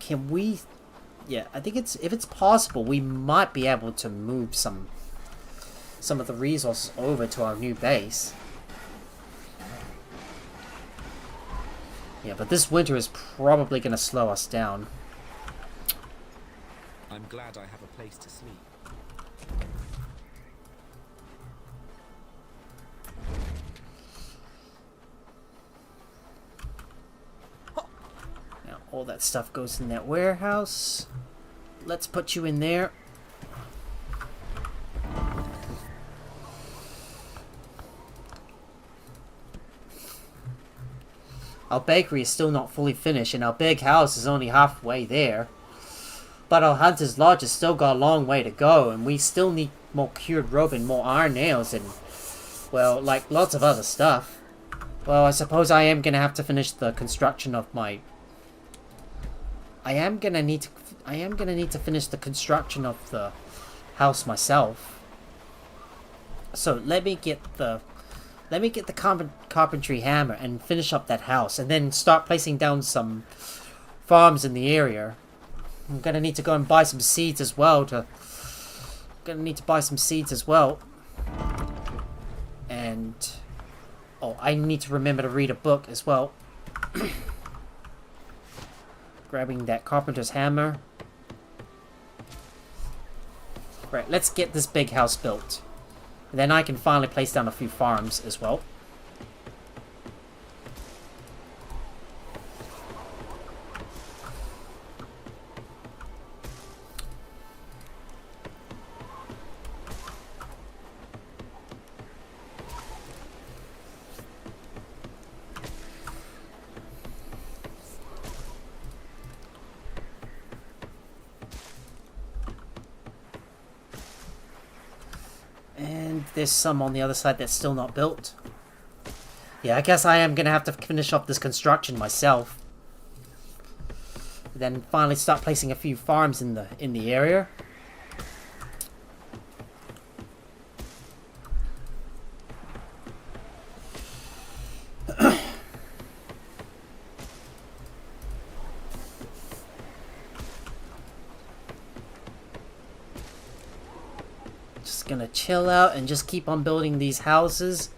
can we? Yeah, I think if it's possible, we might be able to move some of the resources over to our new base. Yeah, but this winter is probably going to slow us down. I'm glad I have a place to sleep. Now, all that stuff goes in that warehouse. Let's put you in there. Our bakery is still not fully finished, and our big house is only halfway there. But our Hunter's Lodge has still got a long way to go, and we still need more cured rope and more iron nails and, well, like lots of other stuff. Well, I suppose I am gonna have to finish the construction of my... I am gonna need to finish the construction of the house myself. So let me get the carpentry hammer and finish up that house, and then start placing down some farms in the area. I'm gonna need to go and buy some seeds as well. And oh, I need to remember to read a book as well. Grabbing that carpenter's hammer. Right, let's get this big house built. And then I can finally place down a few farms as well. There's some on the other side that's still not built. Yeah, I guess I am gonna have to finish off this construction myself. Then finally start placing a few farms in the area. Gonna chill out and just keep on building these houses.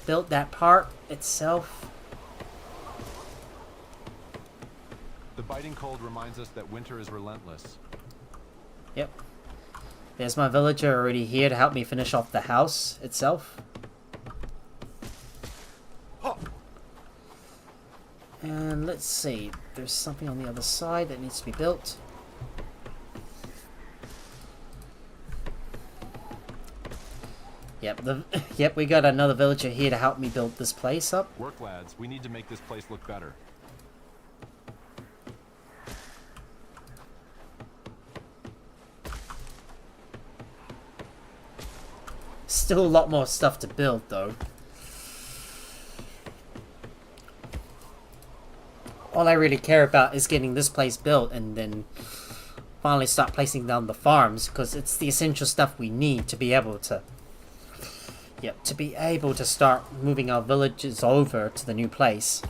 Built that part itself. The biting cold reminds us that winter is relentless. Yep. There's my villager already here to help me finish off the house itself. And let's see, there's something on the other side that needs to be built. Yep, we got another villager here to help me build this place up. Work, lads. We need to make this place look better. Still a lot more stuff to build, though. All I really care about is getting this place built and then finally start placing down the farms, because it's the essential stuff we need to be able to... Yep, to be able to start moving our villages over to the new place.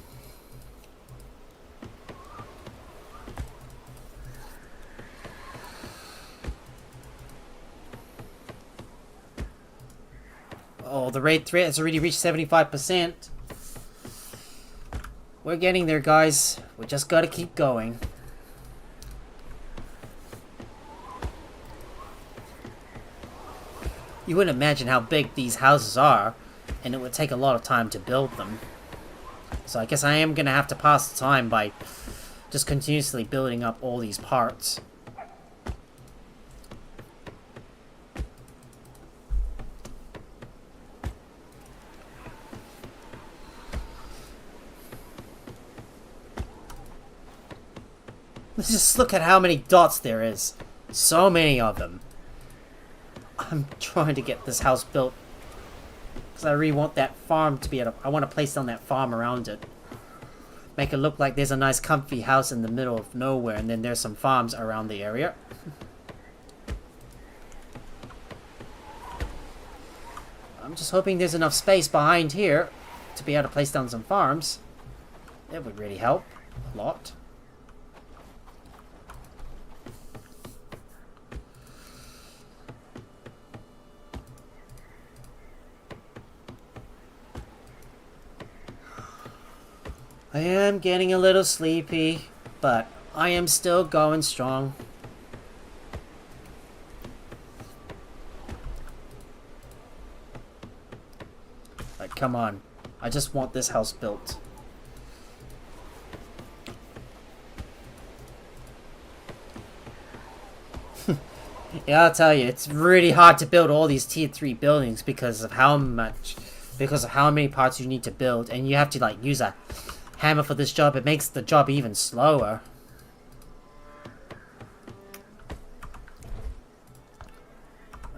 Oh, the raid threat has already reached 75%. We're getting there, guys. We just gotta keep going. You wouldn't imagine how big these houses are, and it would take a lot of time to build them. So I guess I am gonna have to pass the time by just continuously building up all these parts. Let's just look at how many dots there is. So many of them. I'm trying to get this house built because I really want that farm to be I want to place down that farm around it. Make it look like there's a nice comfy house in the middle of nowhere, and then there's some farms around the area. I'm just hoping there's enough space behind here to be able to place down some farms. That would really help a lot. I am getting a little sleepy, but I am still going strong. Like, come on. I just want this house built. Yeah, I'll tell you, it's really hard to build all these tier 3 buildings because of how many parts you need to build, and you have to like use a hammer for this job. It makes the job even slower.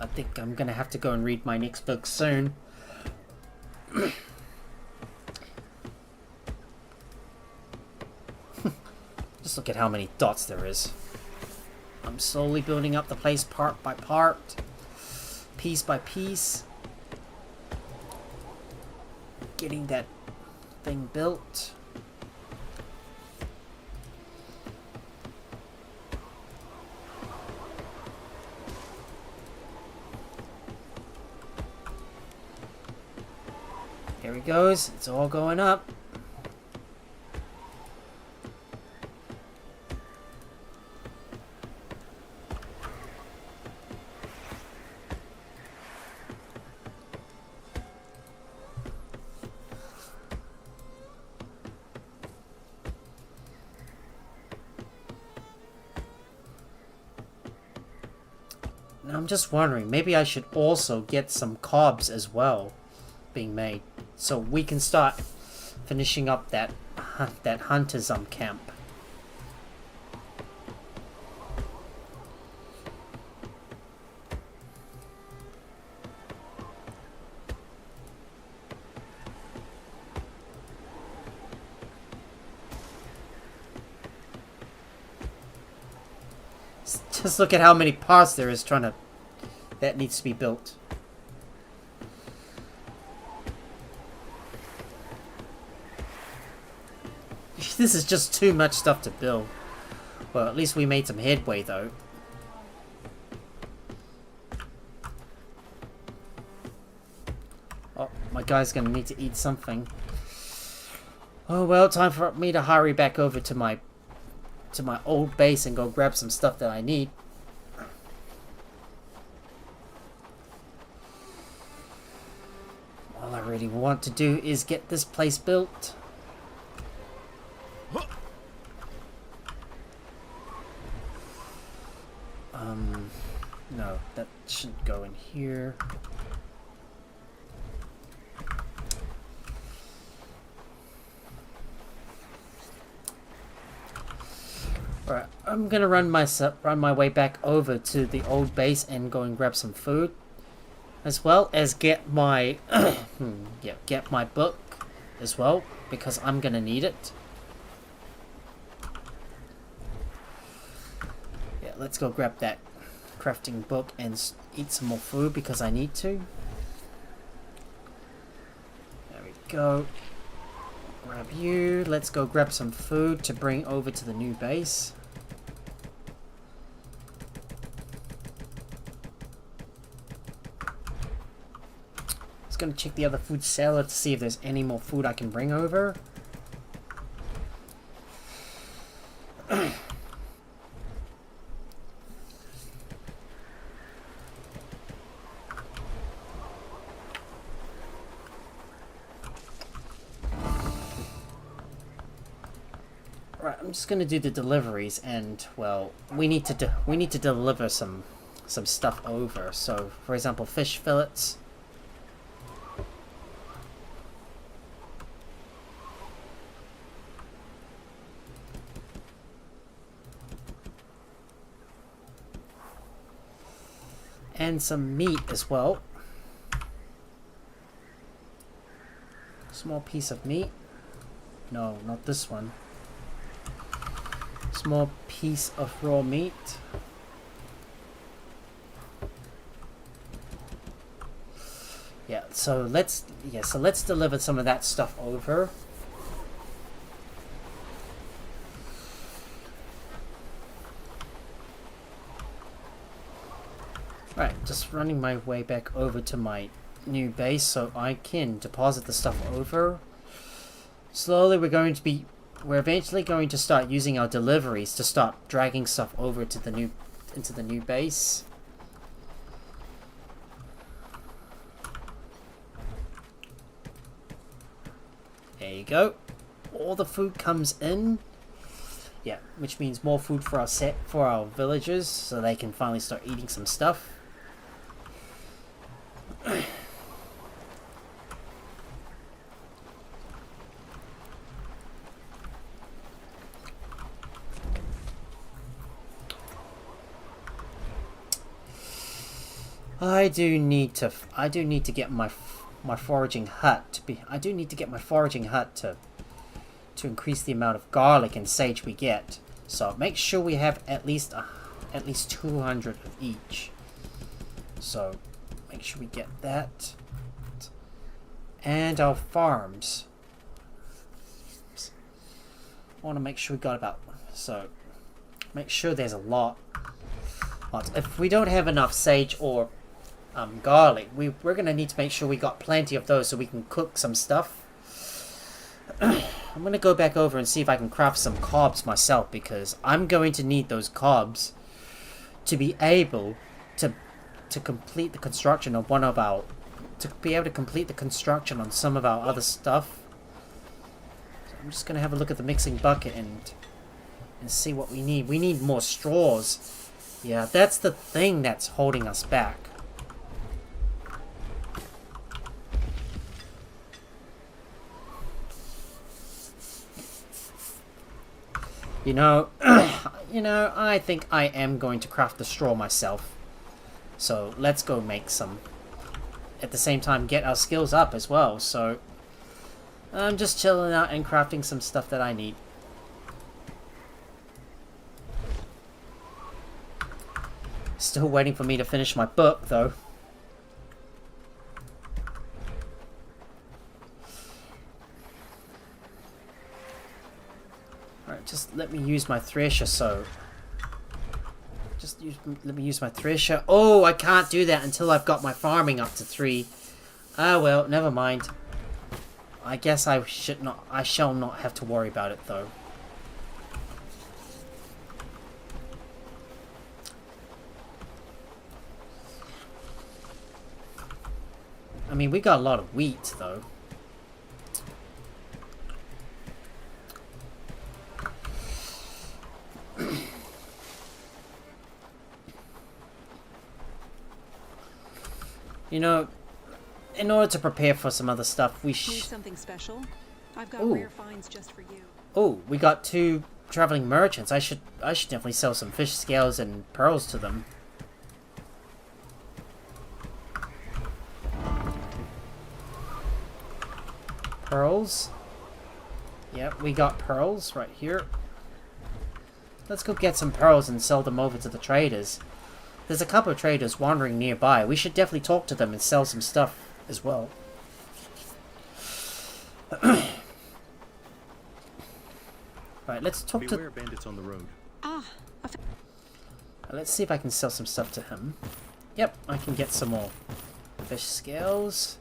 I think I'm gonna have to go and read my next book soon. Just look at how many dots there is. I'm slowly building up the place part by part, piece by piece. Getting that thing built. Here it goes. It's all going up. Now I'm just wondering, maybe I should also get some cobs as well being made, so we can start finishing up that hunter's camp. Just look at how many parts there is that needs to be built. This is just too much stuff to build. Well, at least we made some headway though. Oh, my guy's gonna need to eat something. Oh well, time for me to hurry back over to my old base and go grab some stuff that I need. All I really want to do is get this place built. No, that shouldn't go in here. Alright, I'm gonna run my way back over to the old base and go and grab some food, as well as get my get my book as well, because I'm gonna need it. Yeah, let's go grab that crafting book and eat some more food because I need to. There we go. Grab you. Let's go grab some food to bring over to the new base. Just gonna check the other food cellar to see if there's any more food I can bring over. Right, I'm just gonna do the deliveries, and well, we need to deliver some stuff over. So, for example, fish fillets. And some meat as well. Small piece of meat. No, not this one. Small piece of raw meat. Yeah, so let's deliver some of that stuff over. Right, just running my way back over to my new base so I can deposit the stuff over. Slowly we're eventually going to start using our deliveries to start dragging stuff over to into the new base. There you go. All the food comes in. Yeah, which means more food for our villagers so they can finally start eating some stuff. I do need to get my foraging hut to be. I do need to get my foraging hut to increase the amount of garlic and sage we get. So make sure we have at least 200 of each. So make sure we get that. And our farms. I want to make sure we got about. So make sure there's a lot. If we don't have enough sage or garlic, we're gonna need to make sure we got plenty of those so we can cook some stuff. I'm gonna go back over and see if I can craft some cobs myself, because I'm going to need those cobs to be able to complete the construction of one of our complete the construction on some of our other stuff. So I'm just gonna have a look at the mixing bucket and see what we need. We need more straws. Yeah, that's the thing that's holding us back. You know, I think I am going to craft the straw myself. So let's go make some. At the same time, get our skills up as well. So I'm just chilling out and crafting some stuff that I need. Still waiting for me to finish my book, though. Alright, just let me use my thresher, let me use my thresher. Oh, I can't do that until I've got my farming up to 3. Ah, well, never mind. I guess I shall not have to worry about it, though. I mean, we got a lot of wheat, though. You know, in order to prepare for some other stuff, we Need something special? I've got Ooh. rare finds just for you. Oh, we got 2 traveling merchants. I should definitely sell some fish scales and pearls to them. Pearls. Yep, we got pearls right here. Let's go get some pearls and sell them over to the traders. There's a couple of traders wandering nearby. We should definitely talk to them and sell some stuff as well. Right, let's talk Beware bandits on the road. Let's see if I can sell some stuff to him. Yep, I can get some more fish scales.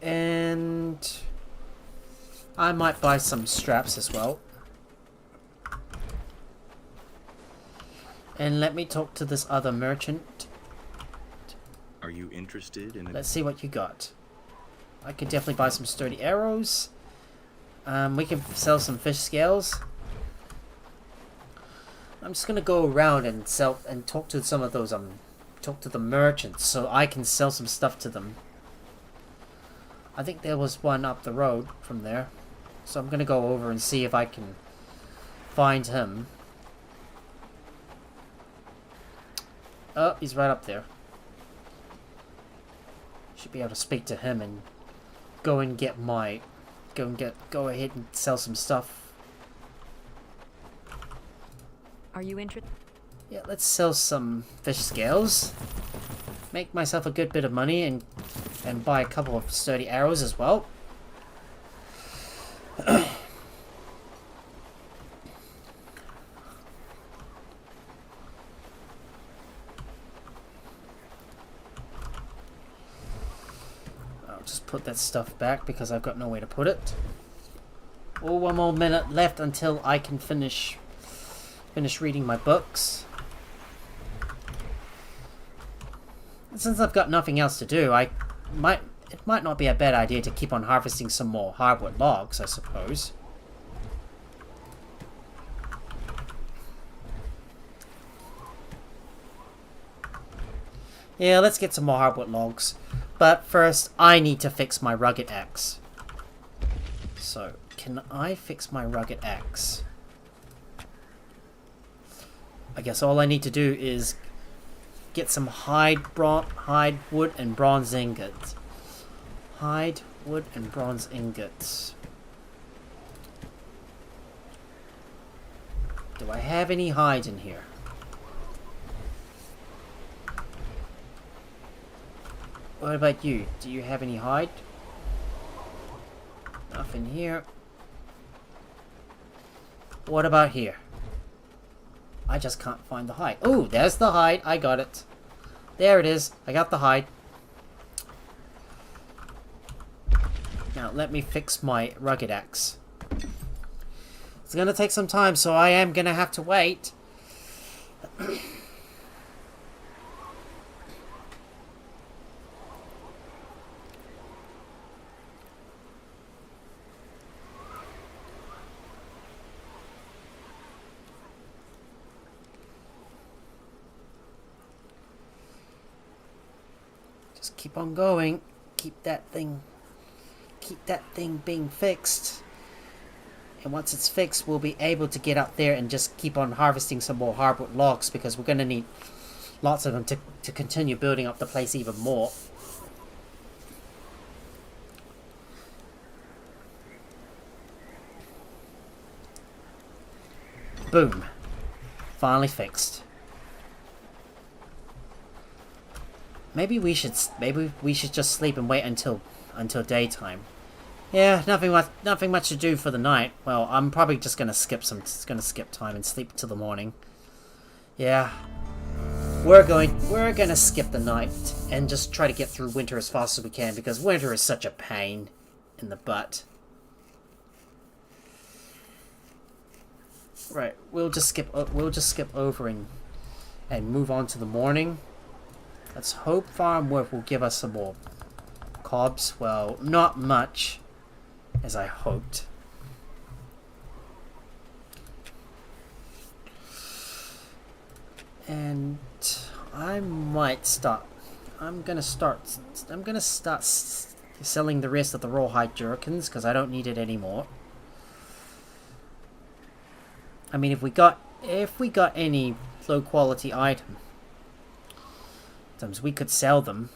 And I might buy some straps as well. And let me talk to this other merchant. Are you interested in Let's see what you got. I could definitely buy some sturdy arrows. We can sell some fish scales. I'm just gonna go around and talk to some of those talk to the merchants so I can sell some stuff to them. I think there was one up the road from there. So I'm gonna go over and see if I can find him. Oh, he's right up there. Should be able to speak to him and go ahead and sell some stuff. Are you interested? Yeah, let's sell some fish scales. Make myself a good bit of money and buy a couple of sturdy arrows as well. I'll just put that stuff back because I've got nowhere to put it. Oh, 1 more minute left until I can finish reading my books. Since I've got nothing else to do, it might not be a bad idea to keep on harvesting some more hardwood logs, I suppose. Yeah, let's get some more hardwood logs. But first, I need to fix my rugged axe. So, can I fix my rugged axe? I guess all I need to do is get some hide, wood, and bronze ingots. Hide, wood, and bronze ingots. Do I have any hide in here? What about you? Do you have any hide? Nothing here. What about here? I just can't find the hide. Oh, there's the hide. I got it. There it is. I got the hide. Now, let me fix my rugged axe. It's gonna take some time, so I am gonna have to wait. Just keep on going. Keep that thing being fixed. And once it's fixed, we'll be able to get up there and just keep on harvesting some more hardwood logs, because we're going to need lots of them to continue building up the place even more. Boom. Finally fixed. Maybe we should just sleep and wait until daytime. Yeah, nothing much to do for the night. Well, I'm probably just gonna skip time and sleep till the morning. Yeah. We're gonna skip the night and just try to get through winter as fast as we can, because winter is such a pain in the butt. Right, we'll just skip over and move on to the morning. Let's hope farm work will give us some more cobs. Well, not much, as I hoped. And I might start. I'm gonna start selling the rest of the rawhide jerkins, because I don't need it anymore. I mean, if we got any low quality items, we could sell them.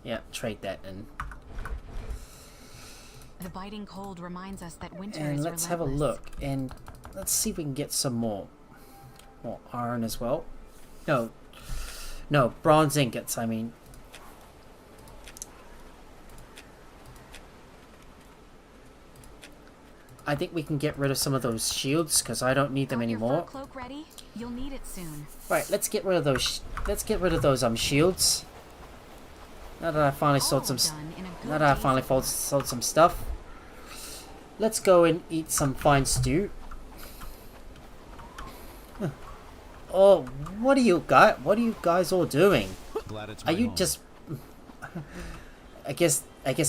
Yeah, trade that in. The biting cold reminds us that winter and is let's have a look, and let's see if we can get some more iron as well. No, bronze ingots, I mean. I think we can get rid of some of those shields, because I don't need them anymore. Your fur cloak ready? You'll need it soon. Right, let's get rid of those. Shields. Now that I finally sold some. Now that I finally sold some stuff. Let's go and eat some fine stew. Huh. Oh, what are you guys all doing? Are you just? I guess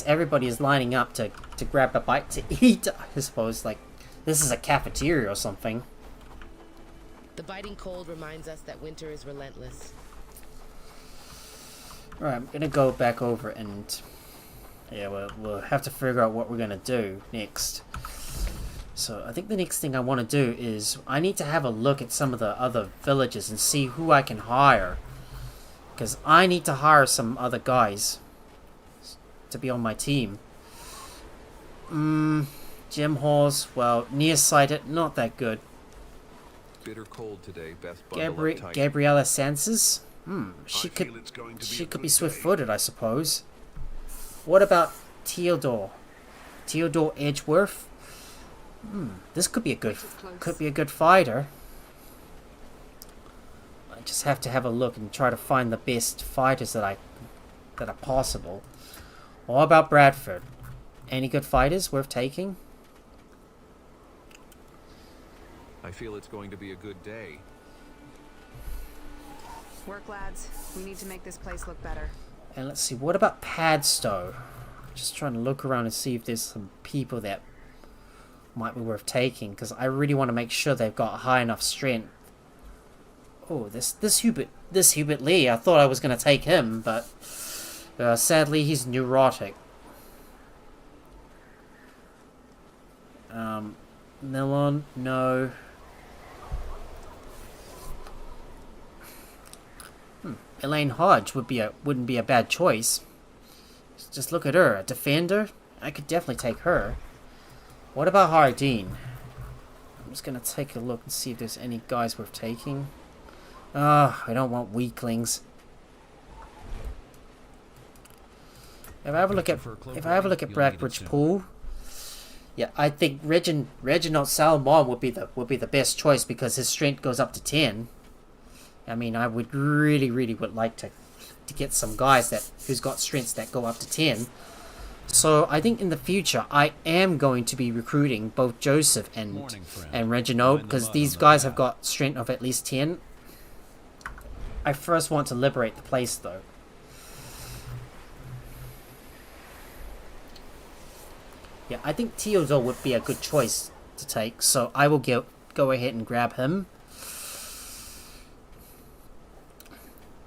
everybody is lining up to grab a bite to eat. I suppose, like, this is a cafeteria or something. The biting cold reminds us that winter is relentless. Alright, I'm gonna go back over and... yeah, we'll have to figure out what we're gonna do next. So, I think the next thing I want to do is... I need to have a look at some of the other villages and see who I can hire. Because I need to hire some other guys to be on my team. Gym halls, well, nearsighted, not that good. Bitter cold today, best bundle up tight. Gabriella Sanses? She could be swift-footed, I suppose. What about Theodore Edgeworth? This could be a good fighter. I just have to have a look and try to find the best fighters that are possible. What about Bradford? Any good fighters worth taking? I feel it's going to be a good day. Work, lads. We need to make this place look better. And let's see, what about Padstow? Just trying to look around and see if there's some people that might be worth taking, because I really want to make sure they've got high enough strength. Oh, this Hubert Lee, I thought I was going to take him, but sadly he's neurotic. Nilon, no. Elaine Hodge wouldn't be a bad choice. Just look at her, a defender. I could definitely take her. What about Hardeen? I'm just gonna take a look and see if there's any guys worth taking. I don't want weaklings. If I have a look at Bradbridge Pool, yeah, I think Reginald Salmon would be the best choice because his strength goes up to 10. I mean, I would really would like to get some guys who's got strengths that go up to 10. So I think in the future I am going to be recruiting both Joseph and Reginald because these guys have got strength of at least 10. I first want to liberate the place though. Yeah, I think Theodore would be a good choice to take, so I will go ahead and grab him.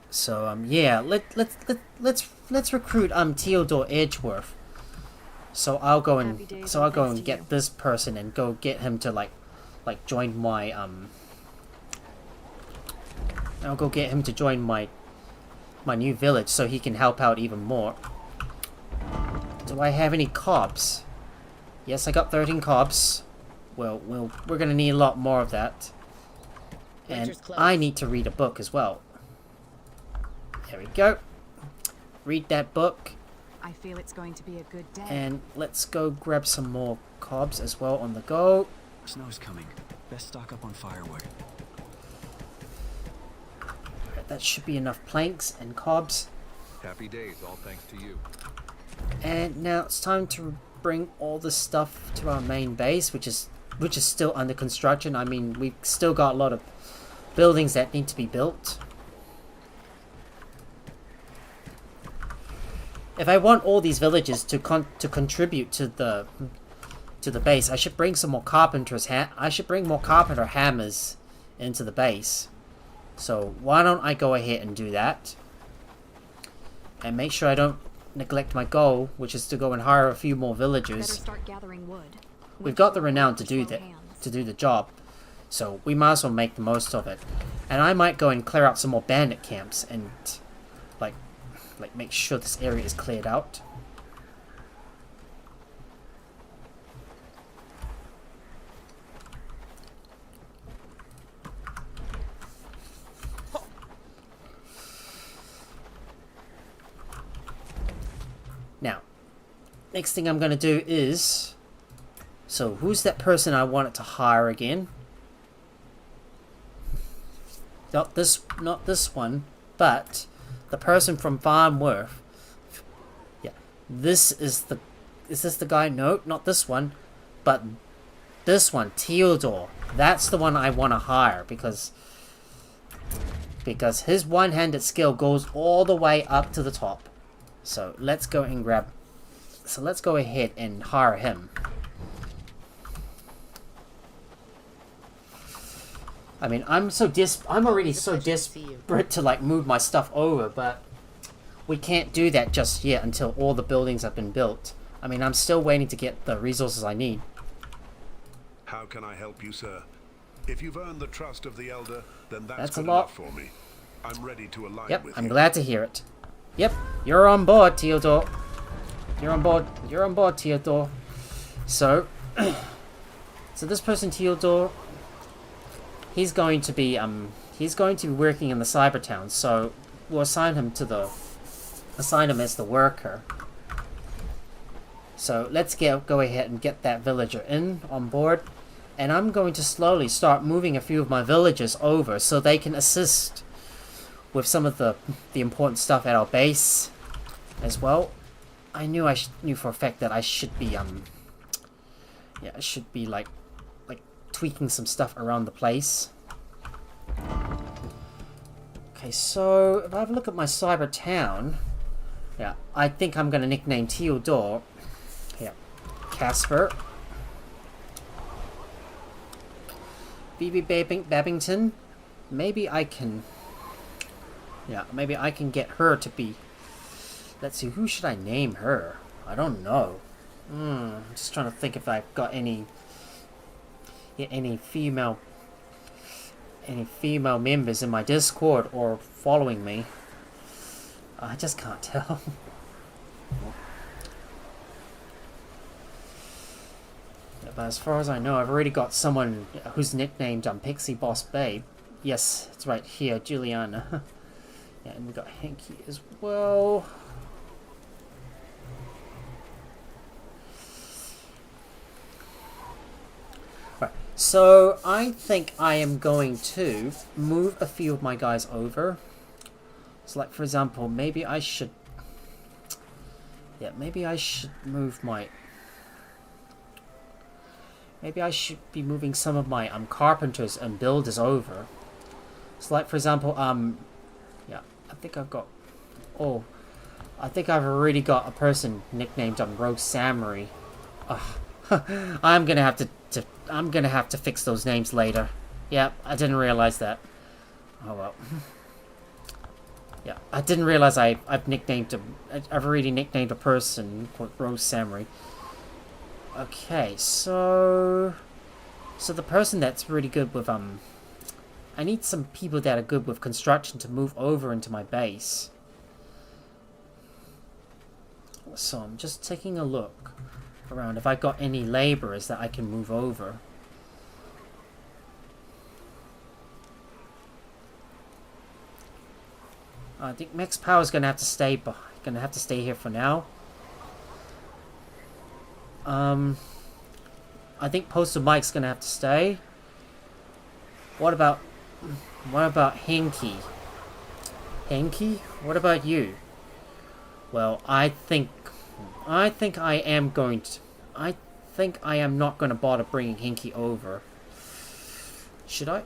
So yeah, let's recruit Theodore Edgeworth. So I'll go and get this person and go get him to like join my I'll go get him to join my new village so he can help out even more. Do I have any cobs? Yes, I got 13 cobs. Well, we're gonna need a lot more of that. And I need to read a book as well. There we go. Read that book. I feel it's going to be a good day. And let's go grab some more cobs as well on the go. Snow's coming. Best stock up on firewood. Alright, that should be enough planks and cobs. Happy days, all thanks to you. And now it's time to bring all the stuff to our main base, which is still under construction. I mean, we've still got a lot of buildings that need to be built. If I want all these villages to contribute to the base, I should bring some more carpenters. I should bring more carpenter hammers into the base. So why don't I go ahead and do that, and make sure I don't neglect my goal, which is to go and hire a few more villagers. Better start gathering wood. We've got the renown to do that, to do the job, so we might as well make the most of it. And I might go and clear out some more bandit camps and like make sure this area is cleared out. Now, next thing I'm going to do is... So, who's that person I wanted to hire again? Not this one, but the person from Farnworth. Yeah, is this the guy? No, not this one, but this one, Theodore. That's the one I want to hire because his one-handed skill goes all the way up to the top. So let's go ahead and hire him. I mean, I'm already so desperate to like move my stuff over, but we can't do that just yet until all the buildings have been built. I mean, I'm still waiting to get the resources I need. How can I help you, sir? If you've earned the trust of the Elder, then that's a good lot enough for me. I'm ready to align Yep, with I'm you. glad to hear it. Yep, you're on board, Theodore. You're on board, Theodore. So, so this person, Theodore, he's going to be working in the cyber town. So we'll assign him as the worker. So let's go ahead and get that villager on board, and I'm going to slowly start moving a few of my villagers over so they can assist with some of the important stuff at our base as well. I knew for a fact that I should be I should be like tweaking some stuff around the place. Okay, so if I have a look at my cyber town, yeah, I think I'm gonna nickname Theodore, yeah, Casper, Phoebe Babington. Maybe I can get her to be. Let's see, who should I name her? I don't know. I'm just trying to think if I've got any female any female members in my Discord or following me. I just can't tell. Yeah, but as far as I know, I've already got someone who's nicknamed Pixie Boss Babe. Yes, it's right here, Juliana. Yeah, and we got Hanky as well. Right, so I think I am going to move a few of my guys over. So like, for example, maybe I should... Yeah, maybe I should move my... Maybe I should be moving some of my carpenters and builders over. So like, for example, yeah, I think I've got... Oh, I think I've already got a person nicknamed Rogue Samurai. I'm gonna have to fix those names later. Yeah, I didn't realize that. Oh well. Yeah, I didn't realize I've already nicknamed a person called Rogue Samurai. Okay, so the person that's really good with I need some people that are good with construction to move over into my base. So I'm just taking a look around if I got any laborers that I can move over. I think Max Power's gonna have to stay here for now. I think Postal Mike's gonna have to stay. What about Hanky? Hanky? What about you? Well, I think I am not going to bother bringing Hinky over. Should I?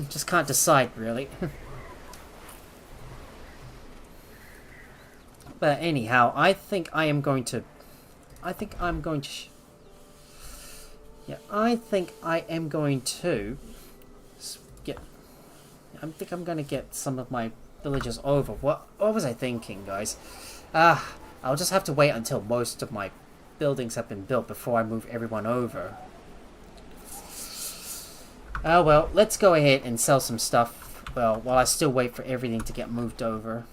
Just can't decide, really. But anyhow, I think I'm going to get some of my villagers over. What was I thinking, guys? I'll just have to wait until most of my buildings have been built before I move everyone over. Well, let's go ahead and sell some stuff, well, while I still wait for everything to get moved over.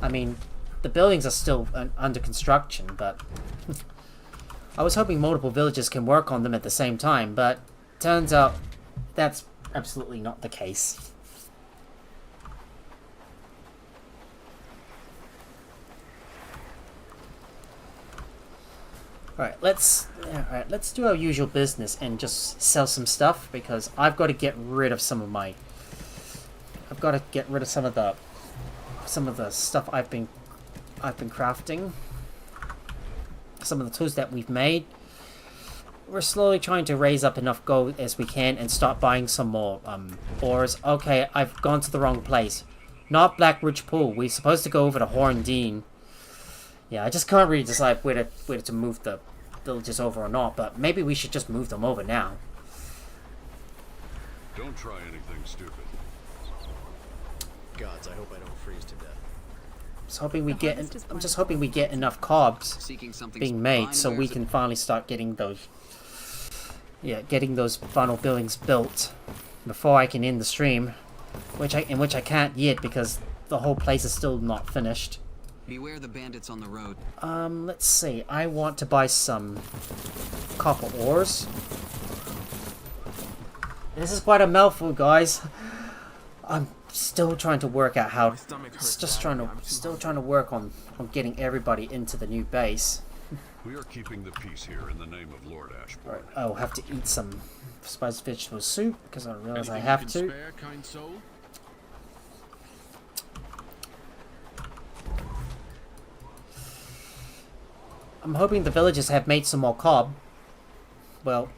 I mean, the buildings are still under construction, but I was hoping multiple villages can work on them at the same time, but turns out that's absolutely not the case. Alright, let's do our usual business and just sell some stuff, because I've got to get rid of some of my... I've got to get rid of some of the stuff I've been crafting. Some of the tools that we've made. We're slowly trying to raise up enough gold as we can and start buying some more ores. Okay, I've gone to the wrong place. Not Black Ridge Pool. We're supposed to go over to Horndine. Yeah, I just can't really decide whether to move the villages over or not, but maybe we should just move them over now. Don't try anything stupid. Gods, I hope I don't freeze to death. I'm just hoping we get enough cobs being made so we can finally start getting those final buildings built before I can end the stream, which I can't yet because the whole place is still not finished. Beware the bandits on the road. Let's see. I want to buy some copper ores. This is quite a mouthful, guys. I'm still trying to work out how. Still trying to work on getting everybody into the new base. We are keeping the peace here in the name of Lord Ashbourne. Right, I'll have to eat some spiced vegetable soup because I realize I have to. Spare, kind soul? I'm hoping the villagers have made some more cob. Well,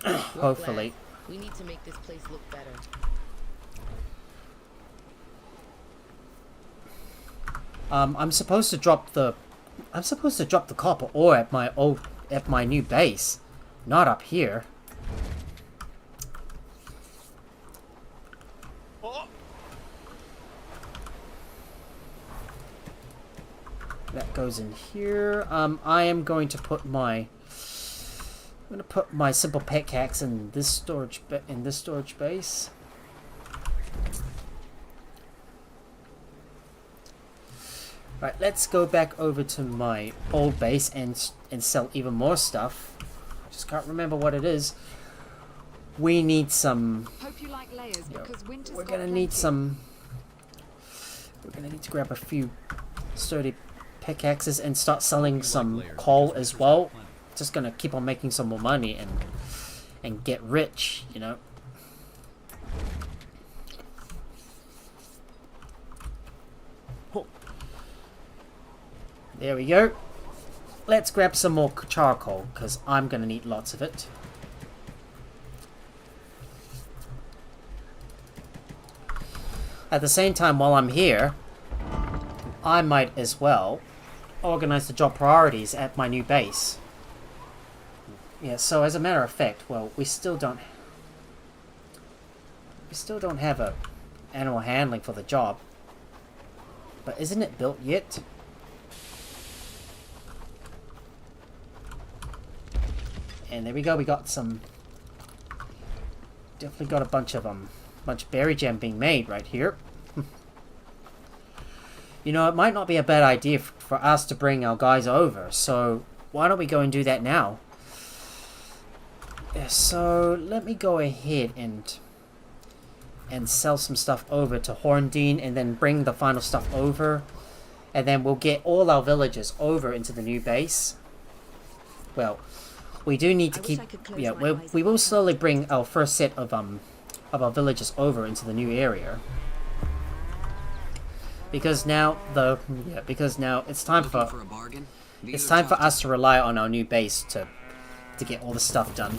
hopefully. We need to make this place look better. I'm supposed to drop the copper ore at my new base, not up here. That goes in here. I am going to put my simple pickaxe in this storage base. Right, let's go back over to my old base and sell even more stuff. I just can't remember what it is. We need some... Hope you like layers, because winter's we're got gonna plenty. need some... We're gonna need to grab a few sturdy pickaxes and start selling some coal as well. Just gonna keep on making some more money and get rich, you know. There we go. Let's grab some more charcoal, because I'm going to need lots of it. At the same time, while I'm here, I might as well organize the job priorities at my new base. Yeah, so as a matter of fact, well, we still don't have a animal handling for the job. But isn't it built yet? And there we go, we got some... Definitely got a bunch of berry jam being made right here. You know, it might not be a bad idea for us to bring our guys over, so why don't we go and do that now? Yeah, so let me go ahead and sell some stuff over to Horndine, and then bring the final stuff over, and then we'll get all our villagers over into the new base. Well, we do need to keep... Yeah, we will slowly bring our first set of our villagers over into the new area. Because now it's time for us to rely on our new base to get all the stuff done.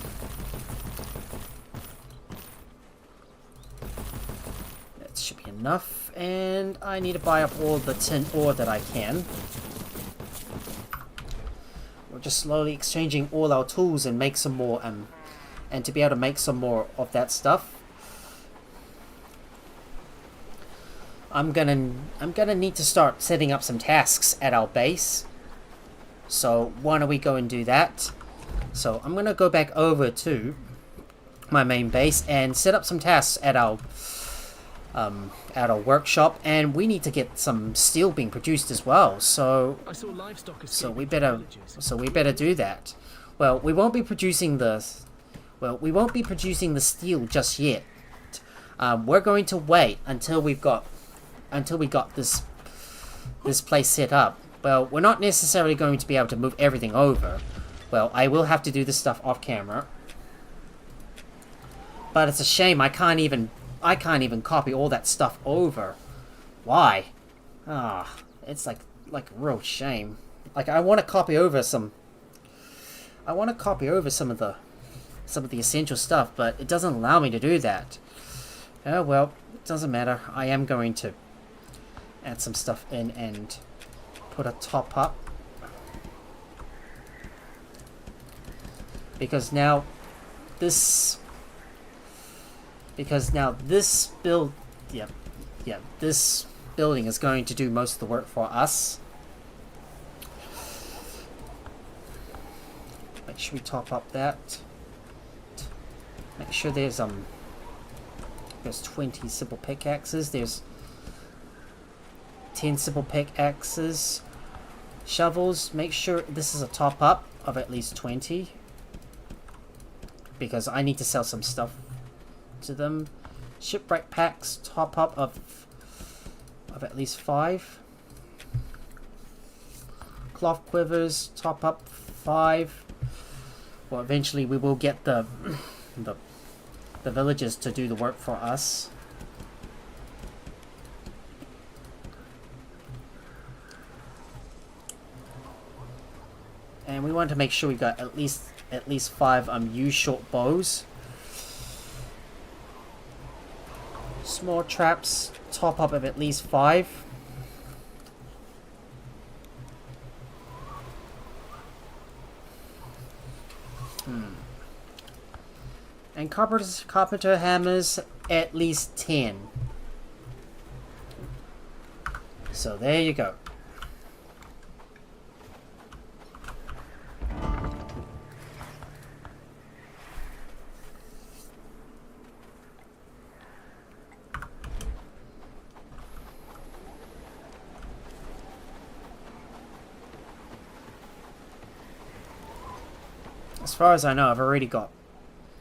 That should be enough, and I need to buy up all the tin ore that I can. We're just slowly exchanging all our tools and make some more, and to be able to make some more of that stuff, I'm gonna need to start setting up some tasks at our base. So why don't we go and do that? So I'm gonna go back over to my main base and set up some tasks at our workshop, and we need to get some steel being produced as well. So we better do that. Well, we won't be producing the steel just yet. We're going to wait until we got this place set up. Well, we're not necessarily going to be able to move everything over. Well, I will have to do this stuff off camera. But it's a shame I can't even copy all that stuff over. Why? It's like a real shame. Like, I want to copy over some of the essential stuff, but it doesn't allow me to do that. Oh well, it doesn't matter. I am going to add some stuff in and put a top up, because now this building is going to do most of the work for us. Make sure we top up that. Make sure there's 20 simple pickaxes. There's 10 simple pickaxes. Shovels, make sure this is a top up of at least 20, because I need to sell some stuff to them. Shipwreck packs, top up of at least 5. Cloth quivers, top up 5. Well, eventually we will get the villagers to do the work for us. And we want to make sure we got at least 5 U-short bows. Small traps, top up of at least 5. And carpenter hammers, at least 10. So there you go. far as I know, I've already got...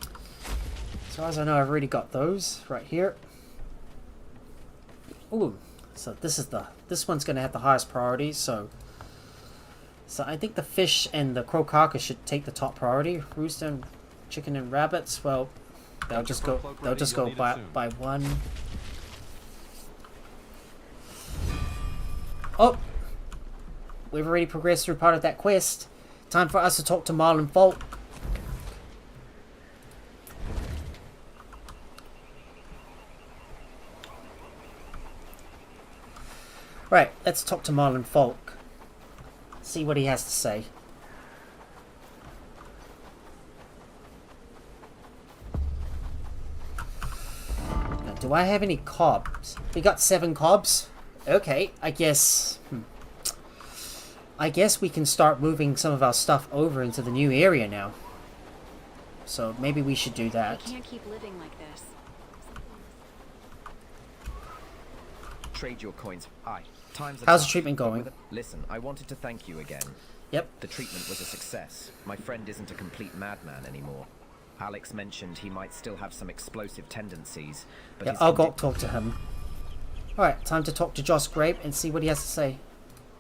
As far as I know, I've already got those right here. Ooh, so this one's gonna have the highest priority. So I think the fish and the crow carcass should take the top priority. Rooster and chicken and rabbits, well, they'll just go by one. Oh, we've already progressed through part of that quest. Time for us to talk to Marlon Folk. Right, let's talk to Marlon Folk. See what he has to say. Now, do I have any cobs? We got 7 cobs. Okay, I guess... I guess we can start moving some of our stuff over into the new area now. So maybe we should do that. We can't keep living like this. Trade your coins. Aye. Times How's the treatment going? Listen, I wanted to thank you again. Yep. The treatment was a success. My friend isn't a complete madman anymore. Alex mentioned he might still have some explosive tendencies, but yeah, I'll go talk to him. Alright, time to talk to Joss Grape and see what he has to say.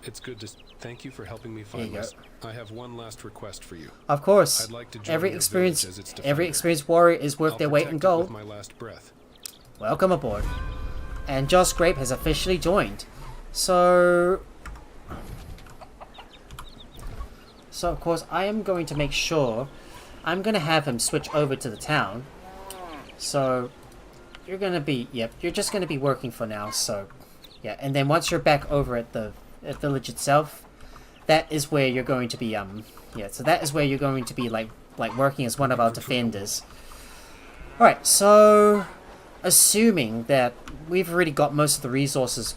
It's good to thank you for helping me find this. I have one last request for you. Of course. I'd like to join every your experienced village as its every defender. experienced warrior is worth I'll their weight in protect it gold. with my last breath. Welcome aboard. And Joss Grape has officially joined. So of course I am going to make sure I'm going to have him switch over to the town. So you're going to be, yep, you're just going to be working for now. So yeah, and then once you're back over at the village itself, that is where you're going to be yeah, so that is where you're going to be like working as one of our defenders. All right, so assuming that we've already got most of the resources,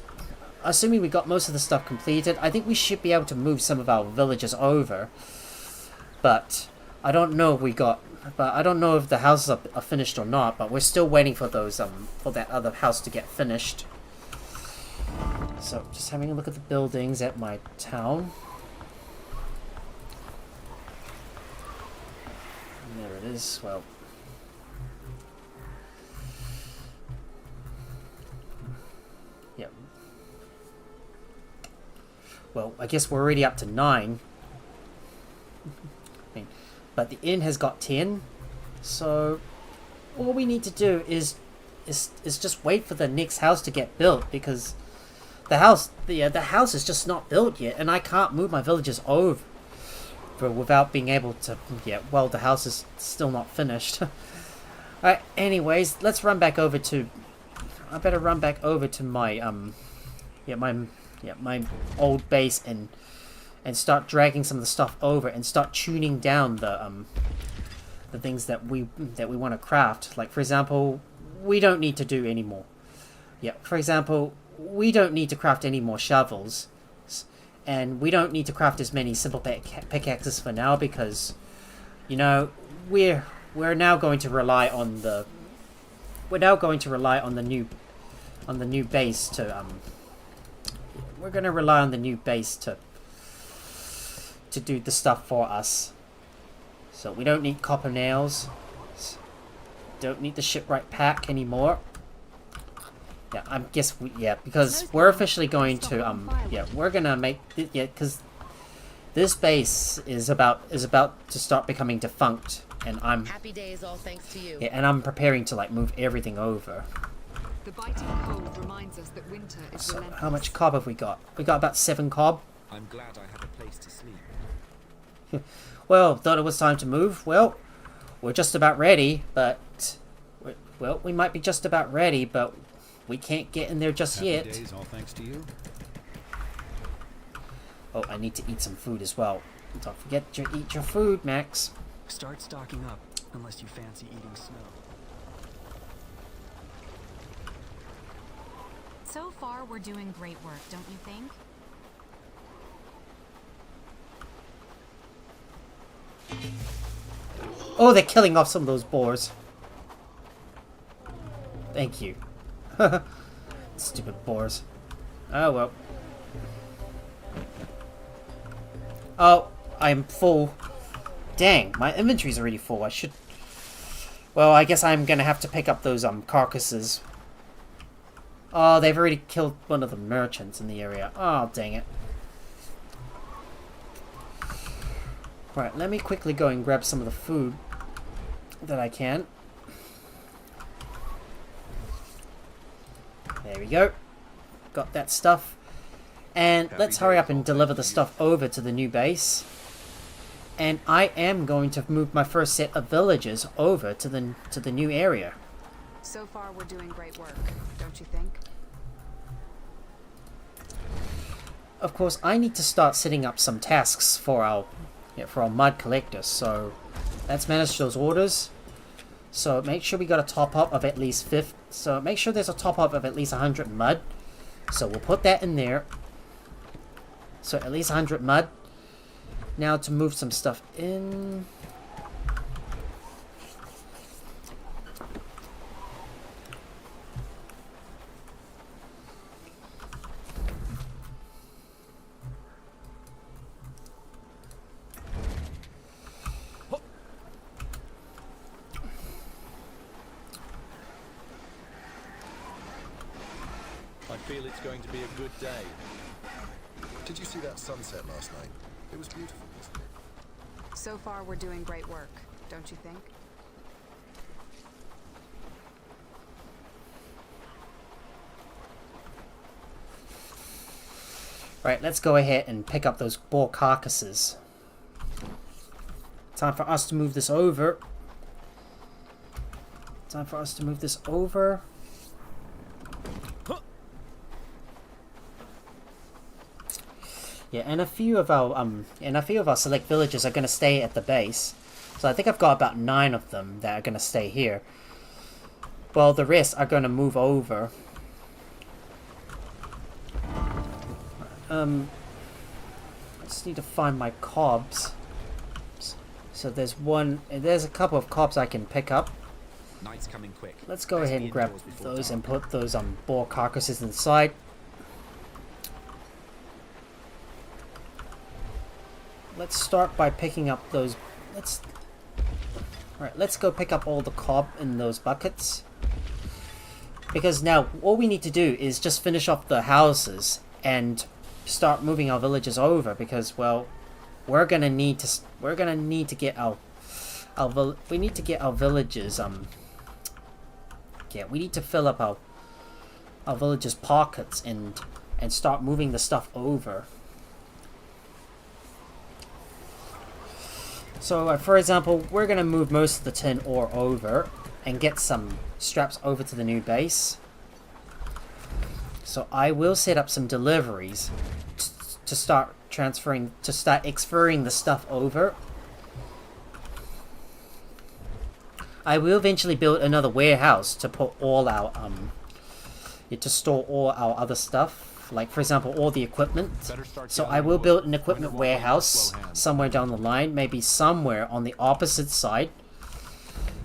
assuming we got most of the stuff completed, I think we should be able to move some of our villagers over. But I don't know if I don't know if the houses are finished or not, but we're still waiting for those for that other house to get finished. So just having a look at the buildings at my town. There it is. Well, yeah. Well, I guess we're already up to 9. But the inn has got 10. So all we need to do is just wait for the next house to get built, because the house is just not built yet, and I can't move my villagers over without being able to. Yeah, well, the house is still not finished. Alright, anyways, let's run back over to. I better run back over to my my old base and start dragging some of the stuff over and start tuning down the things that we want to craft. Like, for example, we don't need to do any more. Yeah, for example, we don't need to craft any more shovels, and we don't need to craft as many simple pickaxes for now, because, you know, we're now going to rely on the new base to we're going to rely on the new base to do the stuff for us. So we don't need copper nails. Don't need the shipwright pack anymore. Yeah, because we're officially going to we're gonna make because this base is about to start becoming defunct, and I'm happy days, all thanks to you. Yeah, and I'm preparing to move everything over. The biting cold reminds us that winter is So relentless. how much cob have we got? We got about 7 cob. I'm glad I have a place to sleep. Well, thought it was time to move. Well, we're just about ready, but we might be just about ready, but we can't get in there just Happy yet. days, all thanks to you. Oh, I need to eat some food as well. Don't forget to eat your food, Max. Start stocking up, unless you fancy eating snow. So far, we're doing great work, don't you think? Oh, they're killing off some of those boars. Thank you. Stupid boars. Oh, well. Oh, I'm full. dang, my inventory's already full. I should... Well, I guess I'm gonna have to pick up those carcasses. Oh, they've already killed one of the merchants in the area. Oh, dang it. Right, let me quickly go and grab some of the food that I can. There we go. Got that stuff. And let's hurry up and deliver the stuff over to the new base. And I am going to move my first set of villagers over to the new area. So far, we're doing great work, don't you think? Of course, I need to start setting up some tasks for our mud collector. So let's manage those orders. So make sure we got a top up of at least 50. So make sure there's a top up of at least 100 mud. So we'll put that in there. So at least 100 mud. Now to move some stuff in. I feel it's going to be a good day. Did you see that sunset last night? It was beautiful, wasn't it? So far, we're doing great work, don't you think? Right, let's go ahead and pick up those boar carcasses. Time for us to move this over. Time for us to move this over. Yeah, and a few of our select villagers are going to stay at the base. So I think I've got about 9 of them that are going to stay here. Well, the rest are going to move over. I just need to find my cobs. So there's a couple of cobs I can pick up. Night's coming quick. Let's go ahead and grab those and put those boar carcasses inside. Let's start by picking up those. Let's go pick up all the cob in those buckets. Because now all we need to do is just finish off the houses and start moving our villagers over. Because well, we're gonna need to get our villagers we need to fill up our villagers' pockets and start moving the stuff over. So, for example, we're going to move most of the tin ore over and get some straps over to the new base. So I will set up some deliveries to start transferring the stuff over. I will eventually build another warehouse to put all our to store all our other stuff. Like, for example, all the equipment. So I will build an equipment warehouse somewhere down the line, maybe somewhere on the opposite side.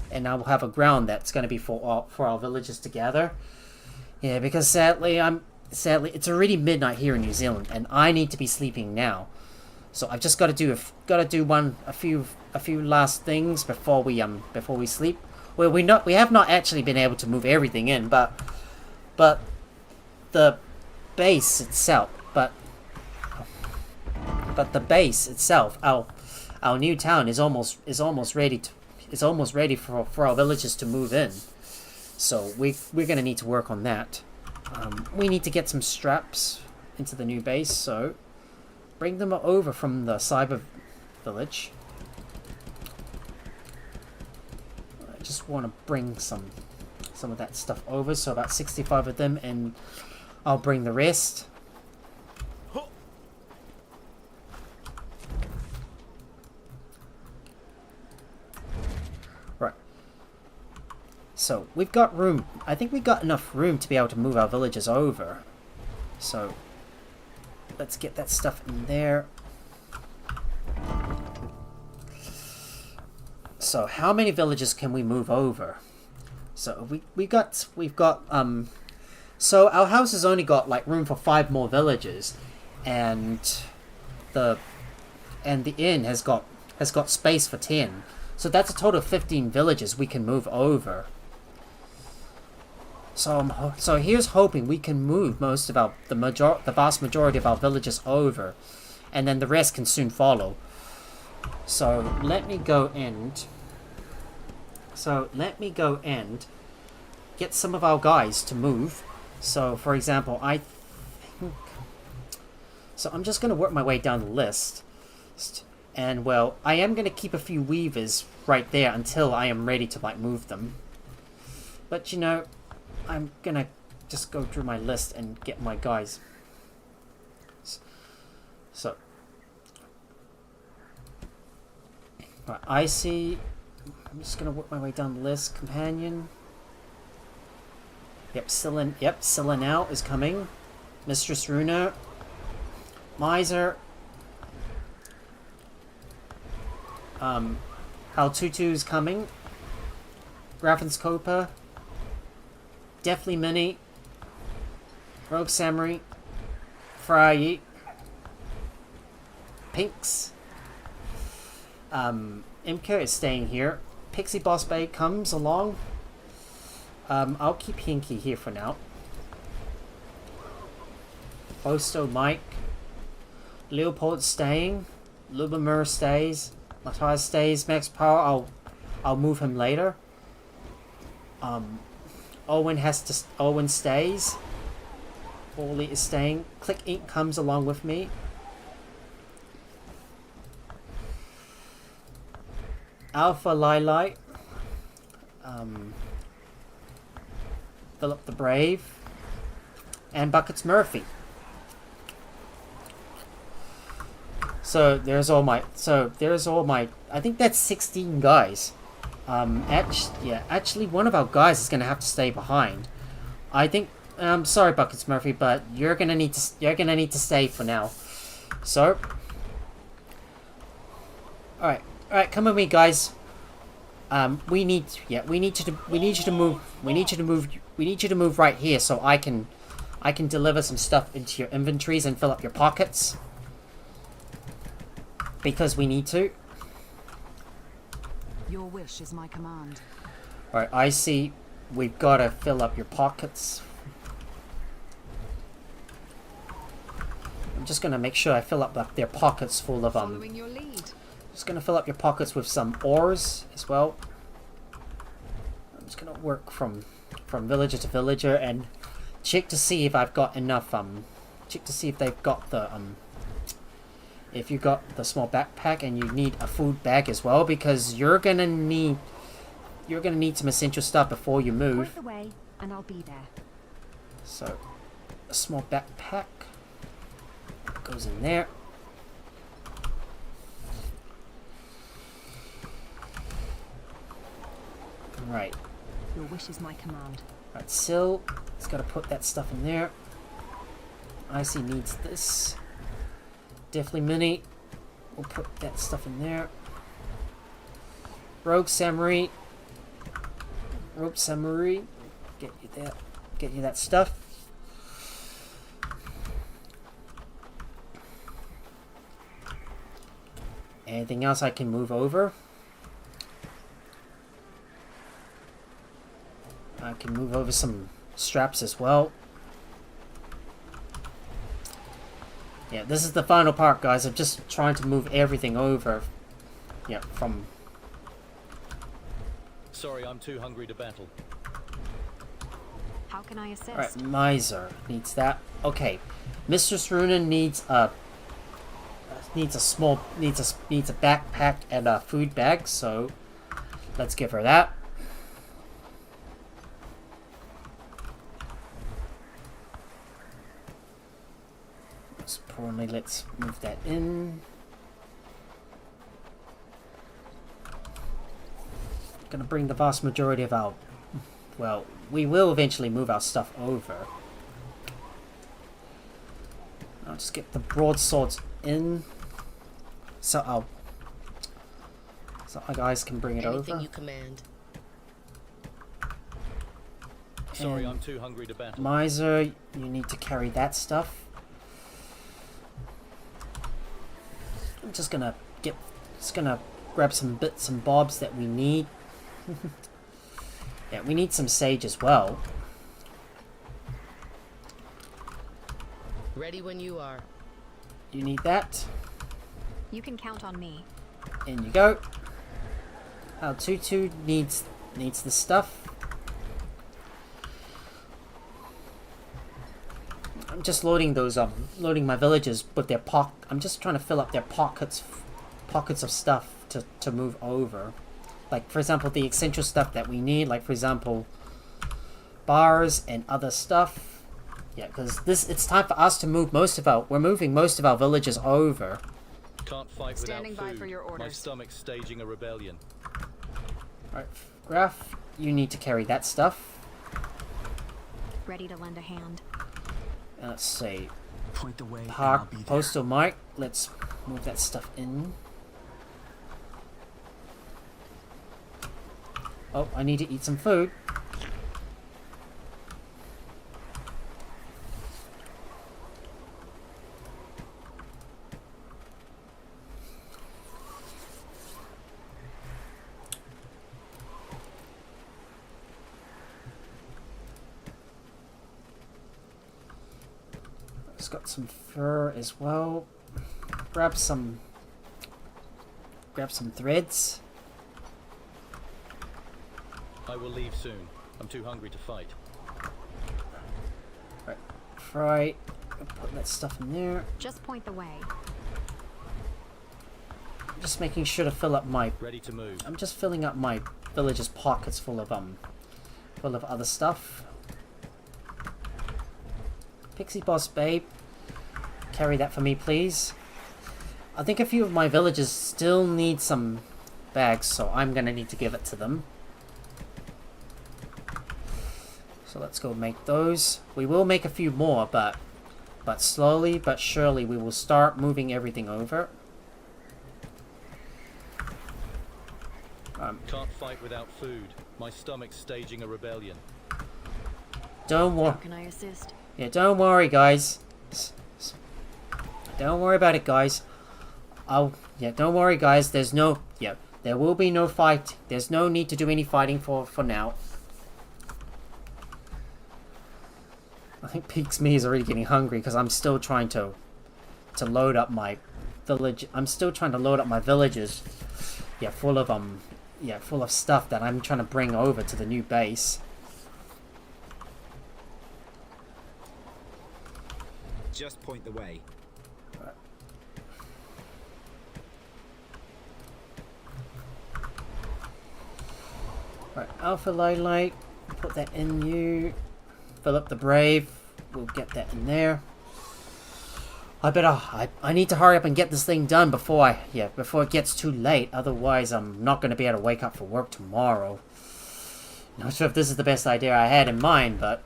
And I will have a ground that's going to be for our villagers to gather. Yeah, because sadly it's already midnight here in New Zealand, and I need to be sleeping now. So I've just got to do a few last things before we sleep. Well, we have not actually been able to move everything in, but the base itself, but the base itself, our new town is almost ready for our villagers to move in. So we're gonna need to work on that. We need to get some straps into the new base, so bring them over from the cyber village. I just want to bring some of that stuff over, so about 65 of them, and I'll bring the rest. Right. So, we've got room. I think we got enough room to be able to move our villagers over. So, let's get that stuff in there. So, how many villagers can we move over? So, we've got so our house has only got like room for 5 more villagers, and the inn has got has got space for 10. So that's a total of 15 villages we can move over. So here's hoping we can move most of the vast majority of our villages over, and then the rest can soon follow. So let me go and get some of our guys to move. So for example, I think, so I'm just gonna work my way down the list, and well, I am gonna keep a few weavers right there until I am ready to like move them. But you know, I'm gonna just go through my list and get my guys. So, right, I see. I'm just gonna work my way down the list. Companion. Yep, Scylla now is coming. Mistress Runa. Miser. Haltutu is coming. Grafenskopa. Definitely Mini. Rogue Samurai. Fry. Pinks. Imka is staying here. Pixie Boss Bay comes along. I'll keep Hinky here for now. Bosto Mike. Leopold staying. Lubomir stays. Matthias stays. Max Power, I'll move him later. Owen stays. Orly is staying. Click Ink comes along with me. Alpha Lilite. Philip the Brave. And Buckets Murphy. So there's all my I think that's 16 guys. Actually one of our guys is gonna have to stay behind. I think sorry Buckets Murphy, but you're gonna need to stay for now. So Alright, come with me guys. We need you to move right here so I can deliver some stuff into your inventories and fill up your pockets. Because we need to. Your wish is my command. Alright, I see we've got to fill up your pockets. I'm just going to make sure I fill up their pockets full of Following your lead. Just going to fill up your pockets with some ores as well. I'm just going to work from villager to villager and check to see if I've got enough check to see if they've got the if you got the small backpack, and you need a food bag as well, because you're gonna need some essential stuff before you move. Point the way, and I'll be there. So, a small backpack goes in there. Right. Your wish is my command. Right, Syl has got to put that stuff in there. Icy needs this. Definitely Mini. We'll put that stuff in there. Rogue Samurai. Get you that stuff. Anything else I can move over? I can move over some straps as well. Yeah, this is the final part, guys. I'm just trying to move everything over. Yeah, from... Sorry, I'm too hungry to battle. How can I assist? Alright, Miser needs that. Okay. Mistress Runa needs a backpack and a food bag, so let's give her that. Importantly, let's move that in. Gonna bring the vast majority of our... Well, we will eventually move our stuff over. I'll just get the broadswords in. So our guys can bring it Anything over. you command. Sorry, And I'm too hungry to battle. Miser, you need to carry that stuff. I'm just gonna get Just gonna grab some bits and bobs that we need. Yeah, we need some sage as well. Ready when you are. You need that. You can count on me. In you go. Our Tutu needs the stuff. I'm just loading those loading my villagers with their I'm just trying to fill up their pockets of stuff to move over. Like for example the essential stuff that we need, like for example bars and other stuff. Yeah, because it's time for us to move we're moving most of our villagers over. Can't fight Standing without by food. for your orders. My stomach's staging a rebellion. Right, Graf, you need to carry that stuff. Ready to lend a hand. Let's see. Point the way. And I'll Park be there. Postal Mike. Let's move that stuff in. Oh, I need to eat some food. It's got some fur as well. Grab some threads. I will leave soon. I'm too hungry to fight. Right, fry. Put that stuff in there. Just point the way. I'm just making sure to fill up my. Ready to move. I'm just filling up my villagers' pockets full of other stuff. Pixie Boss Babe, carry that for me, please. I think a few of my villagers still need some bags, so I'm gonna need to give it to them. So let's go make those. We will make a few more, but slowly but surely we will start moving everything over. Can't fight without food. My stomach's staging a rebellion. Don't worry. How can I assist? Yeah, don't worry, guys. Don't worry about it, guys. Don't worry, guys. There will be no fight. There's no need to do any fighting for now. I think Peaks Me is already getting hungry because I'm still trying to load up my village. I'm still trying to load up my villages. Yeah, full of stuff that I'm trying to bring over to the new base. Just point the way. Right, Alpha Light, put that in you. Fill up the Brave, we'll get that in there. I need to hurry up and get this thing done before it gets too late. Otherwise, I'm not going to be able to wake up for work tomorrow. Not sure if this is the best idea I had in mind, but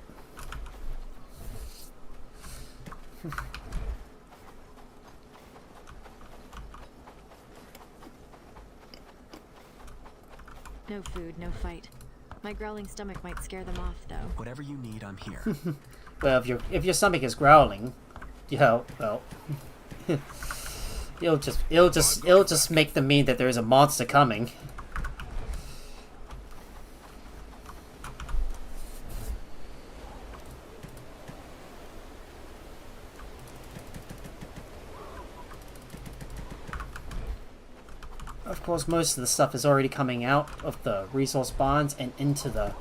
No food, no fight. My growling stomach might scare them off, though. Whatever you need, I'm here. Well, if your stomach is growling, well, it'll just make them mean that there is a monster coming. Of course, most of the stuff is already coming out of the resource barns and into the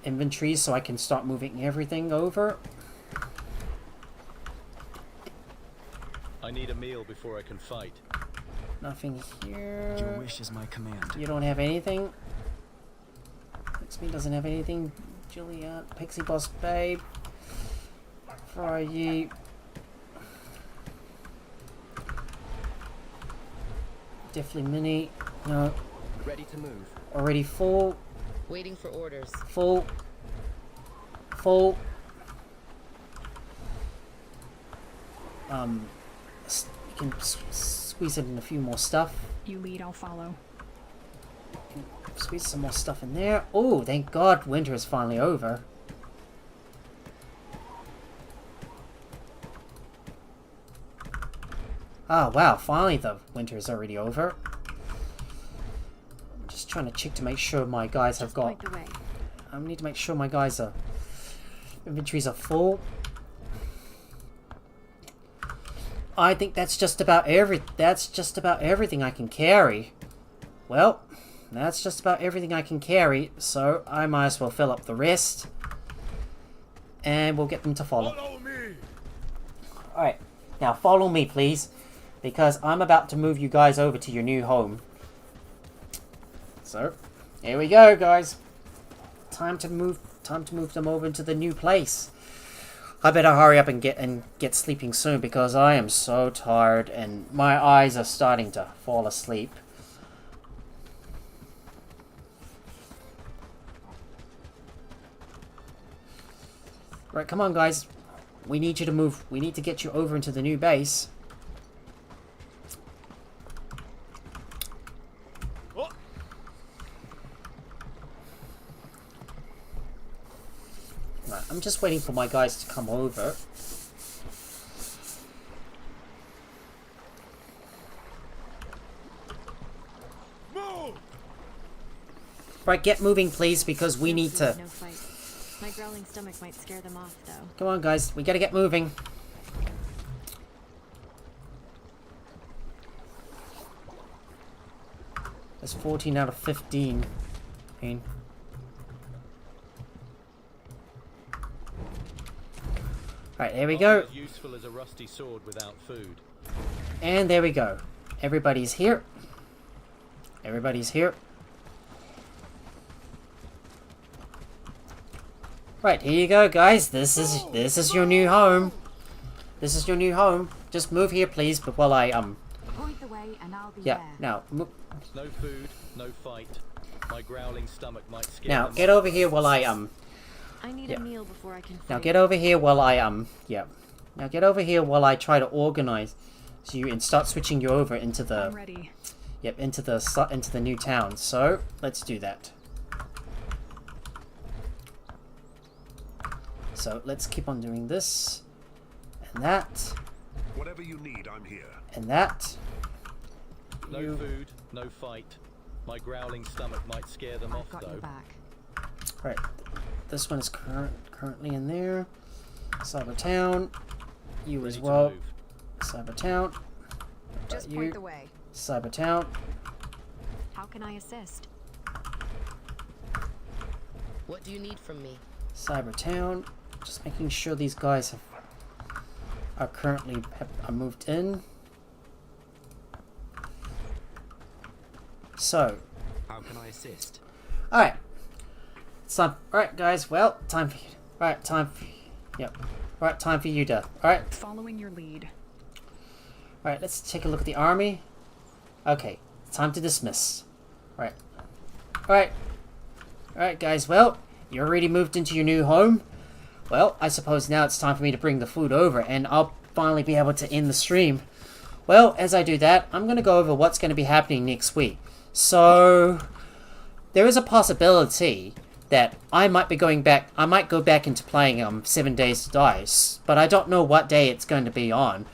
inventories, so I can start moving everything over. I need a meal before I can fight. Nothing here. Your wish is my command. You don't have anything? Pixie doesn't have anything. Juliet, Pixie Boss Babe. Fry. Definitely Mini. No. Ready to move. Already full. Waiting for orders. Full. Full. You can squeeze in a few more stuff. You lead, I'll follow. Squeeze some more stuff in there. Oh, thank God winter is finally over. Oh wow, finally the winter is already over. I'm just trying to check to make sure my guys have got... I need to make sure my guys are... inventories are full. I think that's just about everything I can carry. Well, that's just about everything I can carry, so I might as well fill up the rest. And we'll get them to follow. Follow me. Alright, now follow me please, because I'm about to move you guys over to your new home. So, here we go guys. Time to move them over into the new place. I better hurry up and get sleeping soon because I am so tired and my eyes are starting to fall asleep. Right, come on guys. We need you to move. We need to get you over into the new base. Right, I'm just waiting for my guys to come over. Move! Right, get moving please because we need to... No fight. My growling stomach might scare them off, though. Come on, guys. We gotta get moving. That's 14 out of 15. Alright, there we go. As useful as a rusty sword without food. And there we go. Everybody's here. Everybody's here. Right, here you go, guys. This is your new home. This is your new home. Just move here, please. But while I Point the way, and I'll be yeah. there. Now, No food, no fight. My growling stomach might scare now them get off. over here while I I need a meal before I can fight. Now get over here while I yeah. Now get over here while I try to organize you and start switching you over into the. I'm ready. Yep, into the new town. So let's do that. So let's keep on doing this, and that. Whatever you need, I'm here. And that. No food, no fight. My growling stomach might scare them off, though. Right, this one is currently in there. Cybertown, you as well. Cybertown. Just you. point the way. Cybertown. How can I assist? What do you need from me? Cybertown. Just making sure these guys are currently moved in. So. How can I assist? Alright. It's time. Alright, guys. Well, time for you. Alright, time for you. Yep. Alright, time for you to. Alright. Following your lead. Alright, let's take a look at the army. Okay. Time to dismiss. Alright. Alright. Alright, guys. Well, you already moved into your new home. Well, I suppose now it's time for me to bring the food over, and I'll finally be able to end the stream. Well, as I do that, I'm going to go over what's going to be happening next week. So, there is a possibility that I might be going back, I might go back into playing 7 Days to Die, but I don't know what day it's going to be on.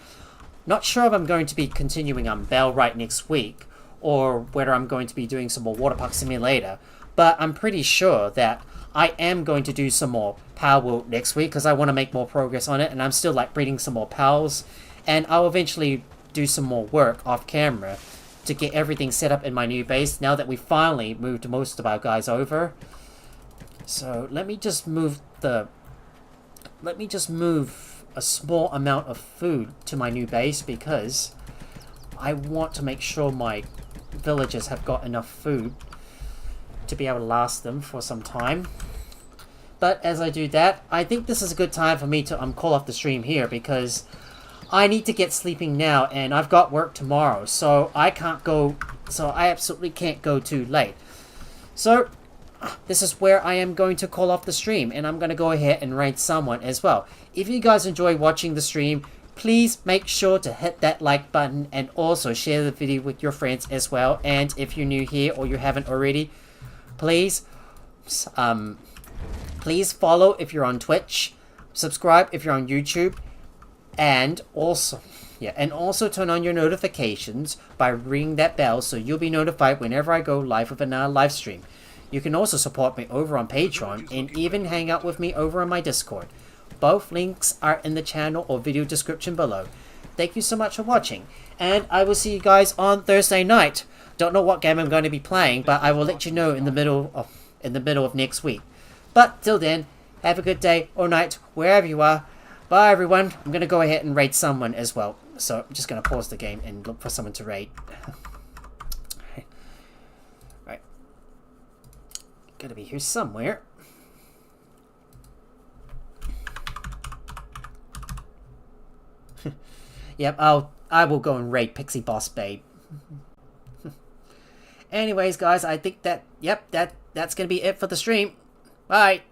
Not sure if I'm going to be continuing on Bellwright next week, or whether I'm going to be doing some more Water Park Simulator, but I'm pretty sure that I am going to do some more Power Wheel next week because I want to make more progress on it, and I'm still like breeding some more pals, and I'll eventually do some more work off camera to get everything set up in my new base now that we finally moved most of our guys over. So let me just move a small amount of food to my new base because I want to make sure my villagers have got enough food to be able to last them for some time. But as I do that, I think this is a good time for me to call off the stream here because I need to get sleeping now and I've got work tomorrow, so I absolutely can't go too late. So this is where I am going to call off the stream, and I'm going to go ahead and raid someone as well. If you guys enjoy watching the stream, please make sure to hit that like button and also share the video with your friends as well. And if you're new here or you haven't already, please follow if you're on Twitch, subscribe if you're on YouTube, and also Yeah, and also turn on your notifications by ringing that bell so you'll be notified whenever I go live with another live stream. You can also support me over on Patreon and even hang out with me over on my Discord. Both links are in the channel or video description below. Thank you so much for watching, and I will see you guys on Thursday night. Don't know what game I'm going to be playing, but I will let you know in the middle of next week. But till then, have a good day or night wherever you are. Bye everyone. I'm going to go ahead and raid someone as well. So I'm just going to pause the game and look for someone to raid. Right. Gotta be here somewhere. Yep, I will go and raid Pixie Boss Babe. Anyways, guys, I think that that's gonna be it for the stream. Bye.